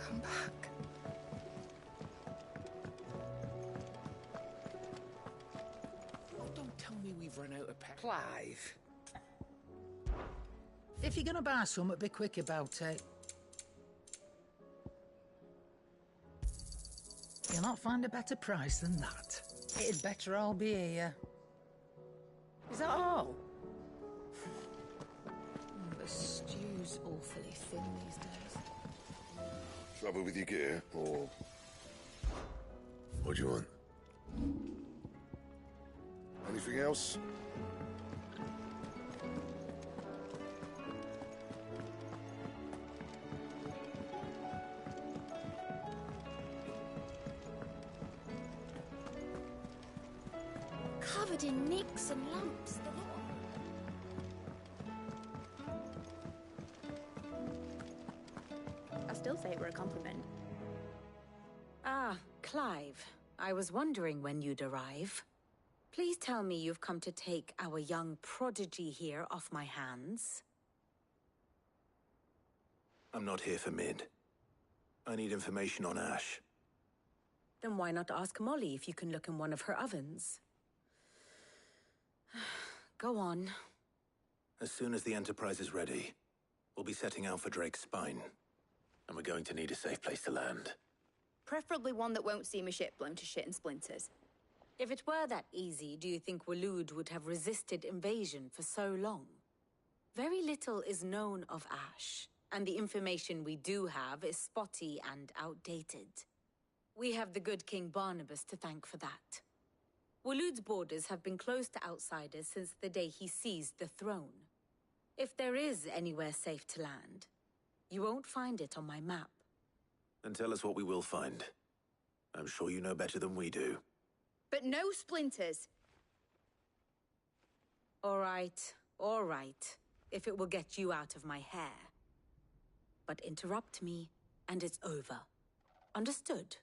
Come back. Oh, don't tell me we've run out of pep. Clive. If you're gonna buy something, be quick about it. You'll not find a better price than that. It'd better all be here. Is that all? The stew's awfully thin these days. Trouble with your gear, or what do you want? Anything else? Covered in nicks and lumps, the lot. I still say it were a compliment. Ah, Clive. I was wondering when you'd arrive. Please tell me you've come to take our young prodigy here off my hands. I'm not here for Mid. I need information on Ash. Then why not ask Molly if you can look in one of her ovens? Go on. As soon as the Enterprise is ready, we'll be setting out for Drake's Spine. And we're going to need a safe place to land. Preferably one that won't see my ship blown to shit and splinters. If it were that easy, do you think Waloed would have resisted invasion for so long? Very little is known of Ash, and the information we do have is spotty and outdated. We have the good King Barnabas to thank for that. Waloed's borders have been closed to outsiders since the day he seized the throne. If there is anywhere safe to land, you won't find it on my map. Then tell us what we will find. I'm sure you know better than we do. But no splinters. All right. If it will get you out of my hair. But interrupt me, and it's over. Understood?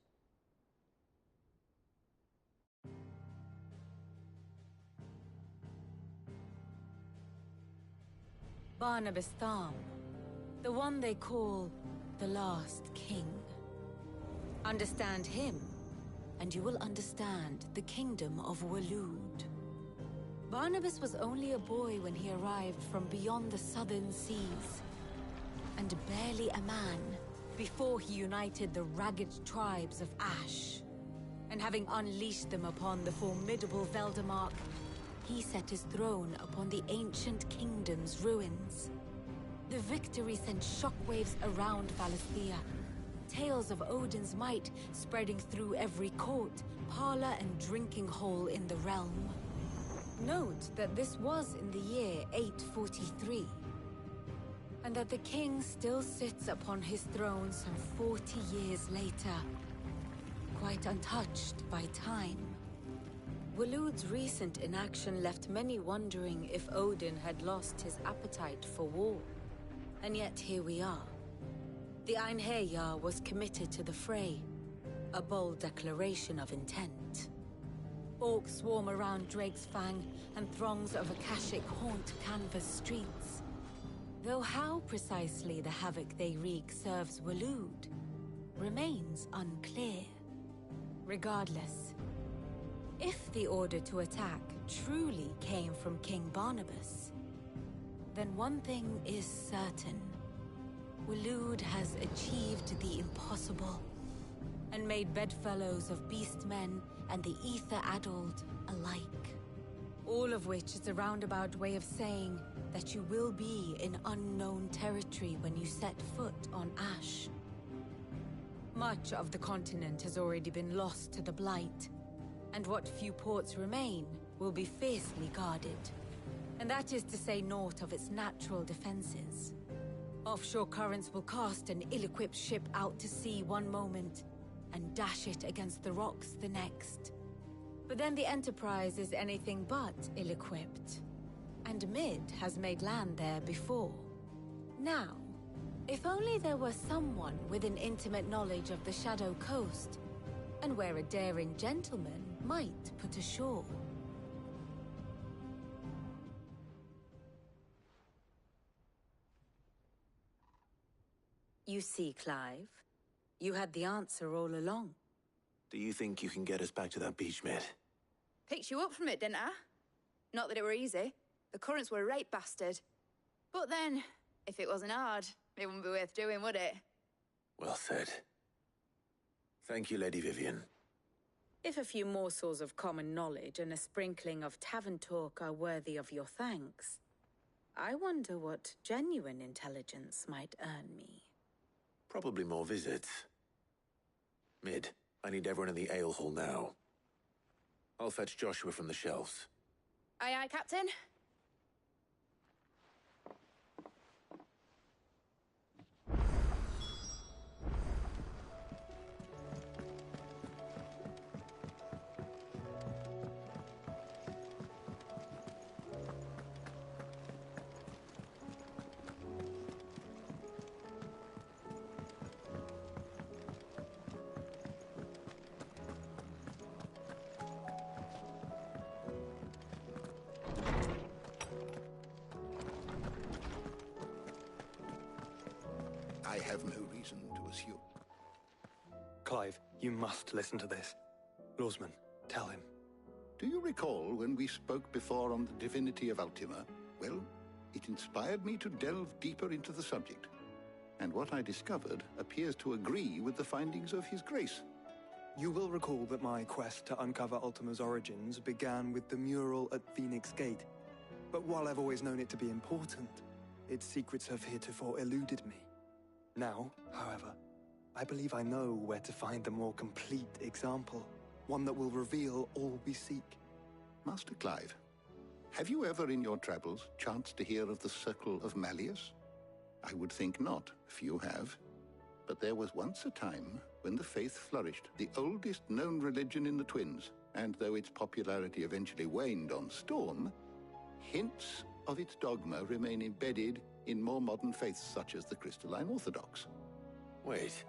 Barnabas Tham. The one they call the Last King. Understand him, and you will understand the kingdom of Waloed. Barnabas was only a boy when he arrived from beyond the southern seas, and barely a man before he united the ragged tribes of Ash. And having unleashed them upon the formidable Veldemark, he set his throne upon the ancient kingdom's ruins. The victory sent shockwaves around Valisthea, tales of Odin's might spreading through every court, parlor, and drinking hole in the realm. Note that this was in the year 843, and that the king still sits upon his throne some 40 years later, quite untouched by time. Waloed's recent inaction left many wondering if Odin had lost his appetite for war. And yet here we are. The Einherjar was committed to the fray, a bold declaration of intent. Orcs swarm around Drake's Fang, and throngs of Akashic haunt Canvas streets. Though how precisely the havoc they wreak serves Waloed remains unclear. Regardless, if the order to attack truly came from King Barnabas, then one thing is certain. Waloed has achieved the impossible, and made bedfellows of beastmen and the ether-addled alike. All of which is a roundabout way of saying that you will be in unknown territory when you set foot on Ash. Much of the continent has already been lost to the Blight, and what few ports remain will be fiercely guarded. And that is to say naught of its natural defenses. Offshore currents will cast an ill-equipped ship out to sea one moment, and dash it against the rocks the next. But then the Enterprise is anything but ill-equipped. And Mid has made land there before. Now, if only there were someone with an intimate knowledge of the Shadow Coast, and where a daring gentleman might put ashore. You see, Clive, you had the answer all along. Do you think you can get us back to that beach, Mid? Picked you up from it, didn't I? Not that it were easy. The currents were a right bastard. But then, if it wasn't hard, it wouldn't be worth doing, would it? Well said. Thank you, Lady Vivian. If a few morsels of common knowledge and a sprinkling of tavern talk are worthy of your thanks, I wonder what genuine intelligence might earn me. Probably more visits. Mid, I need everyone in the ale hall now. I'll fetch Joshua from the shelves. Aye, aye, Captain. I have no reason to assume. Clive, you must listen to this. Lawsman, tell him. Do you recall when we spoke before on the divinity of Ultima? Well, it inspired me to delve deeper into the subject. And what I discovered appears to agree with the findings of His Grace. You will recall that my quest to uncover Ultima's origins began with the mural at Phoenix Gate. But while I've always known it to be important, its secrets have heretofore eluded me. Now, however, I believe I know where to find the more complete example, one that will reveal all we seek. Master Clive, have you ever in your travels chanced to hear of the Circle of Malleus? I would think not, if you have. But there was once a time when the faith flourished, the oldest known religion in the Twins, and though its popularity eventually waned on Storm, hints of its dogma remain embedded in more modern faiths such as the Crystalline Orthodox. Wait,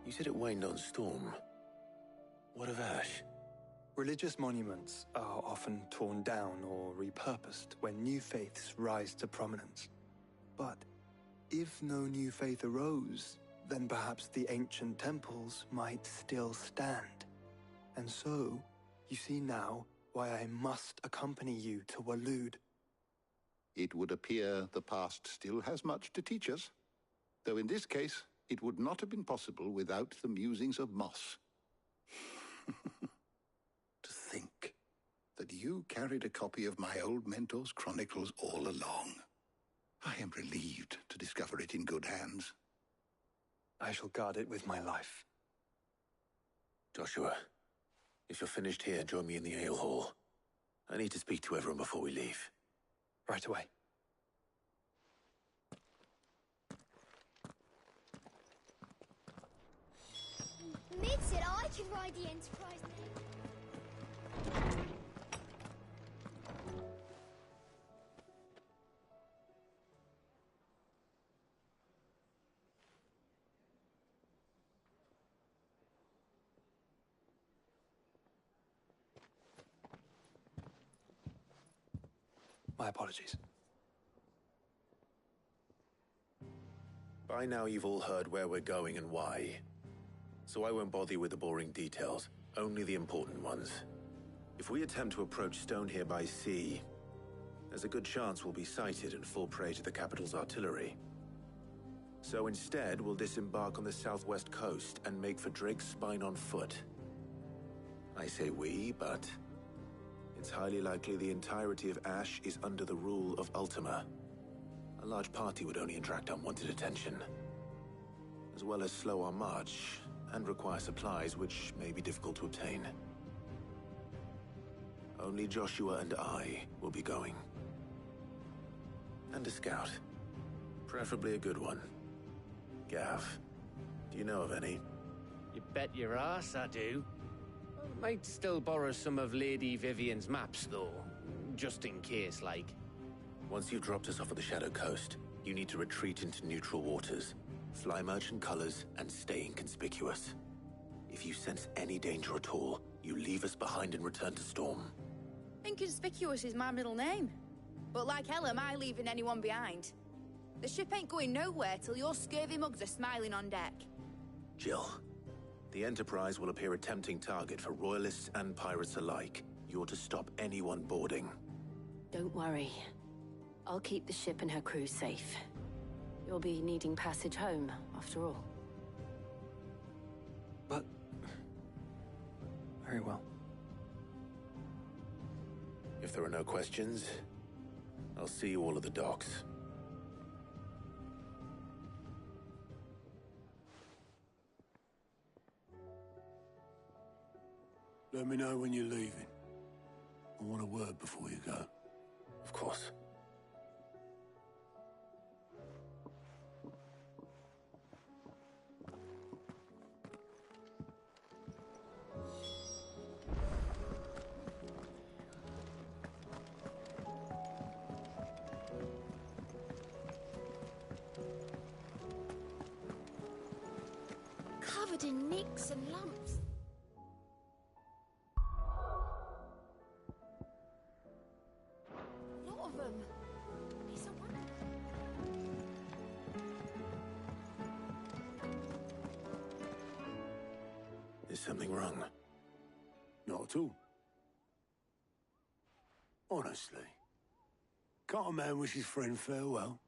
you said it waned on Storm. What of Ash? Religious monuments are often torn down or repurposed when new faiths rise to prominence. But if no new faith arose, then perhaps the ancient temples might still stand. And so, you see now why I must accompany you to Waloed. It would appear the past still has much to teach us, though in this case, it would not have been possible without the musings of Moss. To think that you carried a copy of my old mentor's chronicles all along. I am relieved to discover it in good hands. I shall guard it with my life. Joshua, if you're finished here, join me in the ale hall. I need to speak to everyone before we leave. Right away. Mid said I could ride the Enterprise now. My apologies. By now you've all heard where we're going and why. So I won't bother you with the boring details, only the important ones. If we attempt to approach Stone here by sea, there's a good chance we'll be sighted and fall prey to the capital's artillery. So instead, we'll disembark on the southwest coast and make for Drake's Spine on foot. I say we, but it's highly likely the entirety of Ash is under the rule of Ultima. A large party would only attract unwanted attention, as well as slow our march and require supplies which may be difficult to obtain. Only Joshua and I will be going. And a scout. Preferably a good one. Gav, do you know of any? You bet your ass I do. Might still borrow some of Lady Vivian's maps, though. Just in case, like. Once you've dropped us off at the Shadow Coast, you need to retreat into neutral waters, fly merchant colors, and stay inconspicuous. If you sense any danger at all, you leave us behind and return to Storm. Inconspicuous is my middle name. But like hell am I leaving anyone behind. The ship ain't going nowhere till your scurvy mugs are smiling on deck. Jill, the Enterprise will appear a tempting target for royalists and pirates alike. You're to stop anyone boarding. Don't worry. I'll keep the ship and her crew safe. You'll be needing passage home, after all. But... very well. If there are no questions, I'll see you all at the docks. Let me know when you're leaving. I want a word before you go. Of course. Covered in nicks and lumps. A lot of them. It's a wonder. Is something wrong? Not at all. Honestly. Can't a man wish his friend farewell?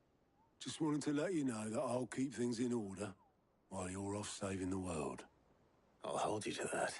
Just wanted to let you know that I'll keep things in order while you're off saving the world. I'll hold you to that.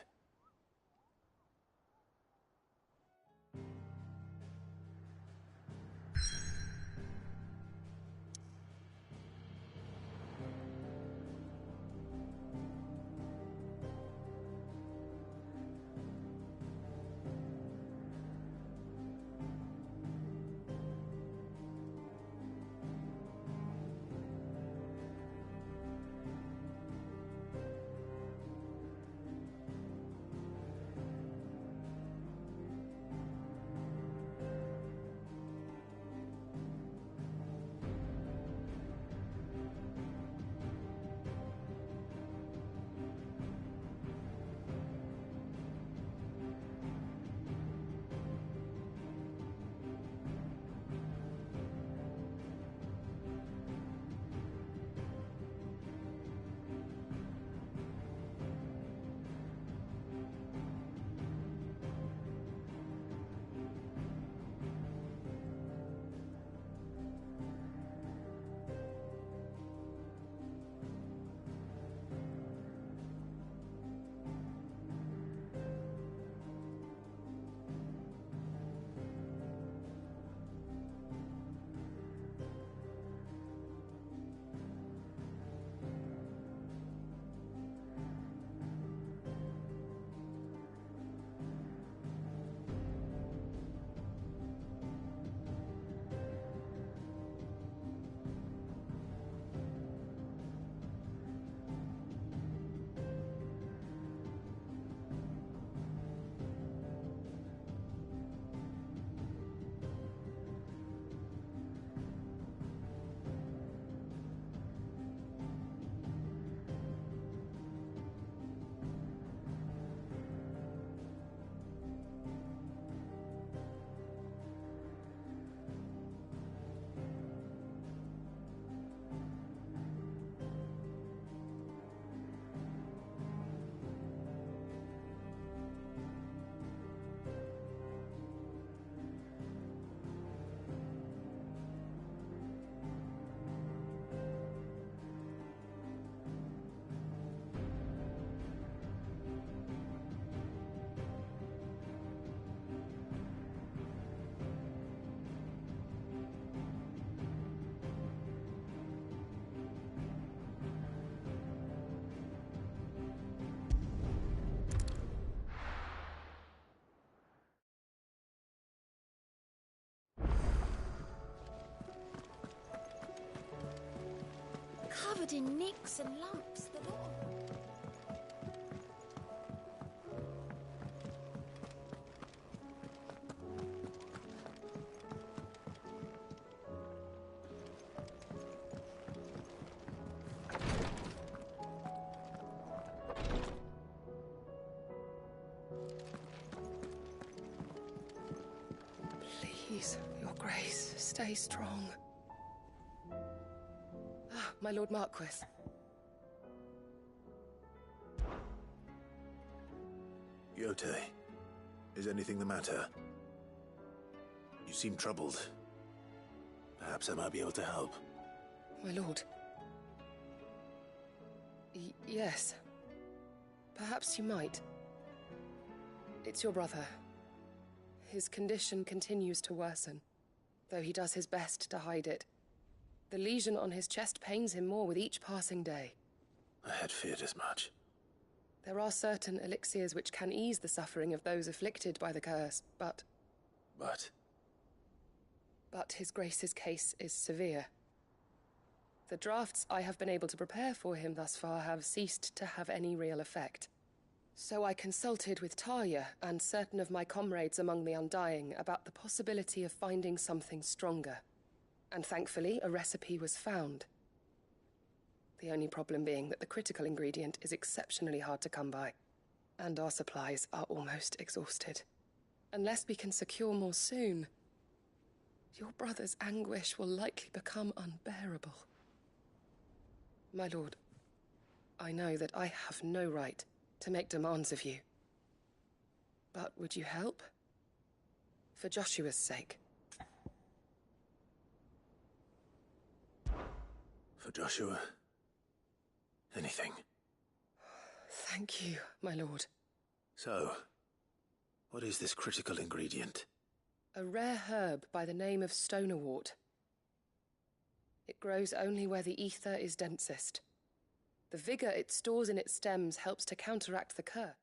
covered in nicks and lumps, the lot of them. Please, your grace, stay strong. Ah, my Lord Marquis. Yote, is anything the matter? You seem troubled. Perhaps I might be able to help. My lord. Yes. Perhaps you might. It's your brother. His condition continues to worsen, though he does his best to hide it. The lesion on his chest pains him more with each passing day. I had feared as much. There are certain elixirs which can ease the suffering of those afflicted by the curse, but... But his grace's case is severe. The drafts I have been able to prepare for him thus far have ceased to have any real effect. So I consulted with Talia and certain of my comrades among the Undying about the possibility of finding something stronger. And thankfully, a recipe was found. The only problem being that the critical ingredient is exceptionally hard to come by, and our supplies are almost exhausted. Unless we can secure more soon, your brother's anguish will likely become unbearable. My lord, I know that I have no right to make demands of you. But would you help? For Joshua's sake. For Joshua? Anything. Thank you, my lord. So, what is this critical ingredient? A rare herb by the name of stonerwort. It grows only where the ether is densest. The vigor it stores in its stems helps to counteract the curse.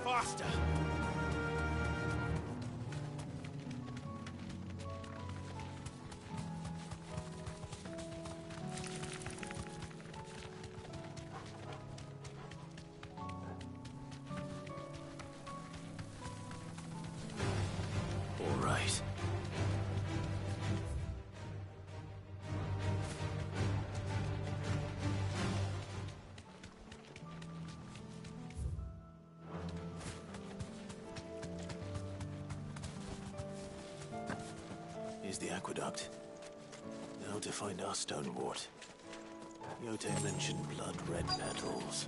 Faster! All right. Here's the aqueduct. Now to find our stonewort. Yote mentioned blood-red petals.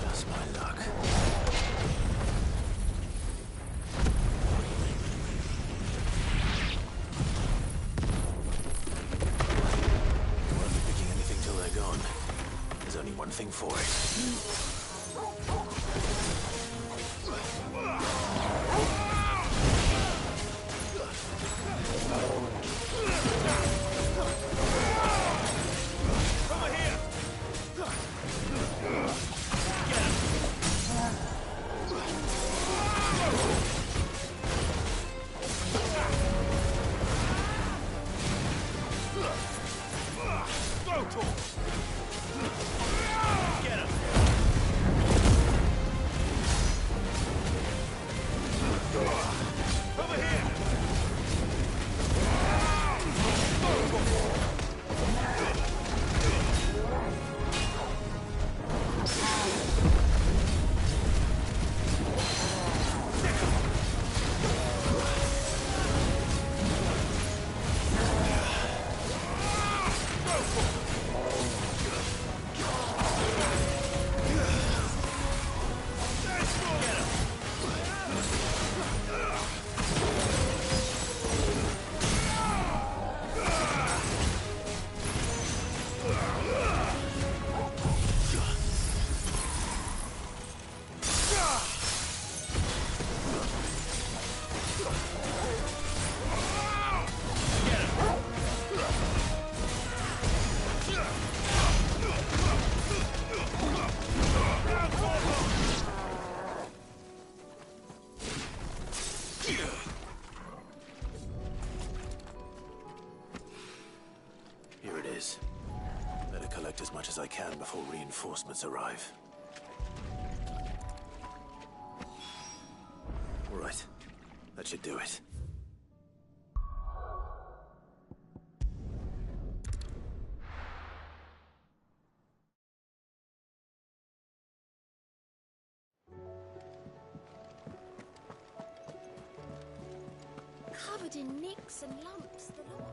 Just my luck. Won't be picking anything till they're gone. There's only one thing for it. can before reinforcements arrive. All right. That should do it. Covered in nicks and lumps, the lot.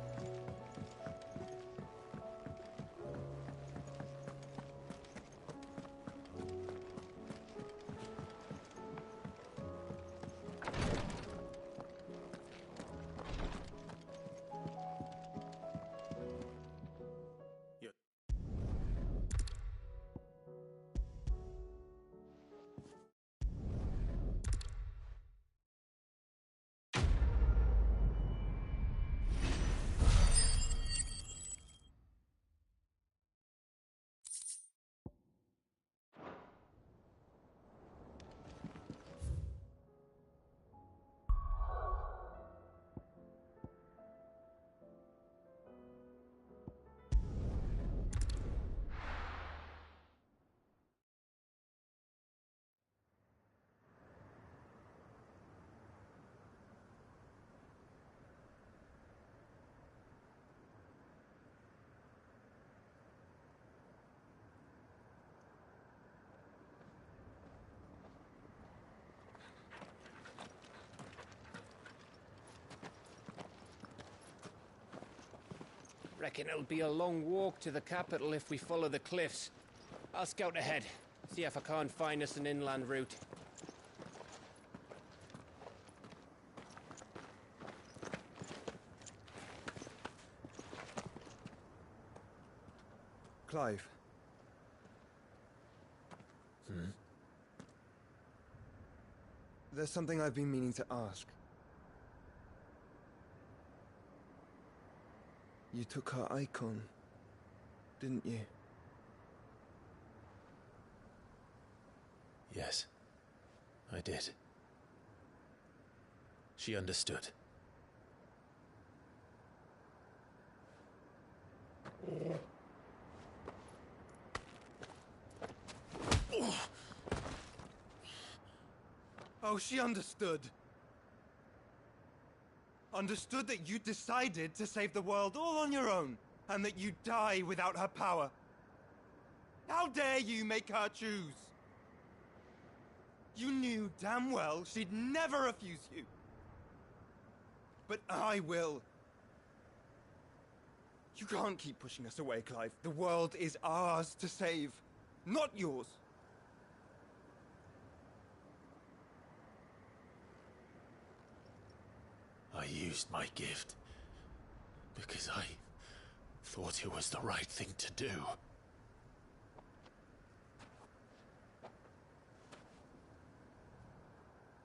Reckon it'll be a long walk to the capital if we follow the cliffs. I'll scout ahead, see if I can't find us an inland route. Clive. There's something I've been meaning to ask. You took her icon, didn't you? Yes, I did. She understood. Oh, she understood. Understood that you decided to save the world all on your own, and that you'd die without her power. How dare you make her choose? You knew damn well she'd never refuse you. But I will. You can't keep pushing us away, Clive. The world is ours to save, not yours. I used my gift because I thought it was the right thing to do.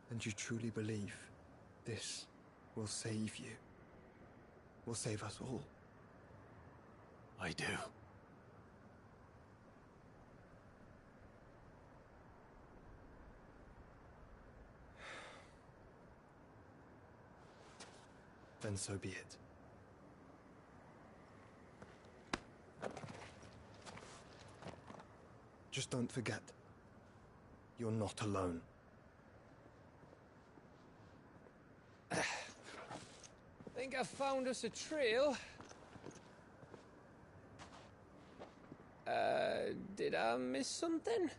And you truly believe this will save you? Will save us all? I do. Then so be it. Just don't forget, you're not alone. Think I found us a trail. Did I miss something?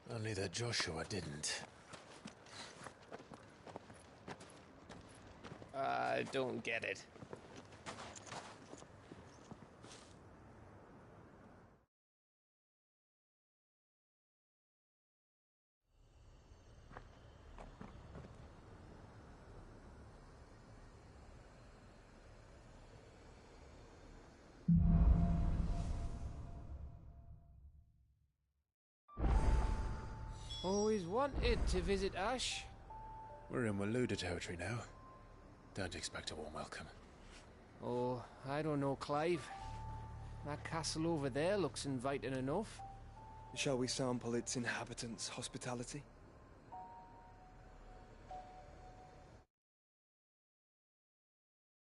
Only that Joshua didn't. I don't get it. Always wanted to visit Ash. We're in Waluda territory now. Don't expect a warm welcome. Oh, I don't know, Clive. That castle over there looks inviting enough. Shall we sample its inhabitants' hospitality?